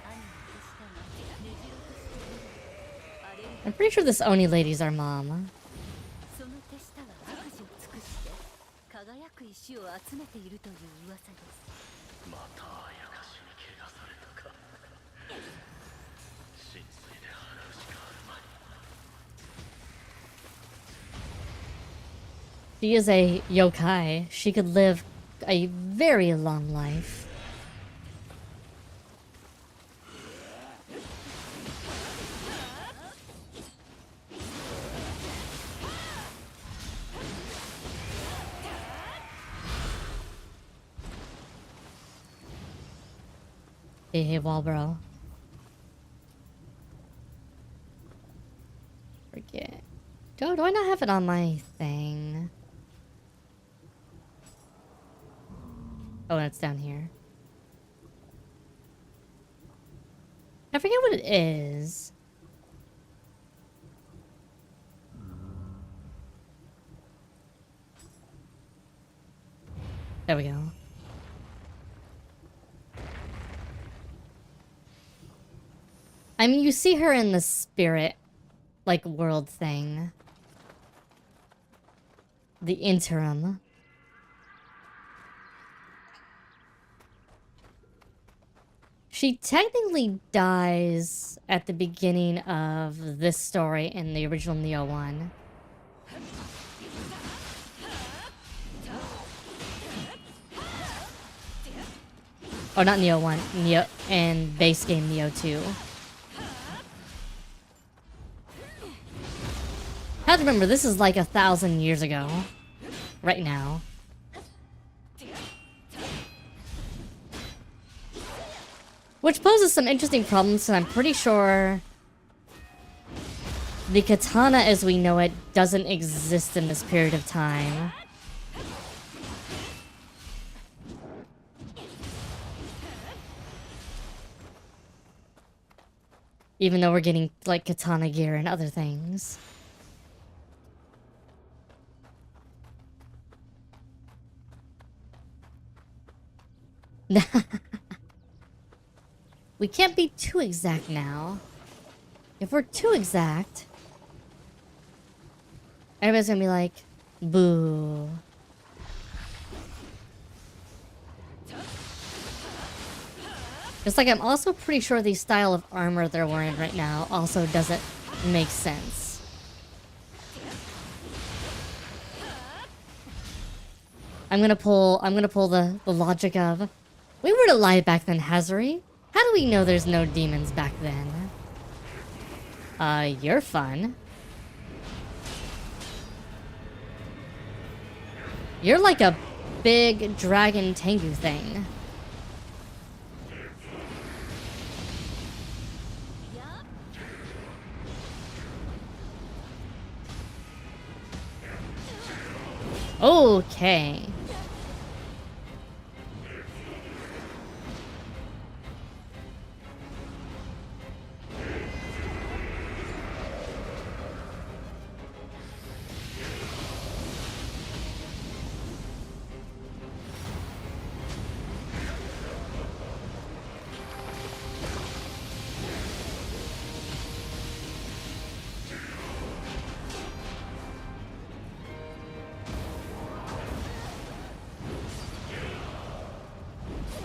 兄の手下がねじろとしている。あれ I'm pretty sure this Oni lady's our mom. その手下が悪事を尽くして輝く石を集めているという噂です。またあやかしに怪我されたか。浸水で払うしかあるまい。 She is a yokai. She could live a very long life. Hey, wall bro. Forget. Do I not have it on my thing? Oh, it's down here. I forget what it is. There we go. I mean, you see her in the spirit, like, world thing. The interim. She technically dies at the beginning of this story in the original Nioh one. Oh, not Nioh 1, Nioh and base game Nioh 2. I have to remember, this is like 1,000 years ago. Right now. Which poses some interesting problems, and I'm pretty sure the katana as we know it doesn't exist in this period of time. Even though we're getting, like, katana gear and other things. We can't be too exact now. If we're too exact, everybody's gonna be like, boo. Just like I'm also pretty sure the style of armor they're wearing right now also doesn't make sense. I'm gonna pull the logic of, we weren't alive back then, Hazuri. How do we know there's no demons back then? You're fun. You're like a big dragon Tengu thing. Okay.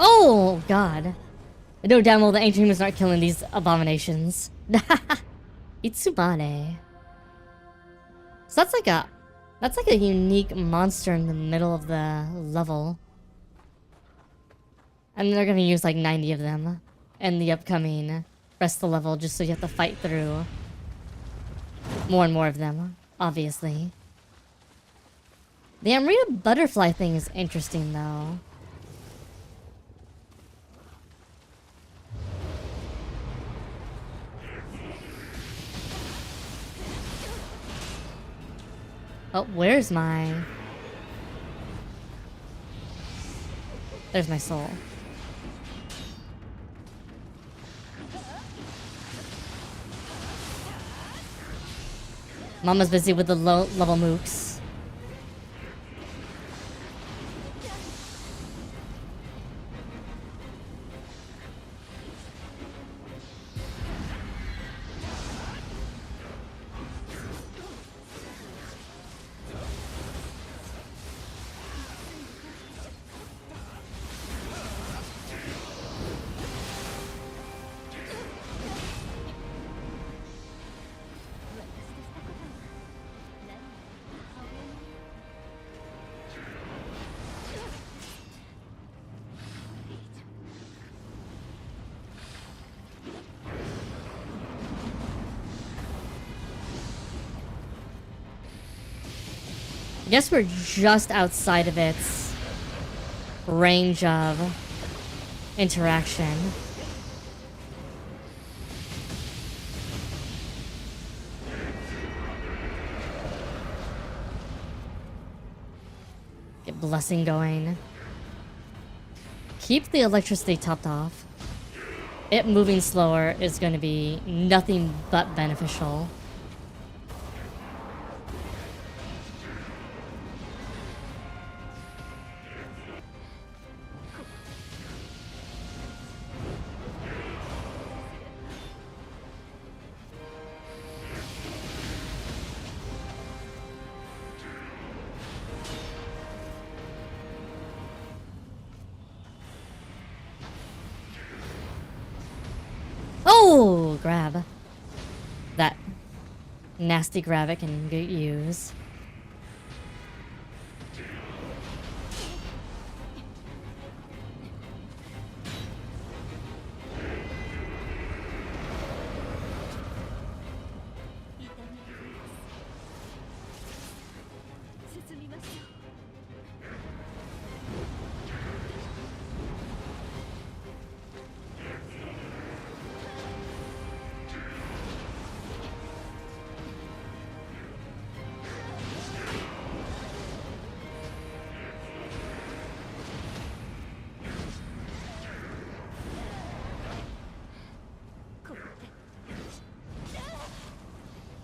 Oh, God. No damn well the ancient humans aren't killing these abominations. Itsubane. So that's like a unique monster in the middle of the level. And they're gonna use like 90 of them in the upcoming rest of the level just so you have to fight through more and more of them, obviously. The Amrita butterfly thing is interesting though. Oh, where's my... There's my soul. Mama's busy with the low-level mooks. I guess we're just outside of its range of interaction. Get blessing going. Keep the electricity topped off. It moving slower is going to be nothing but beneficial. Oh, grab. That nasty grab it can use.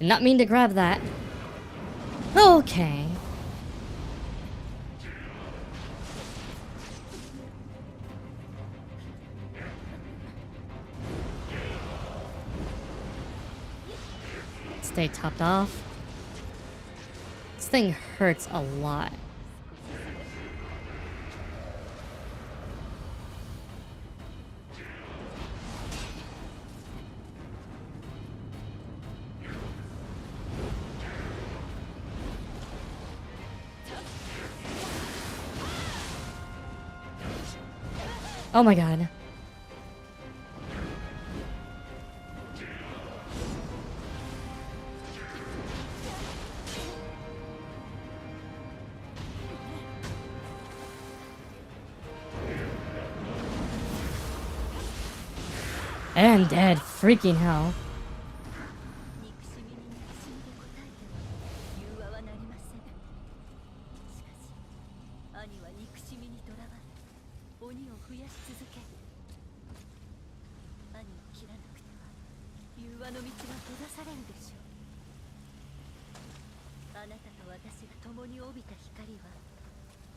Did not mean to grab that. Okay. Stay topped off. This thing hurts a lot. Oh my god. And dead. Freaking hell. 憎しみに憎しみで応えては融和はなりません。しかし兄は憎しみにとらわれ鬼を増やし続ける。兄を切らなくては融和の道は閉ざされるでしょう。あなたと私が共に帯びた光は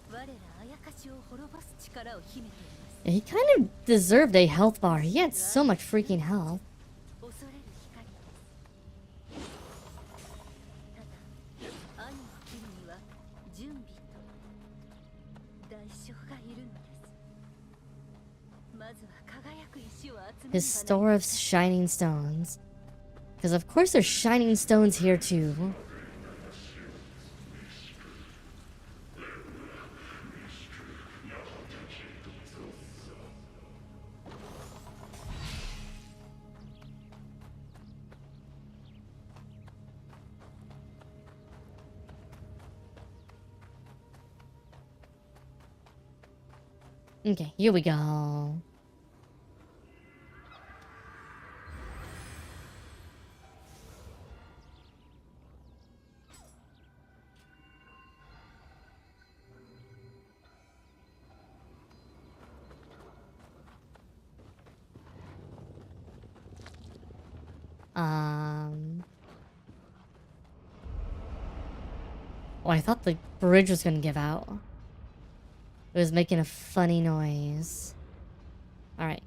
我らあやかしを滅ぼす力を秘めています。 He kind of deserved a health bar. He had so much freaking health. 恐れる光です。ただ兄を切るには準備と代償がいるのです。まずは輝く石を集め His store of shining stones. Because of course there's shining stones here too. Okay, here we go. Oh, I thought the bridge was gonna give out. It was making a funny noise. Alright.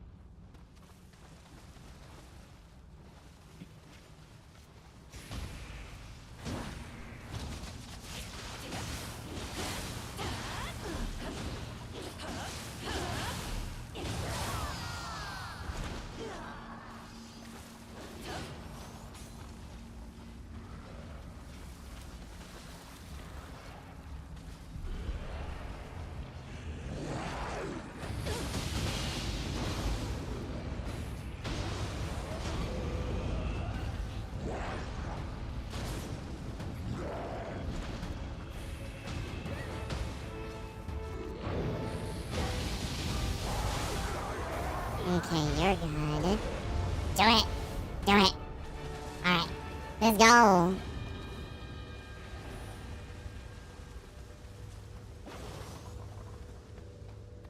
Okay, you're good. Do it! Do it! Alright, let's go!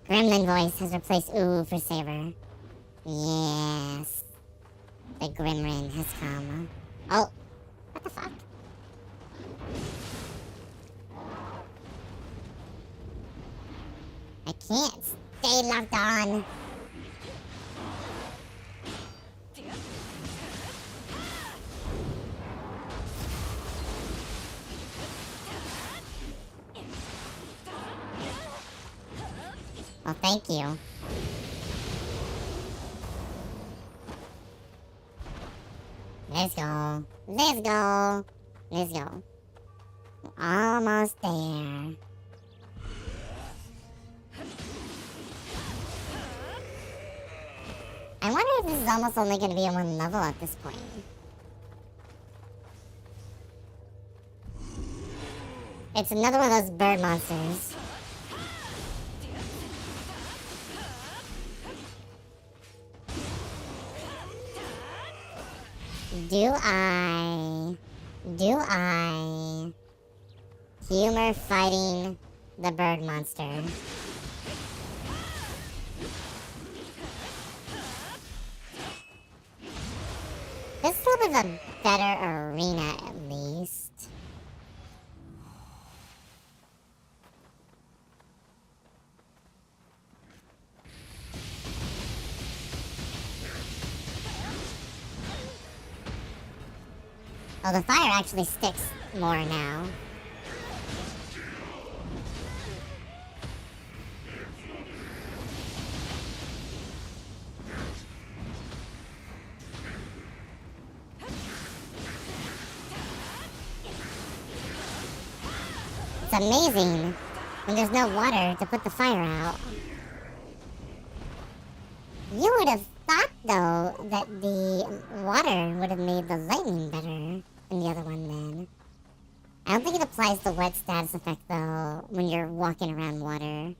Gremlin voice has replaced ooh for Saber. Yes. The Gremlin has come. Oh! What the fuck? I can't stay locked on. Well, thank you. Let's go. Let's go. Let's go. We're almost there. I wonder if this is almost only going to be a one level at this point. It's another one of those bird monsters. Do I humor fighting the bird monster? This is probably the better arena at least. Oh, the fire actually sticks more now. It's amazing when there's no water to put the fire out. You would have thought, though, that the water would have made the lightning better than the other one, then. I don't think it applies the wet status effect, though, when you're walking around water.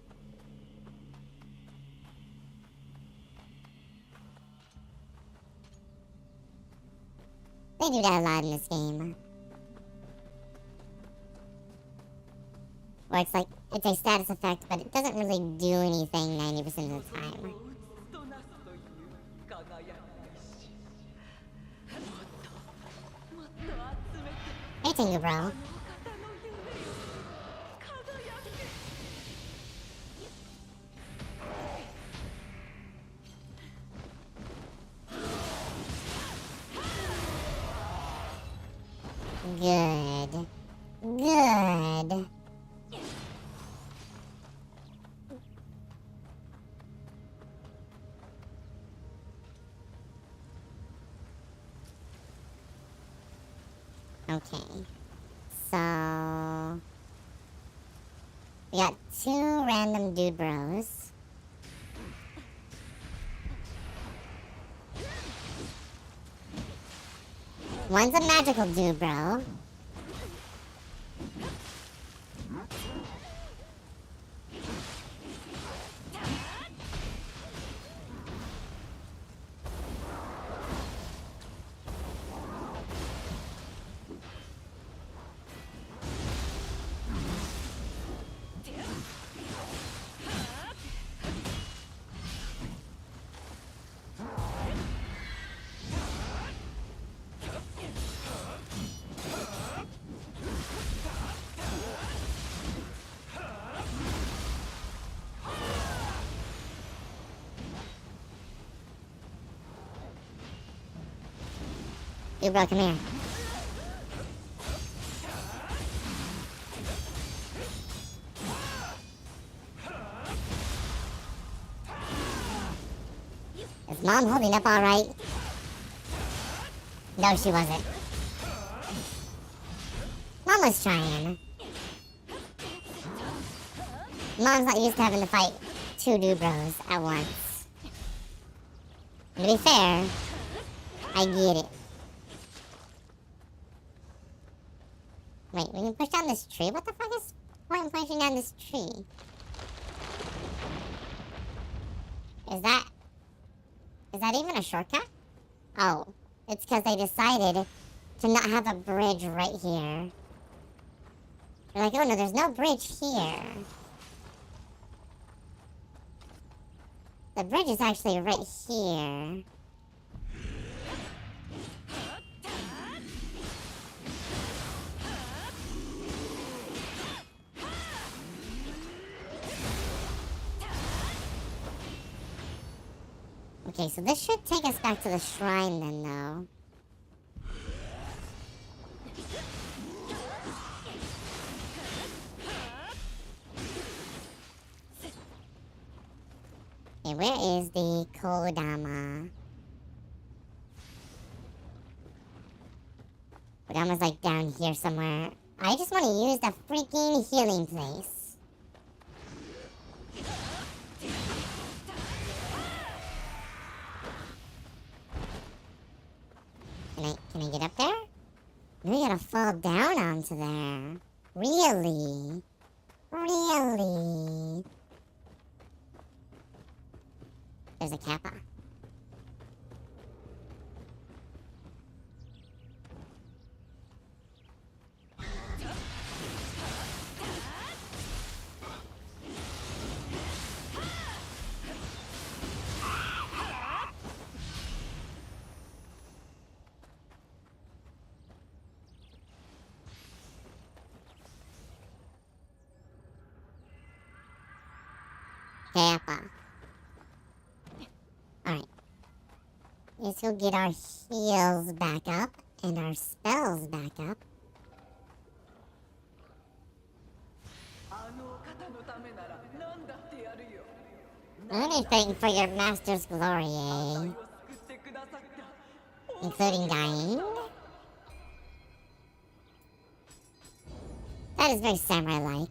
They do that a lot in this game. Where it's like, it's a status effect, but it doesn't really do anything 90% of the time. Hey, Tingu, bro. Good. Good. Okay. So... we got 2 random dude bros. One's a magical dude bro. Dude bro, come here. Is Mom holding up alright? No, she wasn't. Mom was trying. Mom's not used to having to fight 2 dude bros at once. To be fair, I get it. Wait, we can push down this tree? What the fuck is the point in pushing down this tree? Is that even a shortcut? Oh, it's because they decided to not have a bridge right here. They're like, oh no, there's no bridge here. The bridge is actually right here. Okay, so this should take us back to the shrine then, though. Okay, where is the Kodama? Kodama's like down here somewhere. I just want to use the freaking healing place. Can I get up there? We gotta fall down onto there. Really? Really? There's a kappa. Kappa. Alright. Let's go get our heals back up and our spells back up. Anything for your master's glory, eh? Including dying? That is very samurai-like.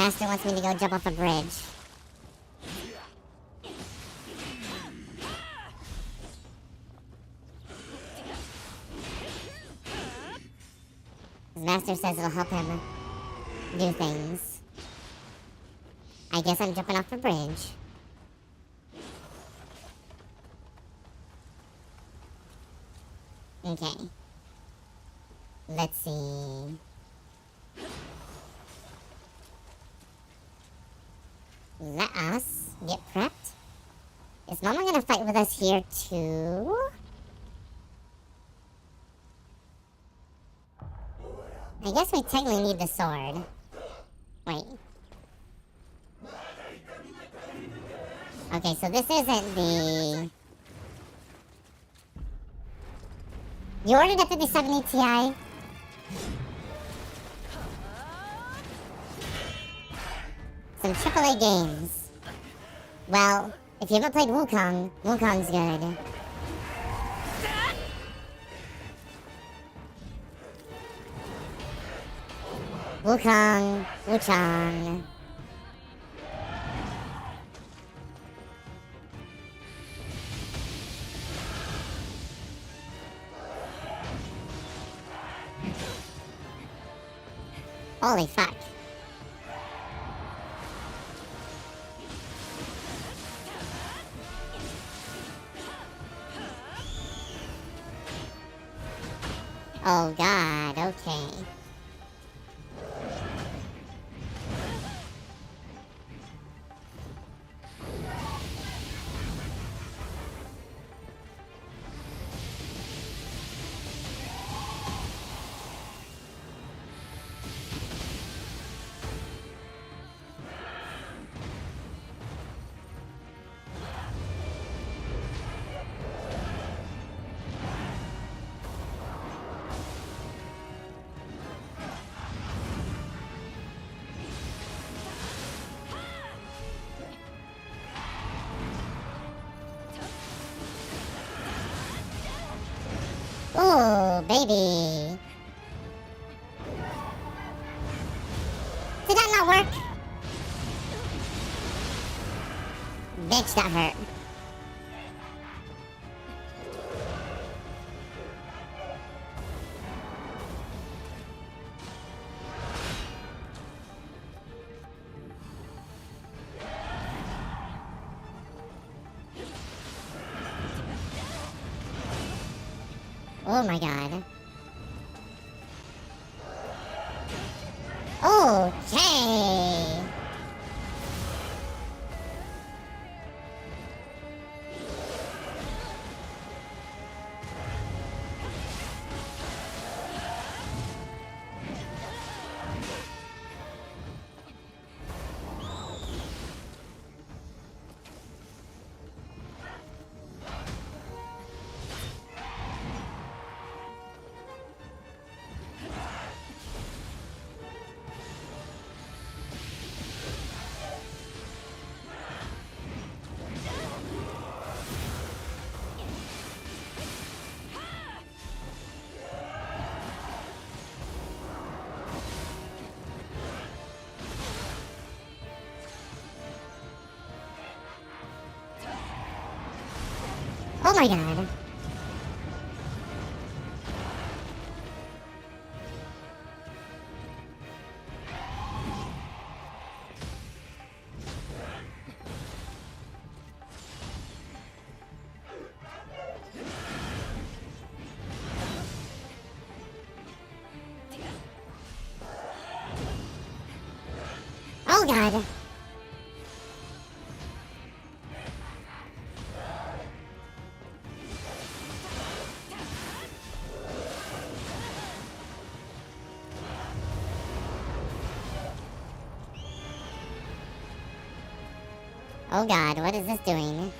Master wants me to go jump off a bridge. His master says it'll help him do things. I guess I'm jumping off a bridge. Okay. Let's see. Let us get prepped. Is Mama gonna fight with us here too? I guess we technically need the sword. Wait. Okay, so this isn't the... You ordered a 5070 Ti? Some AAA games. Well, if you haven't played Wukong, Wukong's good. Wukong, Wuchang. Holy fuck. Oh god, okay. Oh, baby. Did that not work? Bitch, that hurt. Oh my god. Okay. Oh my god. Oh god. Oh god, what is this doing?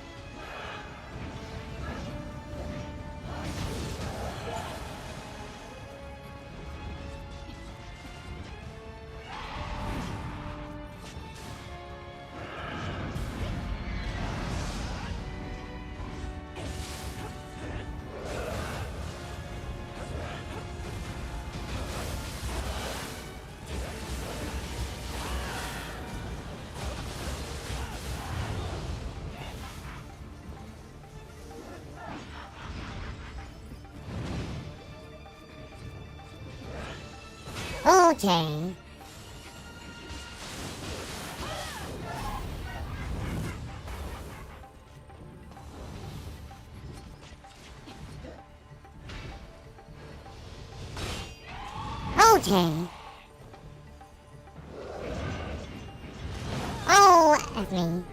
Okay. Okay. Oh, F me.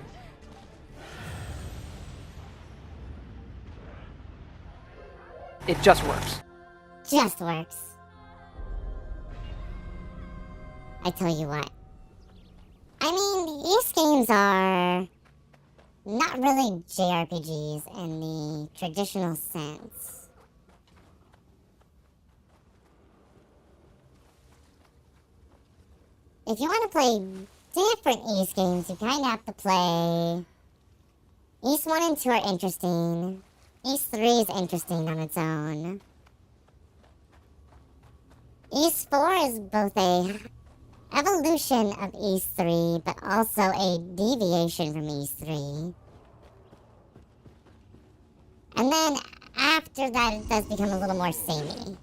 It just works. Just works. I tell you what. I mean, these games are not really JRPGs in the traditional sense. If you want to play different Ys games, you kind of have to play... Ys 1 and 2 are interesting. Ys 3 is interesting on its own. Ys 4 is both a evolution of Ys 3, but also a deviation from Ys 3. And then after that, it does become a little more samey.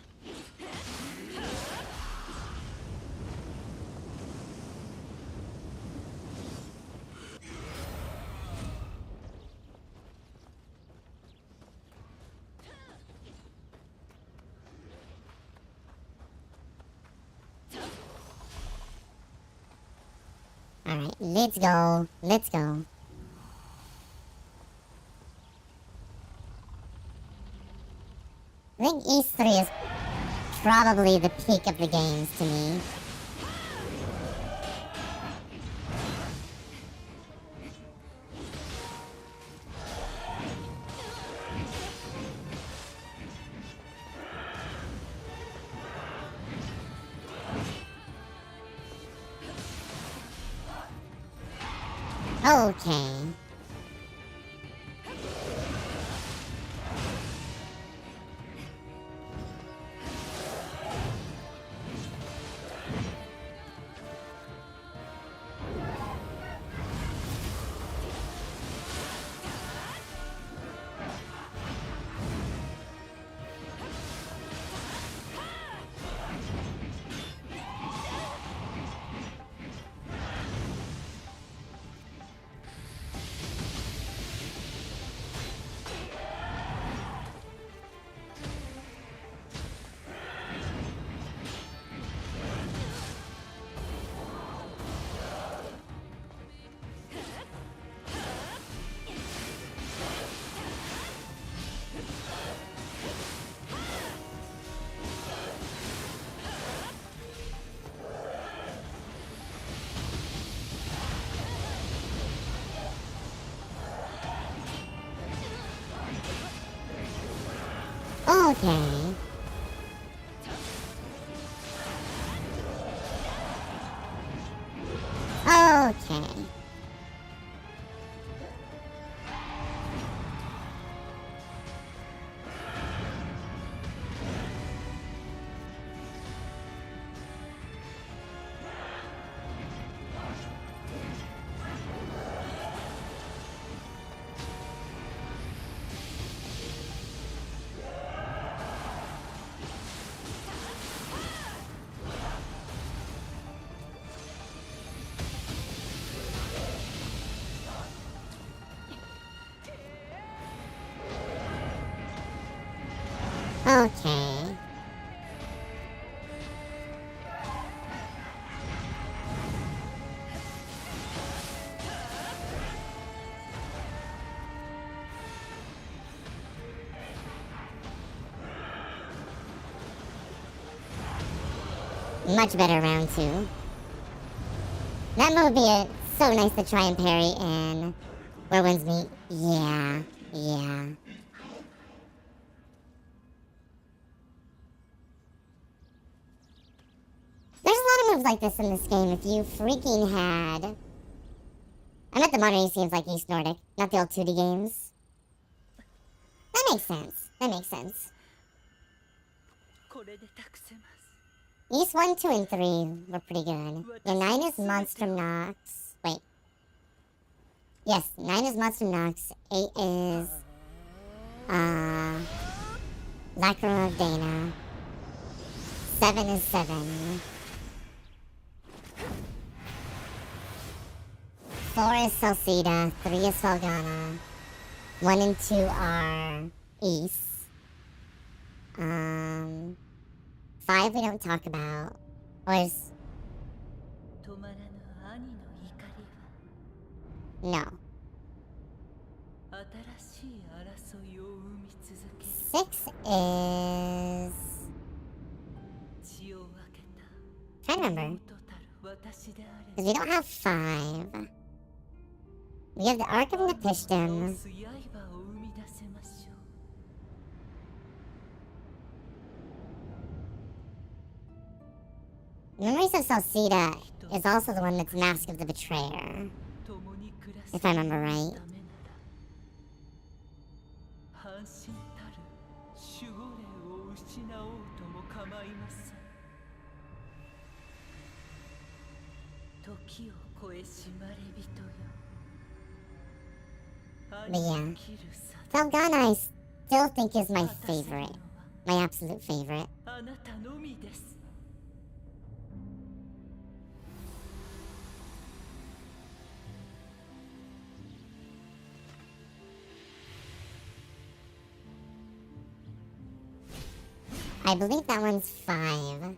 Alright, let's go. Let's go. I think Ys 3 is probably the peak of the games to me. Okay. Okay. Okay. Okay. Much better round 2. That move would be so nice to try and parry in Where Winds Meet. Yeah, yeah. There's a lot of moves like this in this game if you freaking had... I meant the modern Ys games like East Nordic, not the old 2D games. That makes sense. That makes sense. Ys 1, 2, and 3 were pretty good. Yeah, 9 is Monstrum Nox. Wait. Yes, 9 is Monstrum Nox. 8 is... Lacrima of Dana. 7 is 7. 4 is Salsida, 3 is Falgana, 1 and 2 are East. 5 we don't talk about. Or is... No. 6 is... trying to remember. Because we don't have 5. We have the Arc of Nepishtim. Memories of Salsida is also the one that's Mask of the Betrayer. If I remember right. But yeah, Falgana I still think is my favorite. My absolute favorite. I believe that one's 5.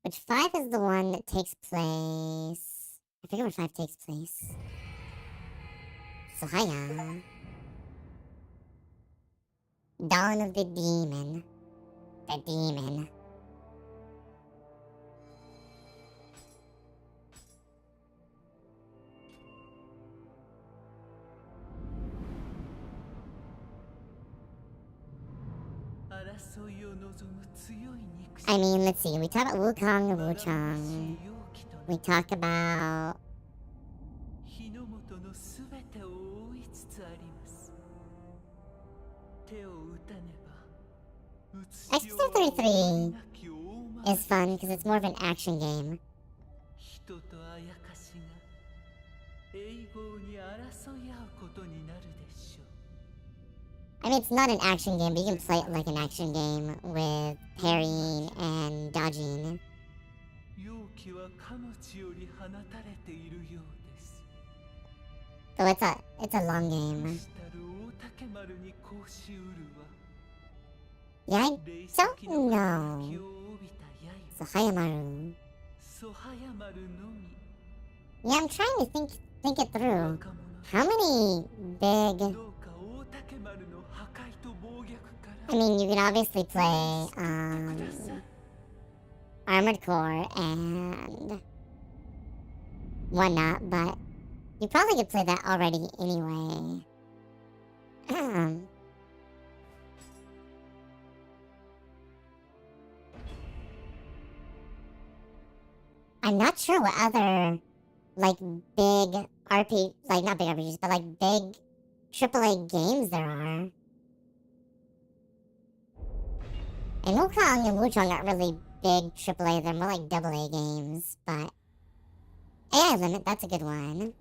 Which 5 is the one that takes place... I forget where 5 takes place. So hiya. Dawn of the Demon. The Demon. I mean, let's see. We talk about Wukong and Wuchang. We talk about... Extra 33 is fun because it's more of an action game. I mean, it's not an action game, but you can play it like an action game with parrying and dodging. So it's a long game. Yeah, I don't know. So Hayamaru. Yeah, I'm trying to think it through. How many big... I mean, you can obviously play Armored Core and whatnot, but you probably could play that already anyway. I'm not sure what other, like, big RP, like, not big RPGs, but, like, big AAA games there are. And Wukong and Wuchang aren't really big AAA, they're more like AA games, but... AI Limit, that's a good one.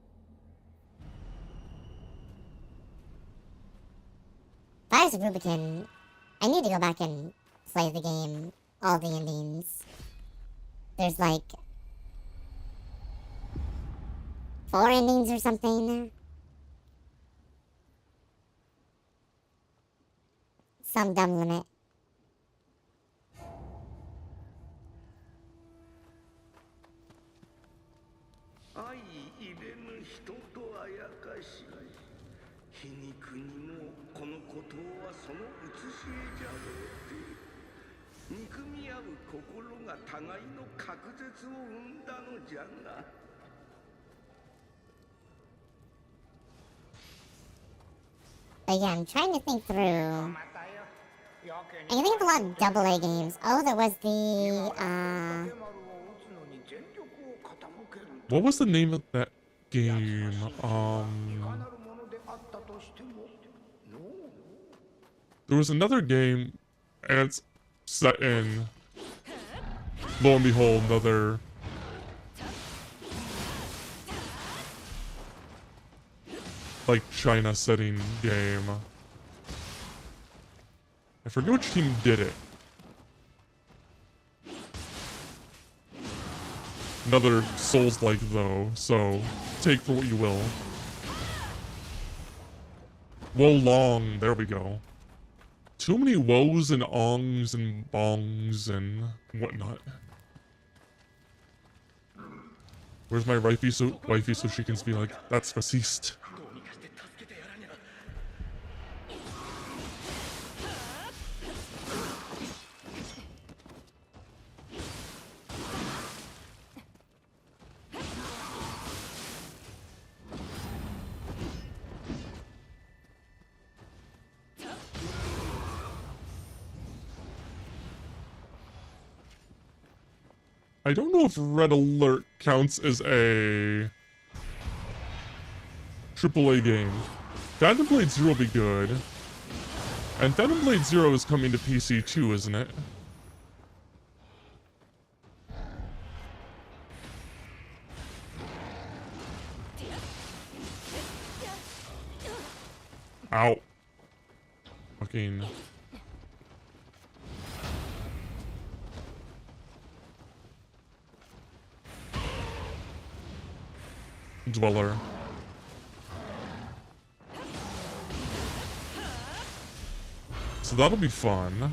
Fires of Rubicon, I need to go back and play the game, all the endings. There's like... 4 endings or something. Some dumb limit. But yeah, I'm trying to think through. I can think of a lot of AA games. Oh, there was the, What was the name of that game? There was another game, and it's set in, lo and behold, another like China setting game. I forget which team did it. Another Souls-like though, so take for what you will. Wo long, there we go. Too many woes and ongs and bongs and whatnot. Where's my wifey so she can be like, that's racist. I don't know if Red Alert counts as a AAA game. Phantom Blade Zero will be good. And Phantom Blade Zero is coming to PC too, isn't it? Ow. Fucking... Dweller. So that'll be fun.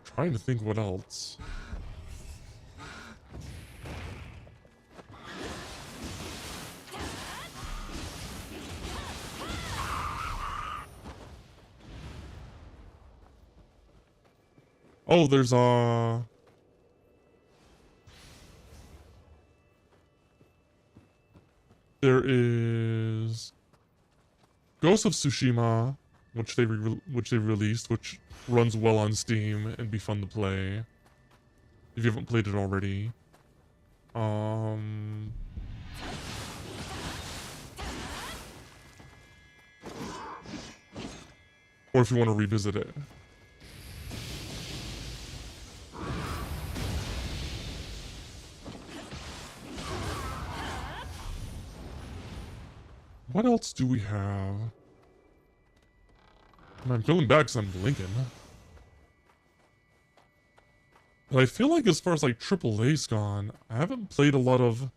Trying to think what else. Oh, there's there is Ghost of Tsushima, which they released, which runs well on Steam and be fun to play if you haven't played it already. Or if you want to revisit it. What else do we have? I'm feeling bad because I'm blinking. But I feel like as far as like AAA's gone, I haven't played a lot of...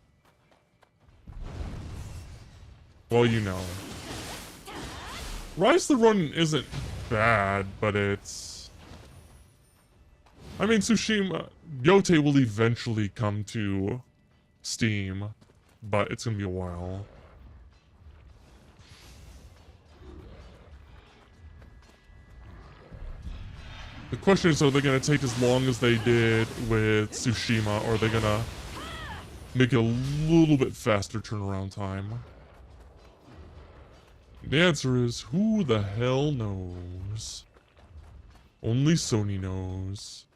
Well, you know. Rise the Ronin isn't bad, but it's... I mean, Tsushima... Yote will eventually come to Steam, but it's gonna be a while. The question is, are they going to take as long as they did with Tsushima, or are they going to make it a little bit faster turnaround time? The answer is, who the hell knows? Only Sony knows.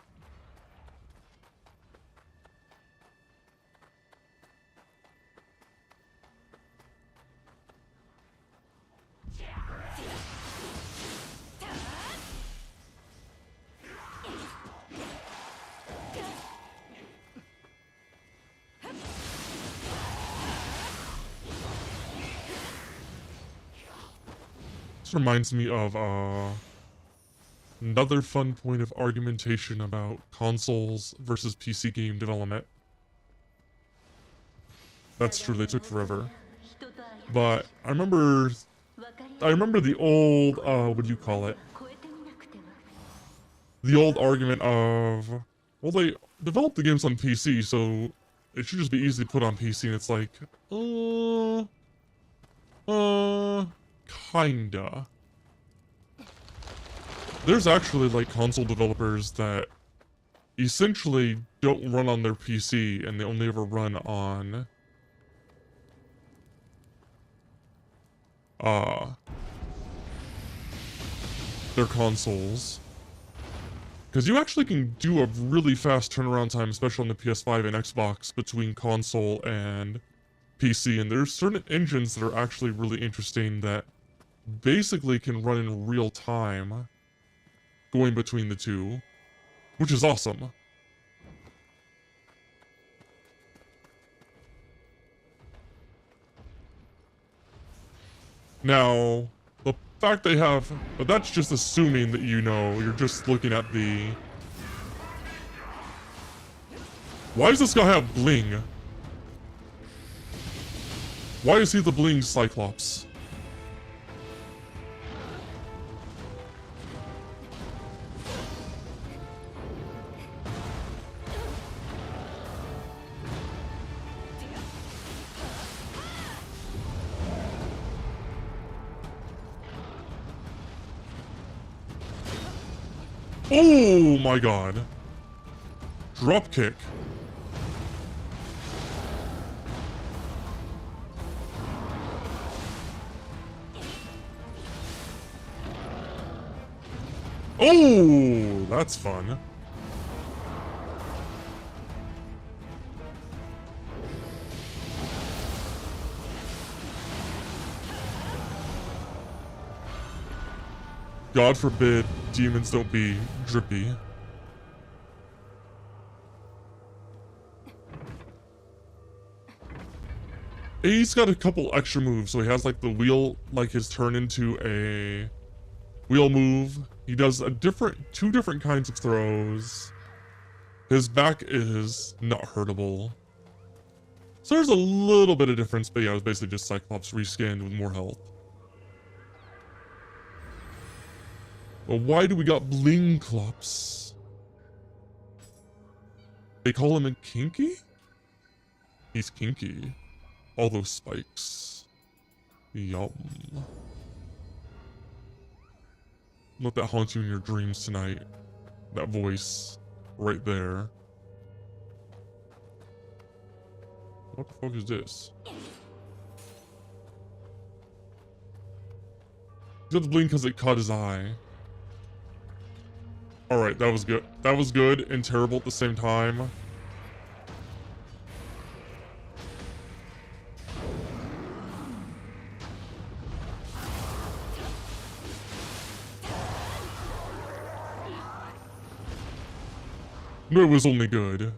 This reminds me of another fun point of argumentation about consoles versus PC game development. That's true, they took forever. But I remember the old, what do you call it? The old argument of, well, they developed the games on PC, so it should just be easy to put on PC, and it's like, kinda. There's actually like console developers that essentially don't run on their PC and they only ever run on their consoles. Because you actually can do a really fast turnaround time, especially on the PS5 and Xbox, between console and PC, and there's certain engines that are actually really interesting that basically can run in real time going between the two, which is awesome. Now, the fact they have, but that's just assuming that you know, you're just looking at the... Why does this guy have bling? Why is he the bling Cyclops? Oh my god. Drop kick. Oh, that's fun. God forbid demons don't be drippy. He's got a couple extra moves, so he has like the wheel, like his turn into a wheel move. He does two different kinds of throws. His back is not hurtable. So there's a little bit of difference, but yeah, it was basically just Cyclops reskinned with more health. Well, why do we got bling clops? They call him a kinky? He's kinky. All those spikes. Yum. Let that haunt you in your dreams tonight. That voice right there. What the fuck is this? He got the bling because it caught his eye. Alright, that was good. That was good and terrible at the same time. No, it was only good.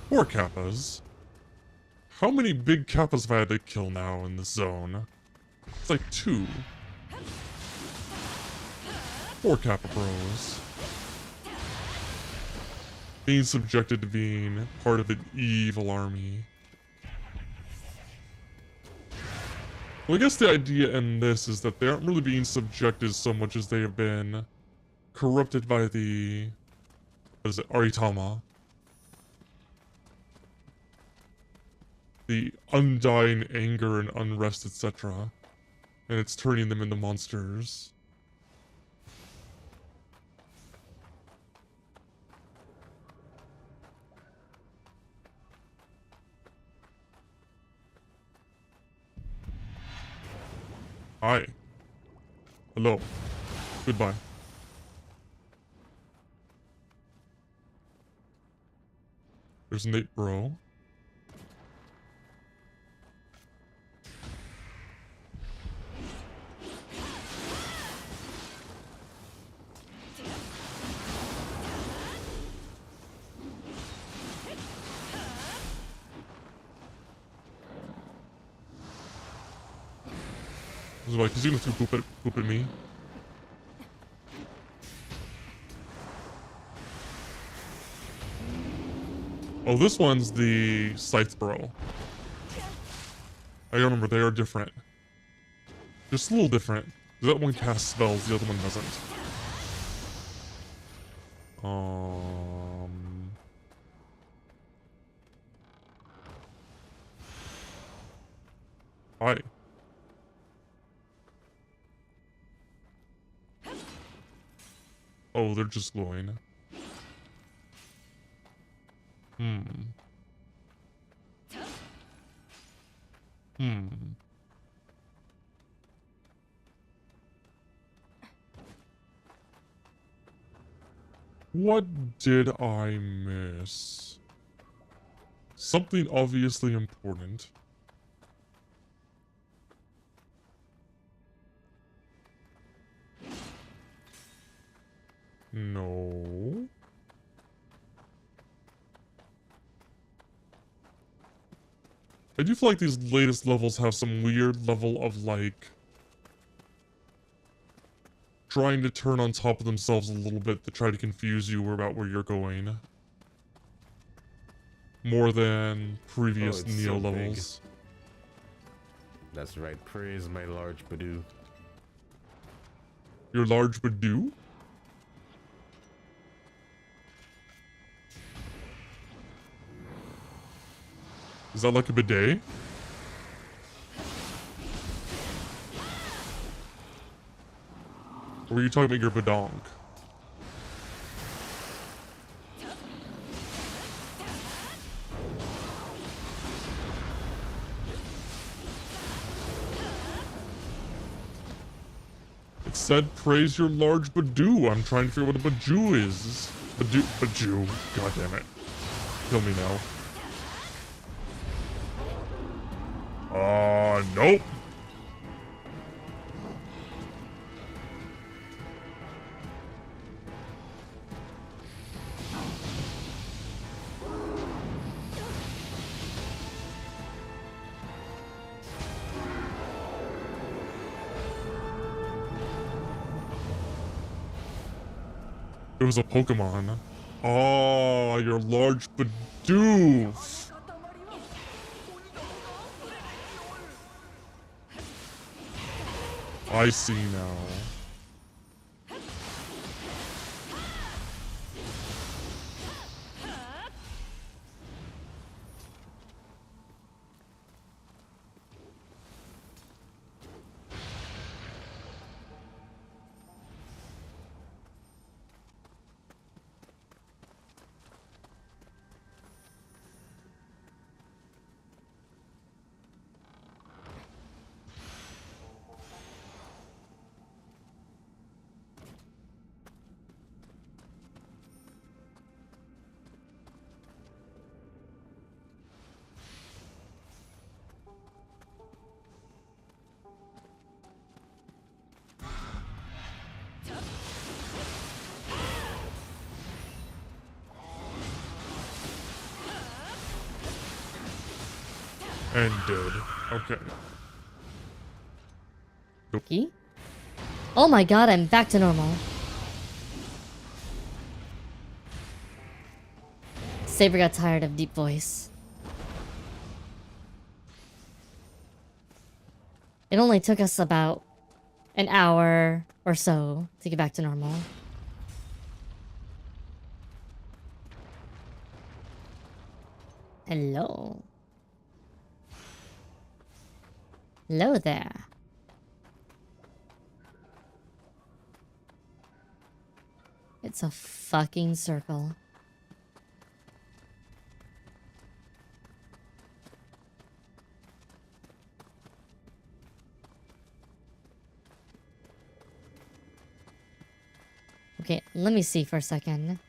Poor Kappas. How many big Kappas have I had to kill now in this zone? It's like 2. Poor Kappa bros. Being subjected to being part of an evil army. Well, I guess the idea in this is that they aren't really being subjected so much as they have been corrupted by the... what is it? Aritama. The undying anger and unrest, etc. And it's turning them into monsters. Hi. Hello. Goodbye. There's Nate, bro. I was like, he's gonna throw poop at me. Oh, this one's the Scythe Bro. I remember they are different. Just a little different. That one casts spells, the other one doesn't. Hi. Oh, they're just glowing. What did I miss? Something obviously important. No. I do feel like these latest levels have some weird level of, like, trying to turn on top of themselves a little bit to try to confuse you about where you're going. More than previous it's Nioh so levels. big. That's right, praise my large Badoo. Your large Badoo? Is that like a bidet? Or were you talking about your badonk? It said praise your large Badoo. I'm trying to figure out what a Badoo is. Badoo. God damn it. Kill me now. Nope. It was a Pokemon. Oh, your large Badoof. I see now. And dead. Okay. Okay. Oh my god, I'm back to normal. Saber got tired of deep voice. It only took us about an hour or so to get back to normal. Hello. Hello there. It's a fucking circle. Okay, let me see for a second.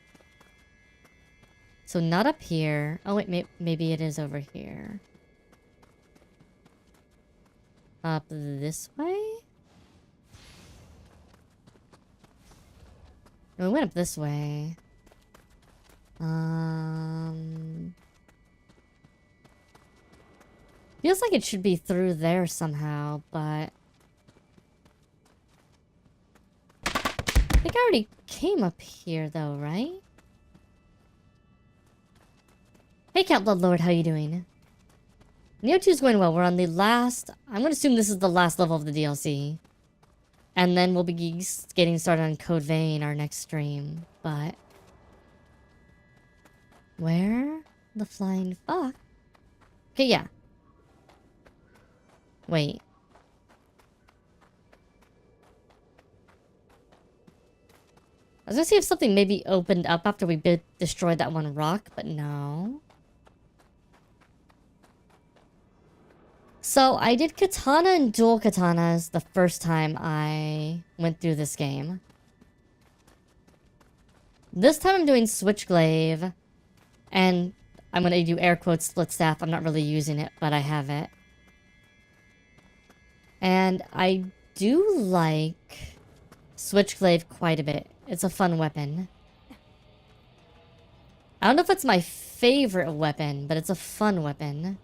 So not up here. Oh wait, maybe it is over here. Up this way? No, we went up this way. Feels like it should be through there somehow, but I think I already came up here though, right? Hey Count Bloodlord, how you doing? Nioh 2 is going well. We're on the last... I'm gonna assume this is the last level of the DLC. And then we'll be getting started on Code Vein, our next stream. But... where the flying fuck? Okay, yeah. Wait. I was gonna see if something maybe opened up after we destroyed that one rock, but no. So, I did katana and dual katanas the first time I went through this game. This time I'm doing switchglaive. And I'm gonna do air quotes split staff. I'm not really using it, but I have it. And I do like Switchglaive quite a bit. It's a fun weapon. I don't know if it's my favorite weapon, but it's a fun weapon.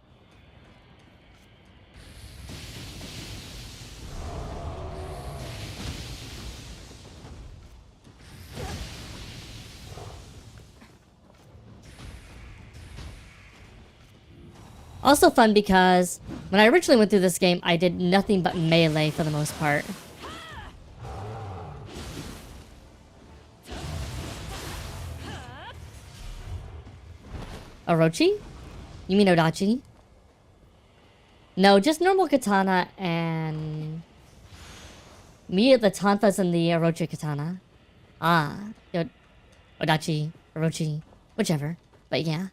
Also fun because when I originally went through this game, I did nothing but melee for the most part. Orochi? You mean Odachi? No, just normal katana and... me at the Tonfas and the Orochi katana. Odachi, Orochi, whichever. But yeah.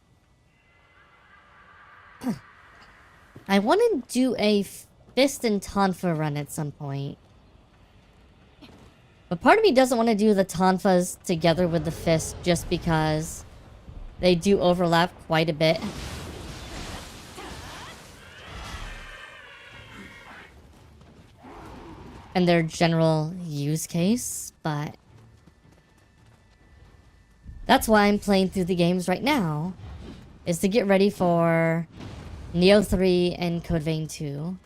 I want to do a fist and tonfa run at some point. But part of me doesn't want to do the tonfas together with the fist just because they do overlap quite a bit. And their general use case, but that's why I'm playing through the games right now, is to get ready for Nioh 3 and Code Vein 2.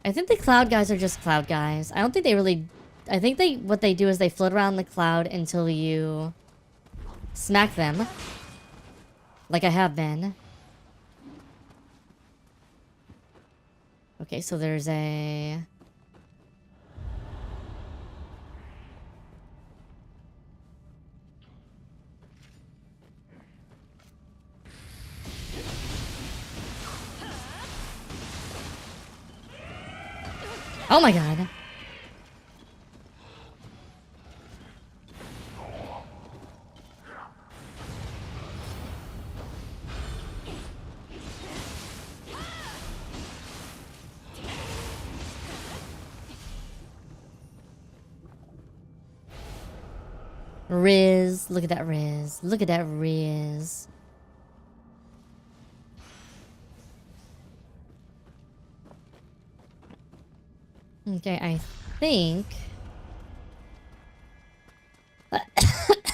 I think the cloud guys are just cloud guys. I don't think they really... I think what they do is they float around the cloud until you smack them. Like I have been. Okay, so there's a... Oh my god. Riz. Look at that Riz. Look at that Riz. Okay, I think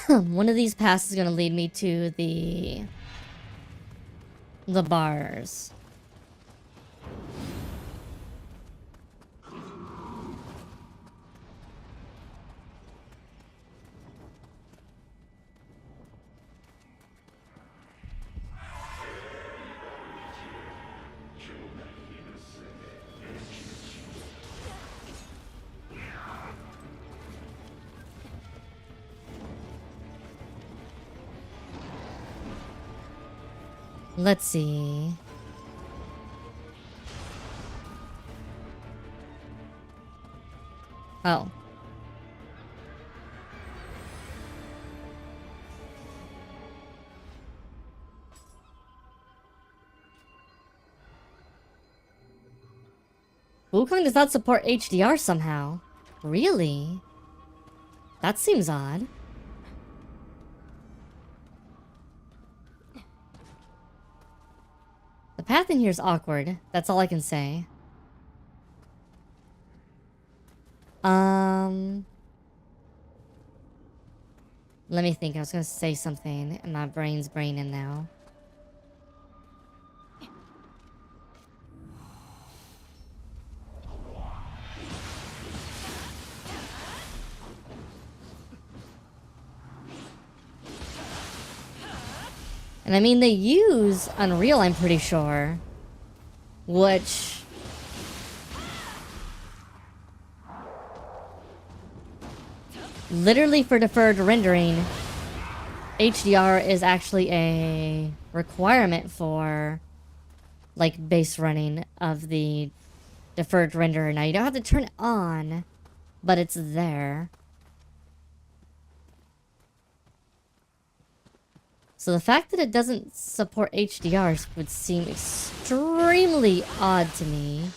one of these paths is gonna lead me to the bars. Let's see. Oh. Wukong does not support HDR somehow. Really? That seems odd. The path in here is awkward. That's all I can say. Let me think. I was gonna say something, and my brain's braining now. And I mean, they use Unreal, I'm pretty sure. Which... literally for deferred rendering, HDR is actually a requirement for, like, base running of the deferred renderer. Now, you don't have to turn it on, but it's there. So the fact that it doesn't support HDRs would seem extremely odd to me.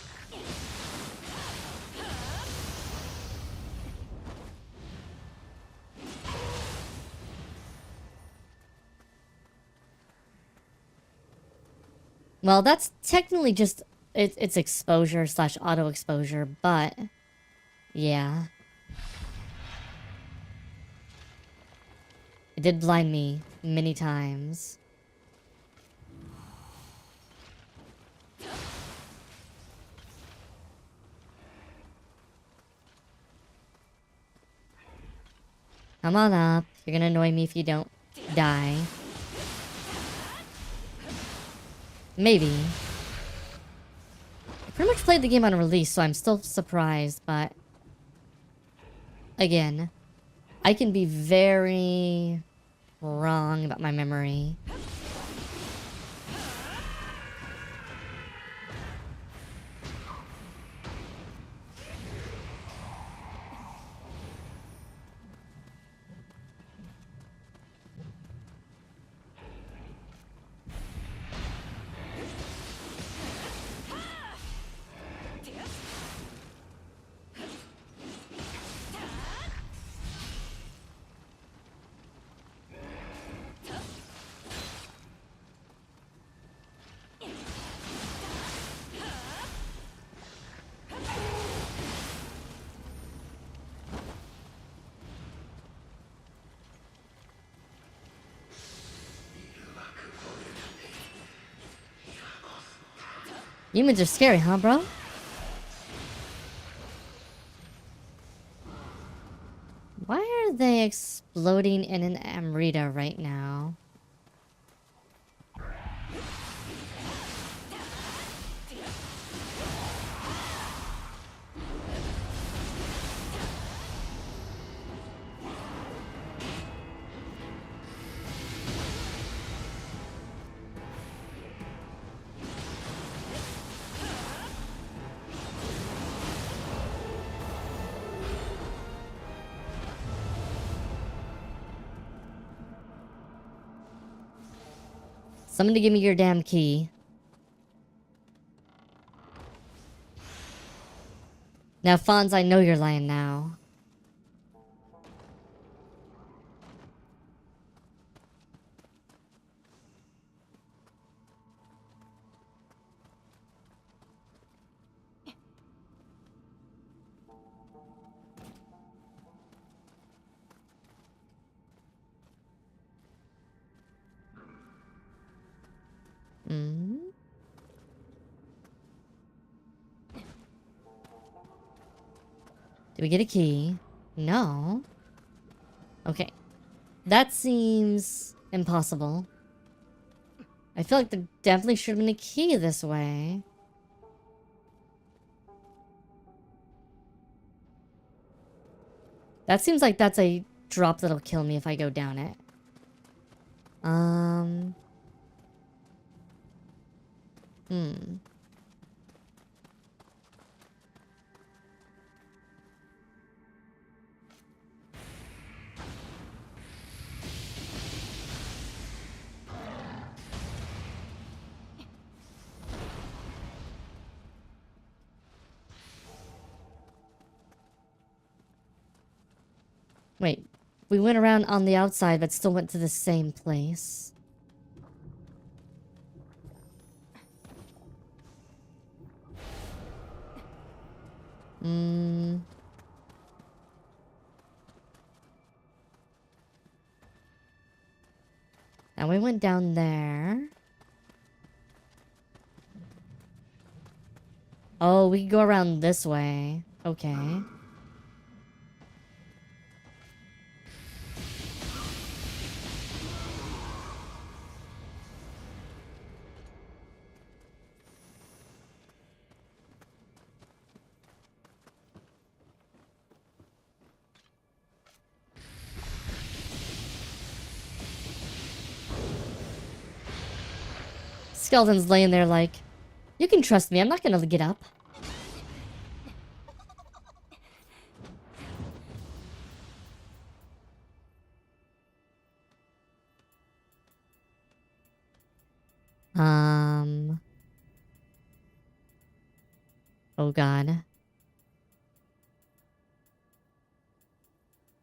Well, that's technically just it's exposure slash auto exposure, but yeah. It did blind me many times. Come on up. You're gonna annoy me if you don't die. Maybe. I pretty much played the game on release, so I'm still surprised, but... Again, I can be very wrong about my memory. Humans are scary, huh, bro? Why are they exploding in an Amrita right now? Somebody give me your damn key. Now, Fonz, I know you're lying now. Hmm? Did we get a key? No. Okay. That seems impossible. I feel like there definitely should have been a key this way. That seems like that's a drop that'll kill me if I go down it. Wait, we went around on the outside but still went to the same place. Now we went down there. Oh, we can go around this way. Okay. Skeleton's laying there like, you can trust me, I'm not gonna get up. Oh god.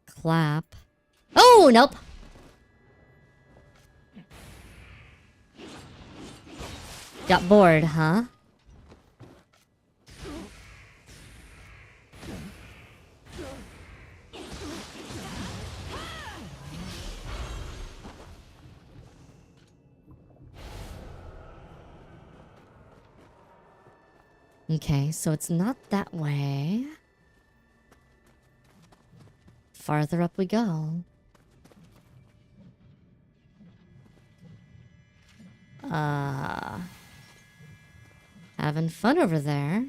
Clap. Oh, nope. Got bored, huh? Okay, so it's not that way. Farther up we go. Having fun over there.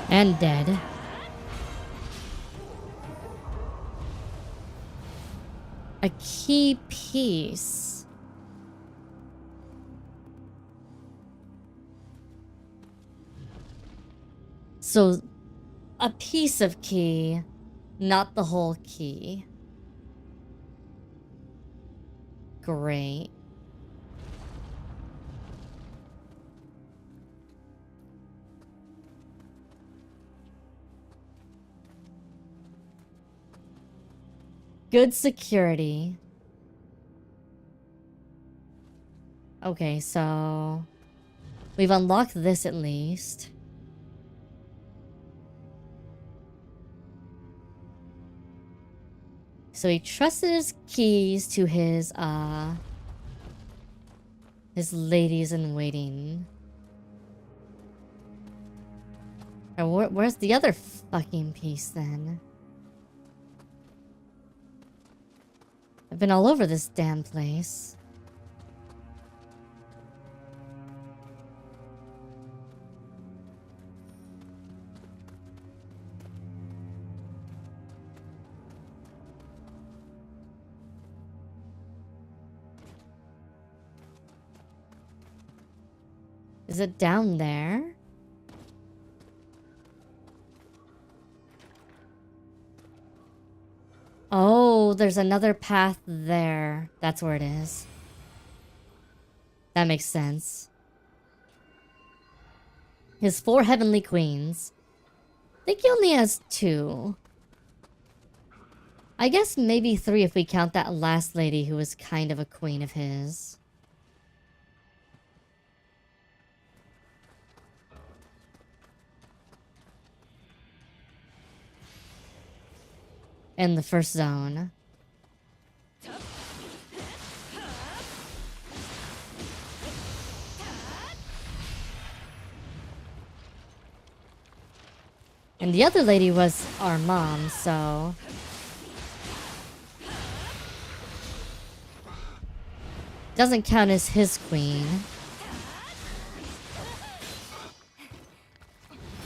And dead. A key piece. So, a piece of key, not the whole key. Great. Good security. Okay, so we've unlocked this at least. So he trusted his keys to his ladies in waiting. Or where's the other fucking piece then? I've been all over this damn place. Is it down there? Oh, there's another path there. That's where it is. That makes sense. His 4 heavenly queens. I think he only has 2. I guess maybe 3 if we count that last lady who was kind of a queen of his. In the first zone. And the other lady was our mom, so... doesn't count as his queen.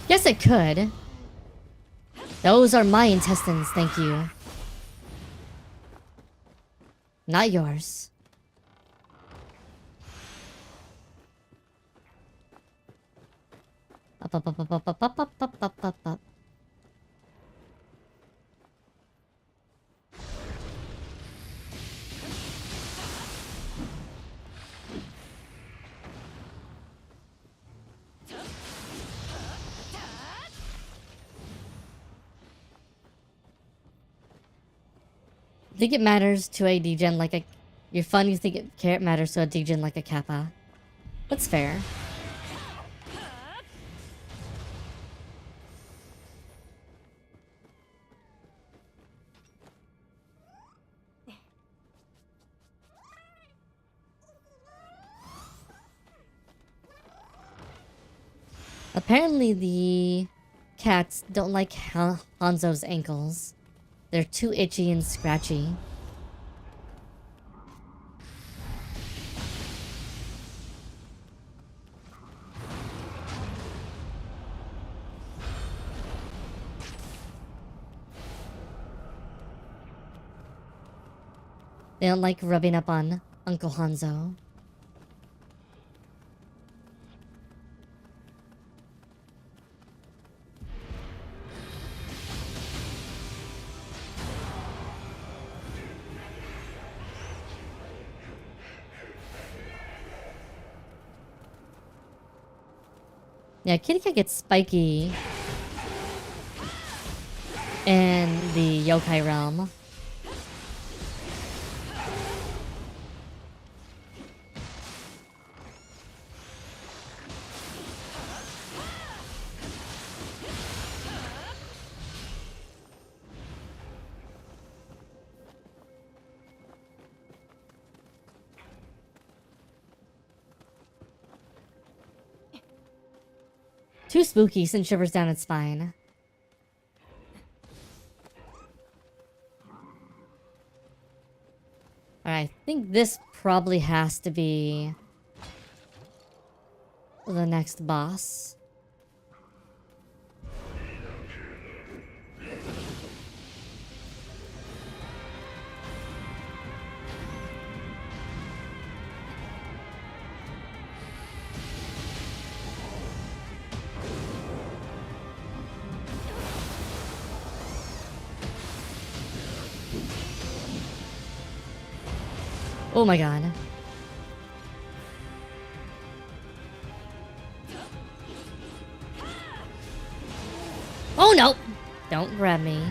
Yes, it could. Those are my intestines, thank you. Not yours. Up, up, up, up, up, up, up, up, up, up, up, up. I think it matters to a degen like a... You're fun, you think it matters to a degen like a kappa. That's fair. Apparently the cats don't like Hanzo's ankles. They're too itchy and scratchy. They don't like rubbing up on Uncle Hanzo. Yeah, Kitty Cat gets spiky in the yokai realm. Too spooky, sends shivers down its spine. Alright, I think this probably has to be the next boss. Oh my god. Oh no! Don't grab me.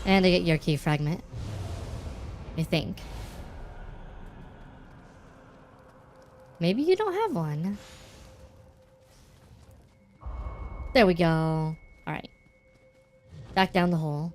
And I get your key fragment. I think. Maybe you don't have one. There we go. Alright. Back down the hole.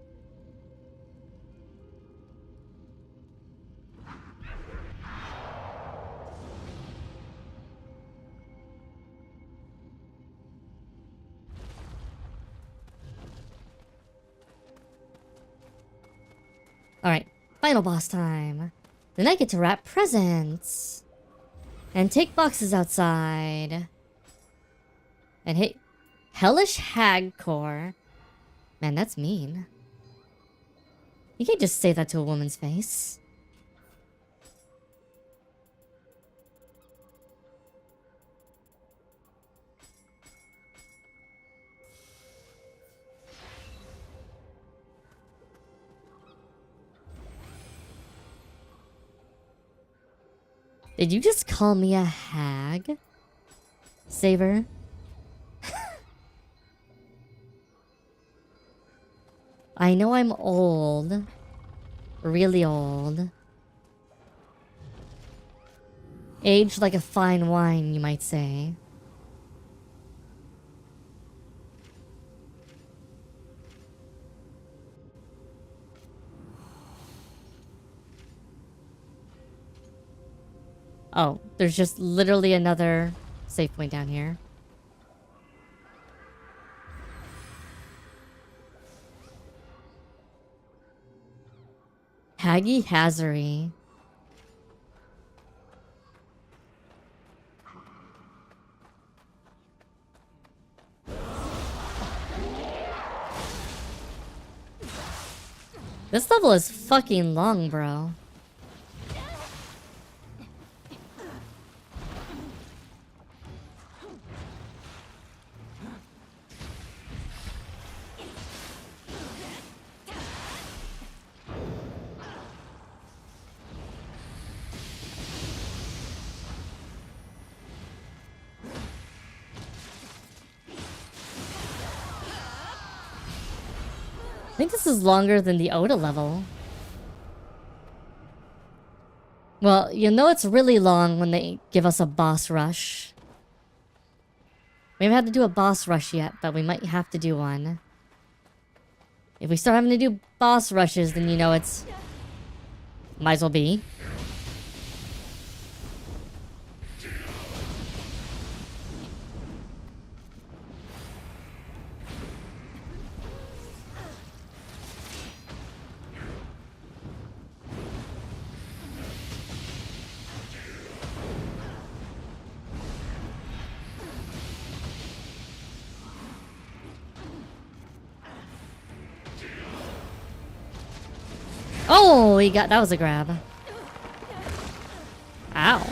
Alright, final boss time. Then I get to wrap presents. And take boxes outside. And hit hellish hag core. Man, that's mean. You can't just say that to a woman's face. Did you just call me a hag? Saber? I know I'm old. Really old. Aged like a fine wine, you might say. Oh, there's just literally another save point down here. Haggy Hazari. This level is fucking long, bro. I think this is longer than the Oda level. Well, you know it's really long when they give us a boss rush. We haven't had to do a boss rush yet, but we might have to do one. If we start having to do boss rushes, then you know it's... might as well be. Oh, he got... that was a grab. Ow.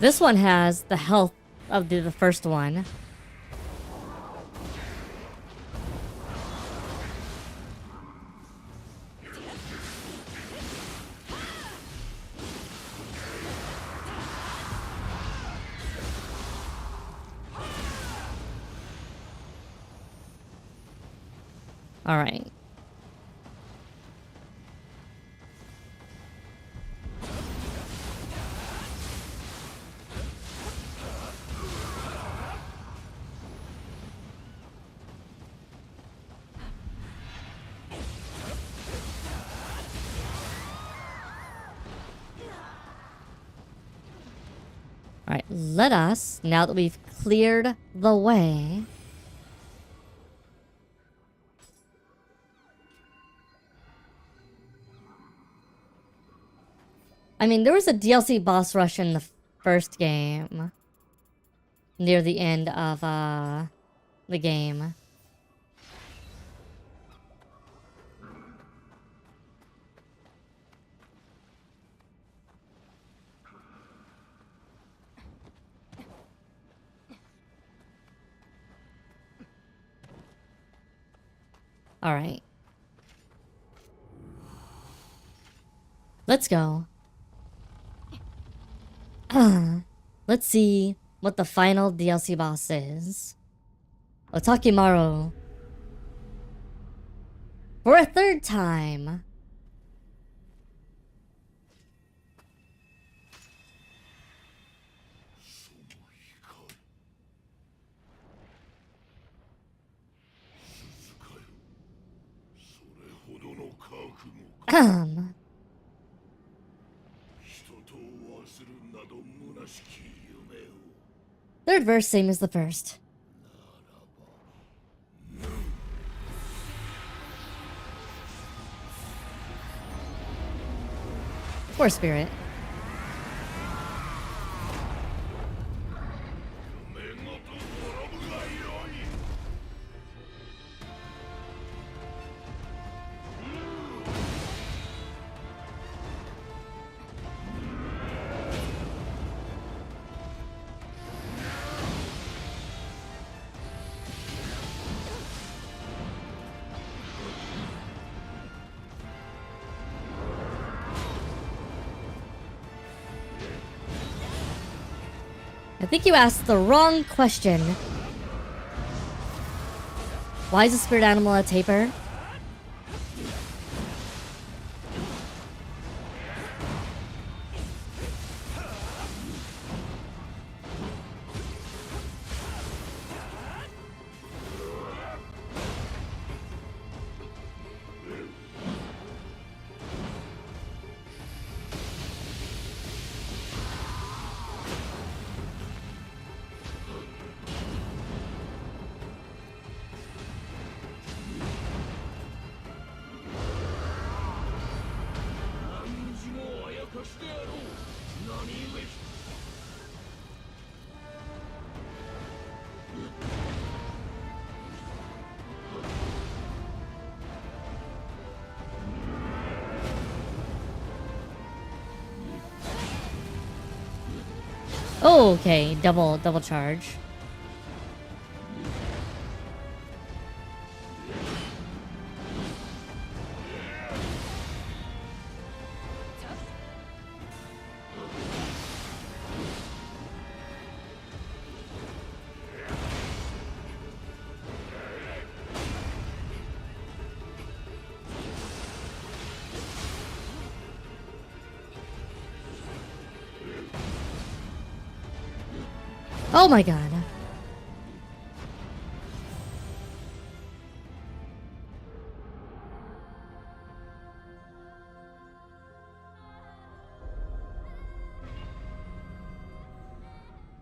This one has the health of the first one. All right. Alright, let us, now that we've cleared the way... I mean, there was a DLC boss rush in the first game. Near the end of, the game. Alright. Let's go. Let's see what the final DLC boss is. Otakimaru. For a third time. Third verse, same as the first. Poor spirit. I think you asked the wrong question. Why is a spirit animal a taper? Oh, okay. Double charge. Oh my god.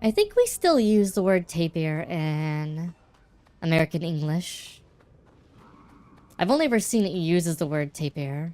I think we still use the word tapir in American English. I've only ever seen it used as the word tapir.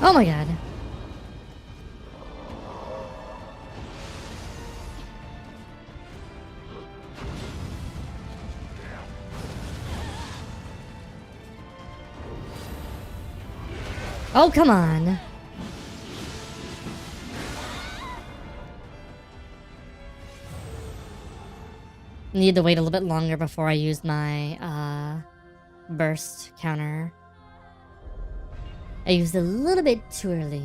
Oh my god. Oh, come on. Need to wait a little bit longer before I use my burst counter. I used a little bit too early.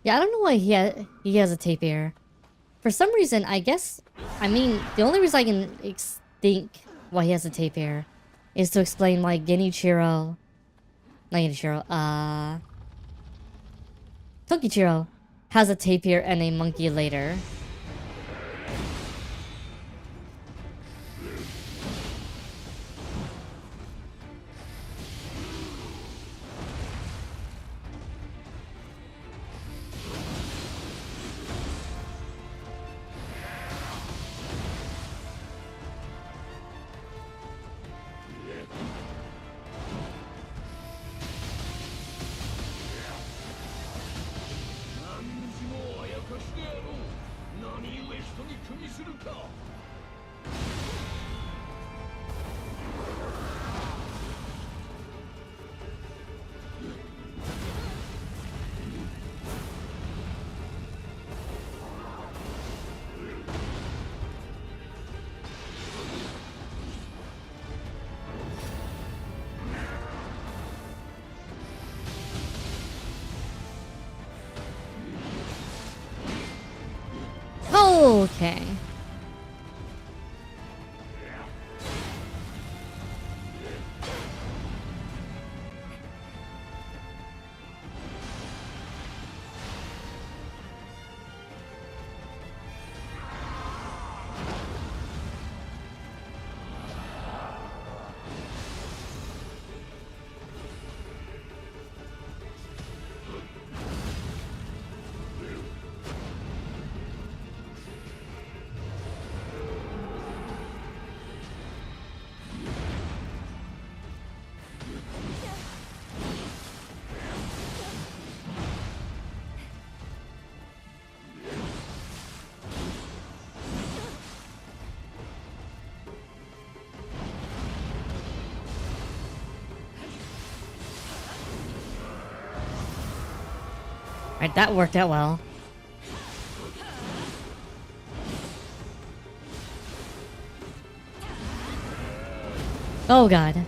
Yeah, I don't know why he has a tapir. For some reason, I guess... I mean, the only reason I can think why he has a tapir is to explain why Genichiro... Not Genichiro, Tokichiro has a tapir and a monkey later. Okay. Alright, that worked out well. Oh god.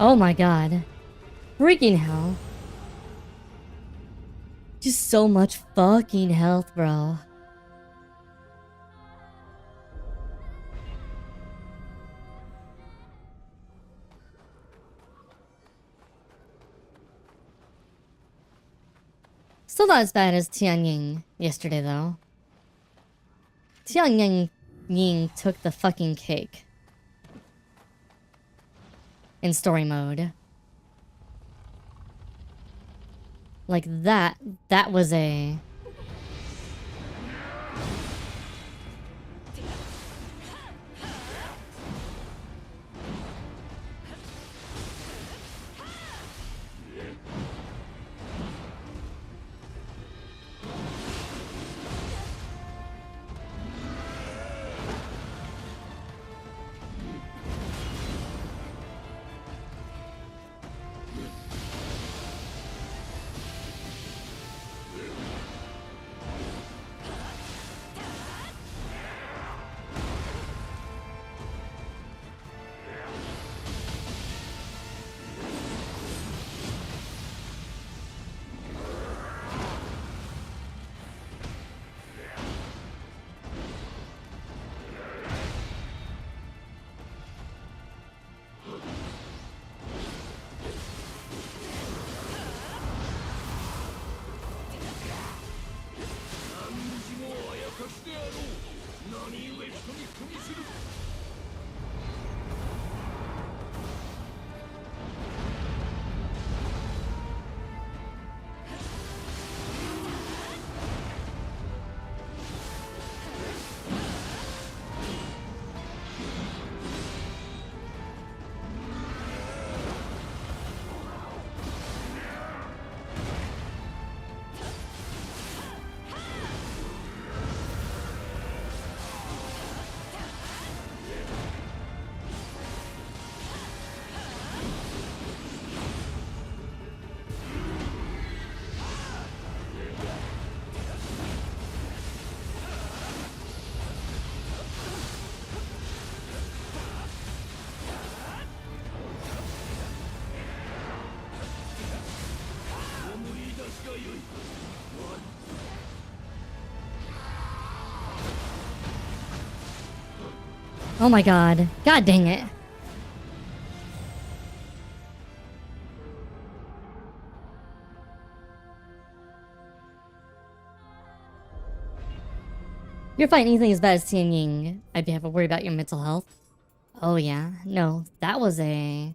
Oh my god. Freaking hell. Just so much fucking health, bro. Still not as bad as Tianying yesterday, though. Tianying took the fucking cake. In story mode. Like that was a... Oh my god. God dang it. You're fighting anything as bad as Tianying, I'd have to worry about your mental health. Oh yeah. No, that was a...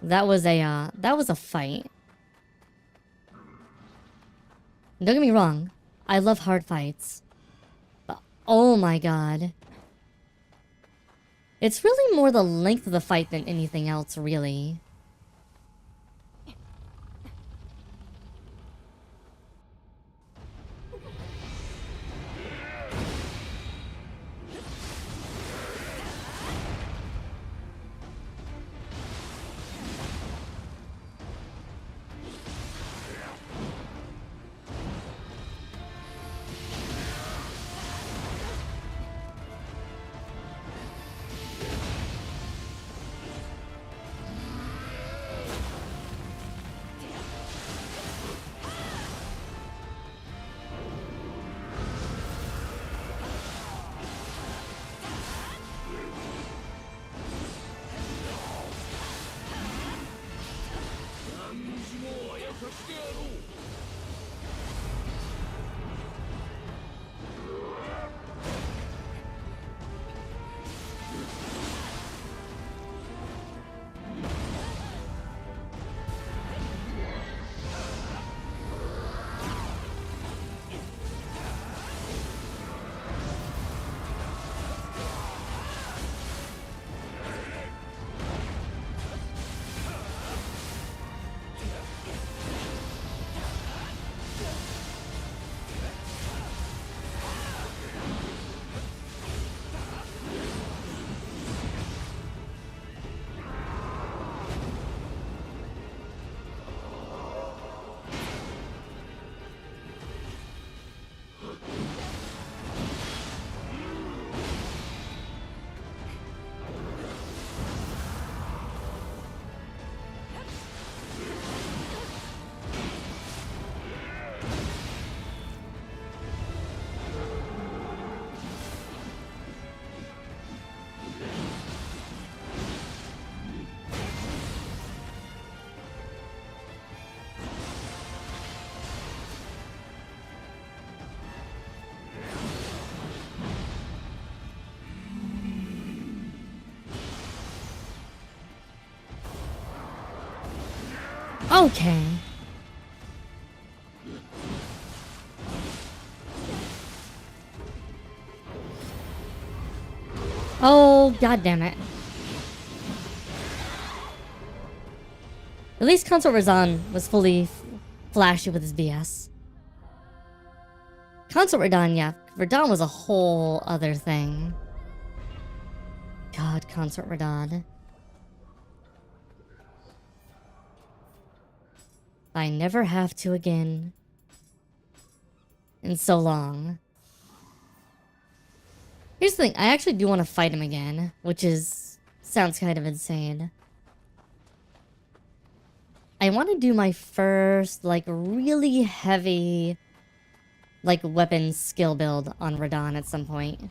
That was a fight. Don't get me wrong, I love hard fights. But oh my god. It's really more the length of the fight than anything else, really. Okay. Oh, god damn it. At least Consort Razan was fully flashy with his BS. Consort Radon, yeah. Radon was a whole other thing. God, Consort Radon. I never have to again. In so long. Here's the thing, I actually do want to fight him again, which is... sounds kind of insane. I want to do my first, like, really heavy, like, weapon skill build on Radon at some point.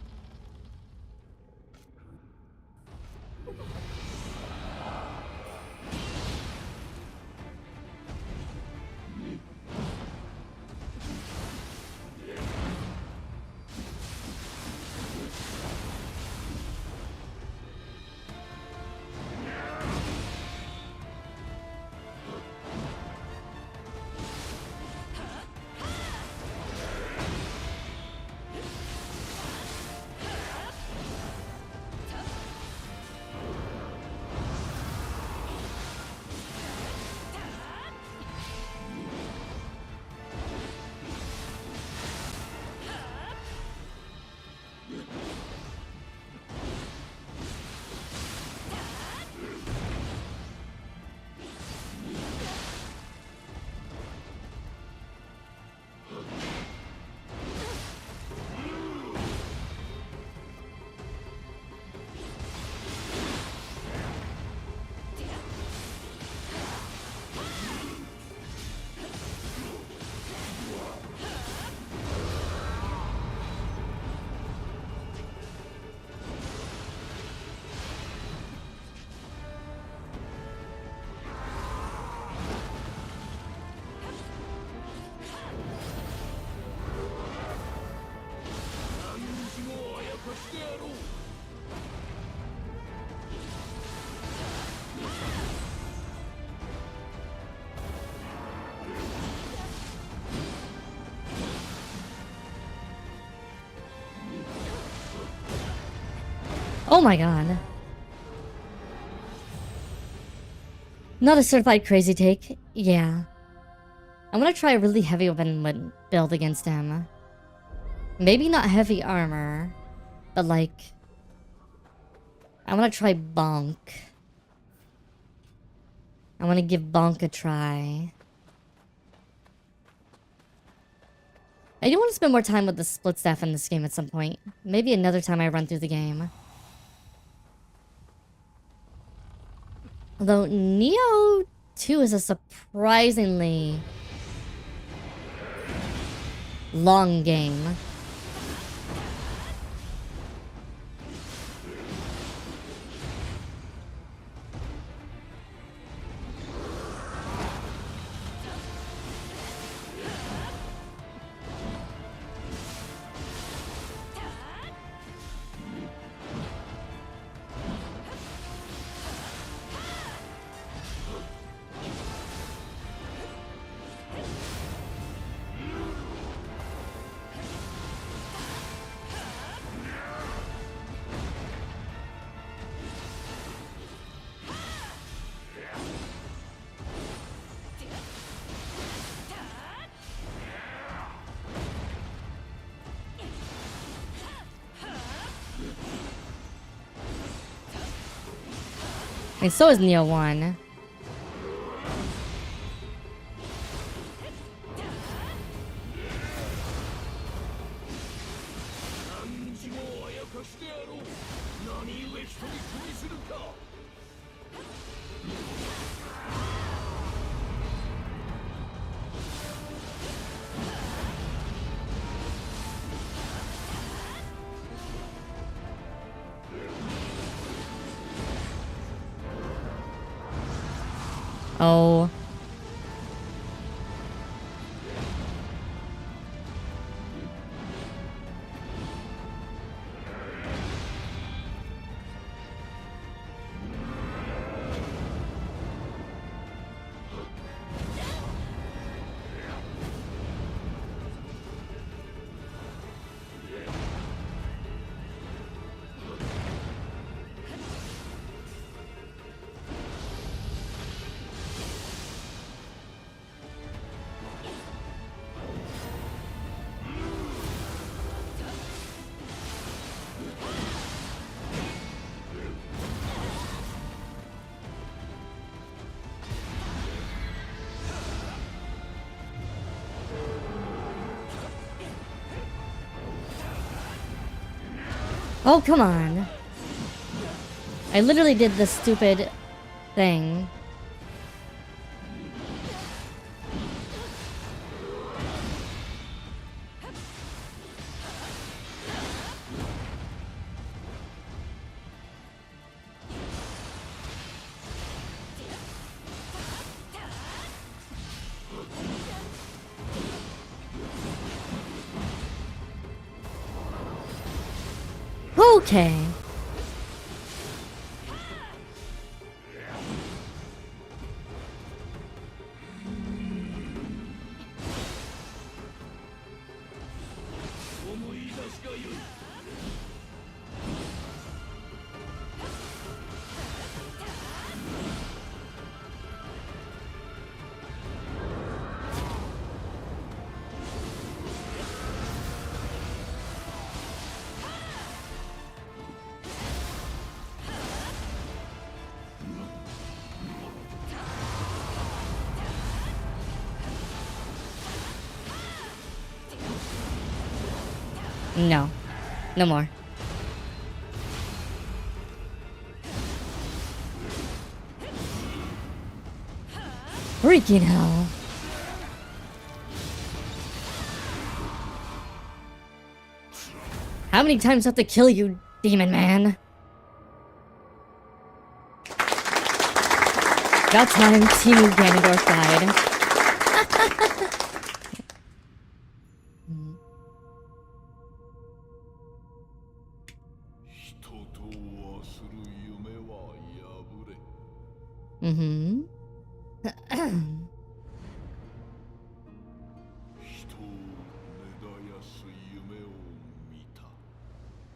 Oh my god. Not a certified crazy take? Yeah. I'm gonna try a really heavy weapon build against him. Maybe not heavy armor, but like... I wanna try Bonk. I wanna give Bonk a try. I do want to spend more time with the split staff in this game at some point. Maybe another time I run through the game. Although Nioh 2 is a surprisingly long game. And so is Nioh 1. Oh, come on. I literally did this stupid thing. Okay. No. No more. Freaking hell. How many times do I have to kill you, demon man? About time Team Ganondorf died. Mm-hmm.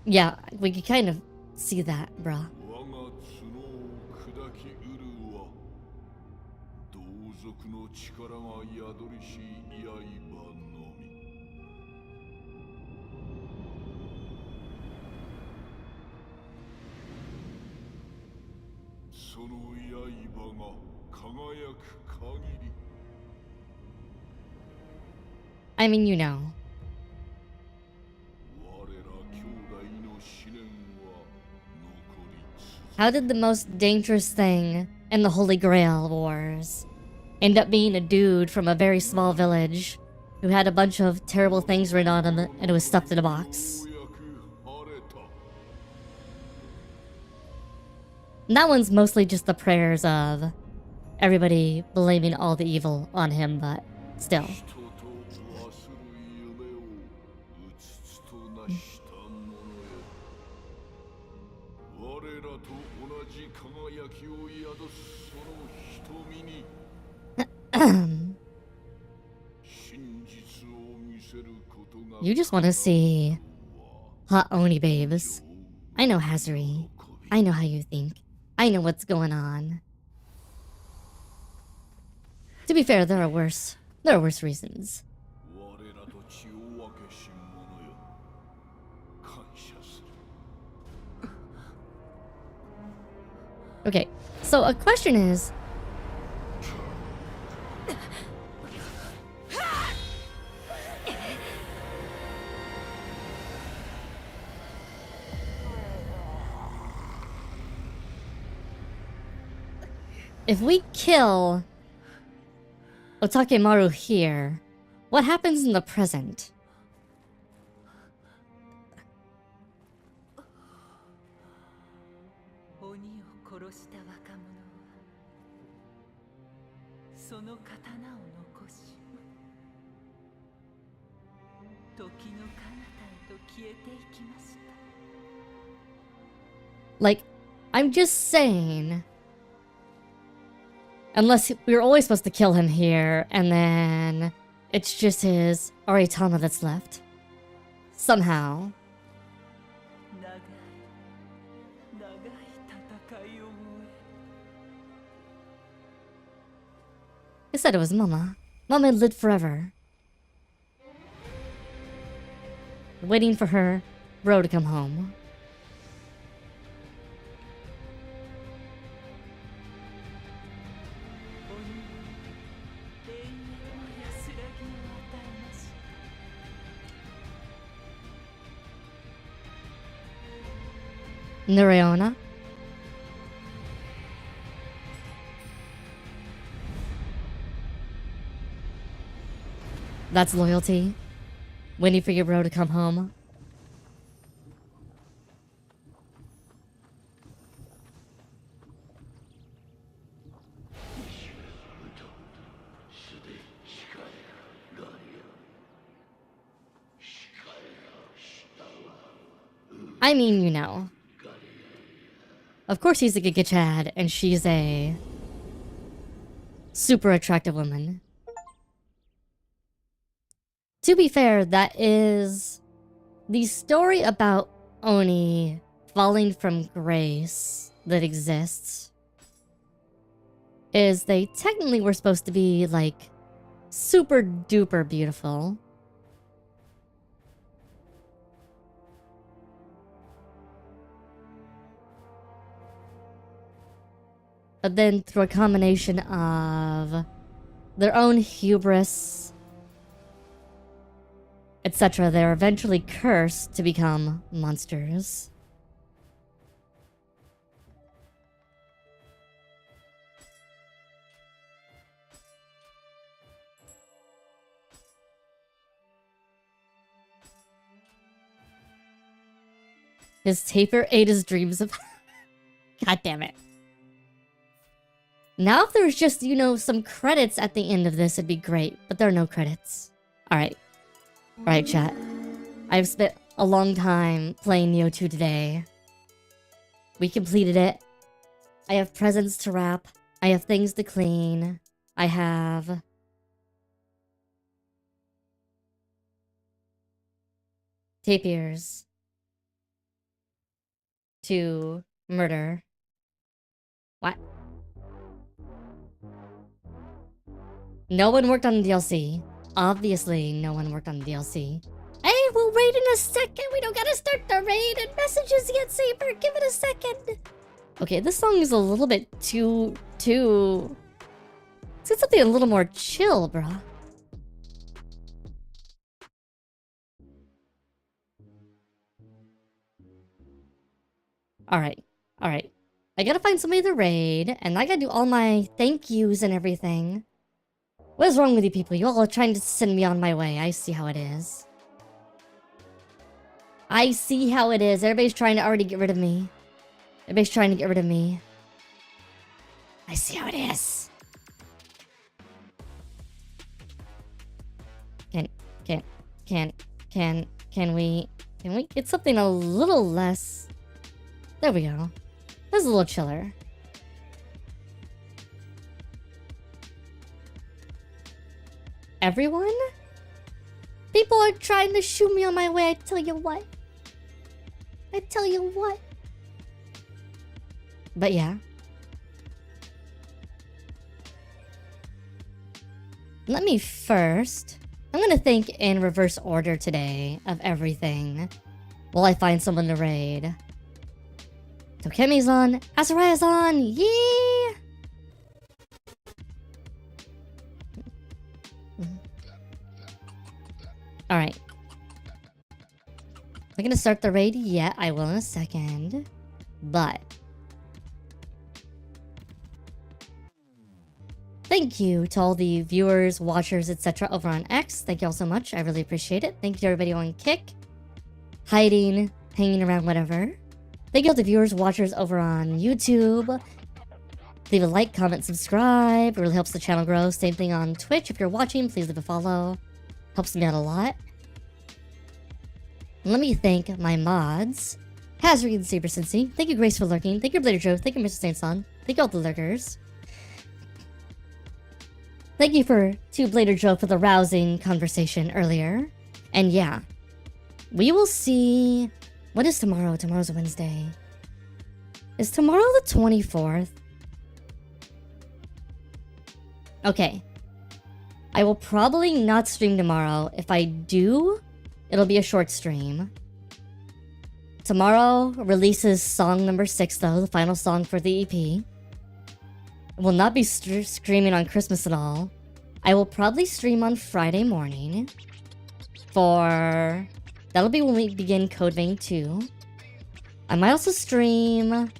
Yeah, we can kind of see that, bruh. I mean, you know. How did the most dangerous thing in the Holy Grail Wars end up being a dude from a very small village who had a bunch of terrible things written on him and it was stuffed in a box? And that one's mostly just the prayers of everybody blaming all the evil on him, but still. You just want to see hot Oni babes. I know Hazuri. I know how you think. I know what's going on. To be fair, there are worse reasons. Okay, so a question is, if we kill Otakemaru here, what happens in the present? Like, I'm just saying, unless we were always supposed to kill him here, and then it's just his Aritama that's left. Somehow. I said it was Mama. Mama lived forever. Waiting for her bro to come home. Noriona. That's loyalty. Waiting for your bro to come home. I mean, you know. Of course he's a Giga Chad, and she's a super attractive woman. To be fair, that is the story about Oni falling from grace that exists. Is they technically were supposed to be like super duper beautiful. But then through a combination of their own hubris, etc., they're eventually cursed to become monsters. His taper ate his dreams of... God damn it. Now if there was just, you know, some credits at the end of this, it'd be great. But there are no credits. Alright. Alright, chat. I've spent a long time playing Nioh 2 today. We completed it. I have presents to wrap. I have things to clean. I have... tapirs to murder. What? No one worked on the DLC. Obviously, no one worked on the DLC. Hey, we'll raid in a second. We don't gotta start the raid and messages yet, Saber. Give it a second. Okay, this song is a little bit too... Let's get something a little more chill, bruh. Alright, alright. I gotta find somebody to raid, and I gotta do all my thank yous and everything. What is wrong with you people? You all are trying to send me on my way. I see how it is. I see how it is. Everybody's trying to already get rid of me. Everybody's trying to get rid of me. I see how it is. Can we get something a little less... There we go. This is a little chiller. Everyone? People are trying to shoot me on my way, I tell you what. I tell you what. But yeah. Let me first... I'm gonna think in reverse order today of everything while I find someone to raid. So Kemi's on, AsuReDi's on, yeah! Alright. I'm gonna start the raid yet, I will in a second. But... thank you to all the viewers, watchers, etc. over on X. Thank you all so much, I really appreciate it. Thank you to everybody on Kick. Hiding, hanging around, whatever. Thank you all the viewers, watchers over on YouTube. Leave a like, comment, subscribe. It really helps the channel grow. Same thing on Twitch. If you're watching, please leave a follow. Helps me out a lot. Let me thank my mods. AsuReDi and Saber Cincy. Thank you, Grace, for lurking. Thank you, Blader Joe. Thank you, Mr. Saintson. Thank you all the lurkers. Thank you to Blader Joe for the rousing conversation earlier. And yeah, we will see... What is tomorrow? Tomorrow's Wednesday. Is tomorrow the 24th? Okay. I will probably not stream tomorrow. If I do, it'll be a short stream. Tomorrow releases song number 6 though, the final song for the EP. I will not be streaming on Christmas at all. I will probably stream on Friday morning for... That'll be when we begin Code Vein 2. I might also stream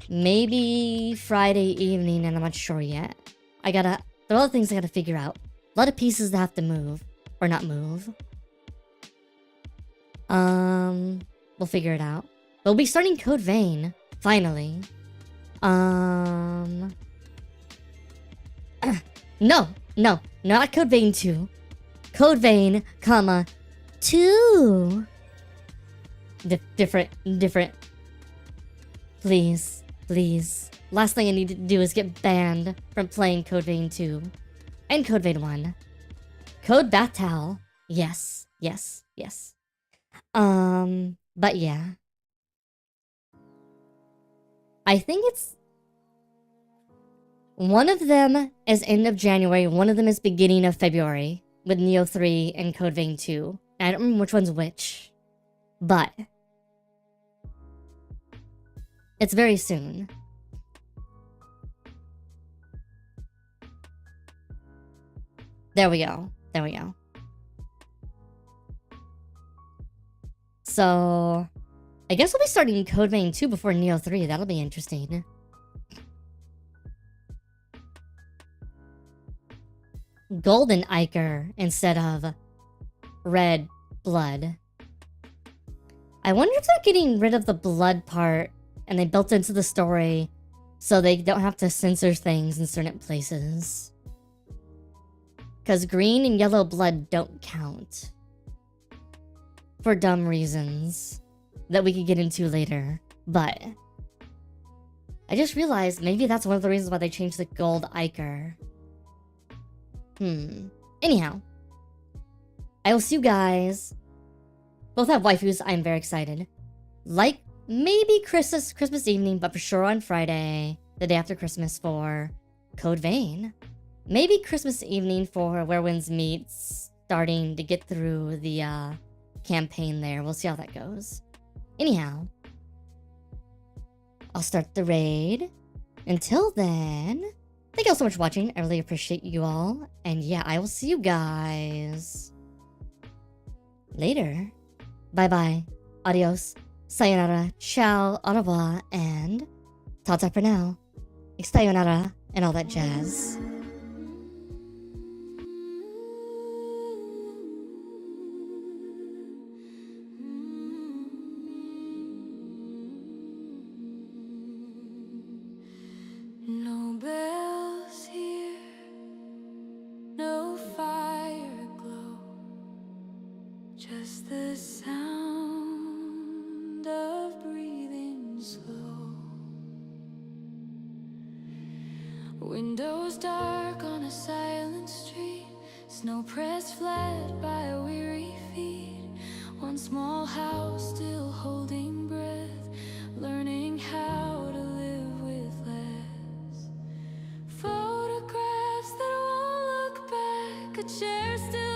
maybe Friday evening, and I'm not sure yet. There are other things I gotta figure out. A lot of pieces that have to move. Or not move. We'll figure it out. We'll be starting Code Vein, finally. No, not Code Vein 2. Code Vein, comma, 2. Different. Please. Last thing I need to do is get banned from playing Code Vein 2. And Code Vein 1. Code Bath Towel. Yes. But yeah. I think it's... One of them is end of January, one of them is beginning of February. With Nioh 3 and Code Vein 2. I don't remember which one's which. But... it's very soon. There we go. So... I guess we'll be starting Code Vein 2 before Nioh 3. That'll be interesting. Golden Ichor instead of red blood. I wonder if they're getting rid of the blood part and they built into the story so they don't have to censor things in certain places. Because green and yellow blood don't count. For dumb reasons that we could get into later. But I just realized maybe that's one of the reasons why they changed the gold Ichor. Anyhow. I will see you guys. Both have waifus. I'm very excited. Like, maybe Christmas evening, but for sure on Friday, the day after Christmas, for Code Vein. Maybe Christmas evening for Where Winds Meet, starting to get through the campaign there. We'll see how that goes. Anyhow, I'll start the raid. Until then, thank you all so much for watching. I really appreciate you all. And yeah, I will see you guys later. Bye-bye. Adios. Sayonara. Ciao. Au revoir. And ta-ta for now. Sayonara. And all that jazz. No bells here, no fire glow, just the sound of breathing slow. Windows dark on a silent street, snow pressed flat by weary feet. One small house still holding breath, learning how to live with less. Photographs that won't look back, a chair still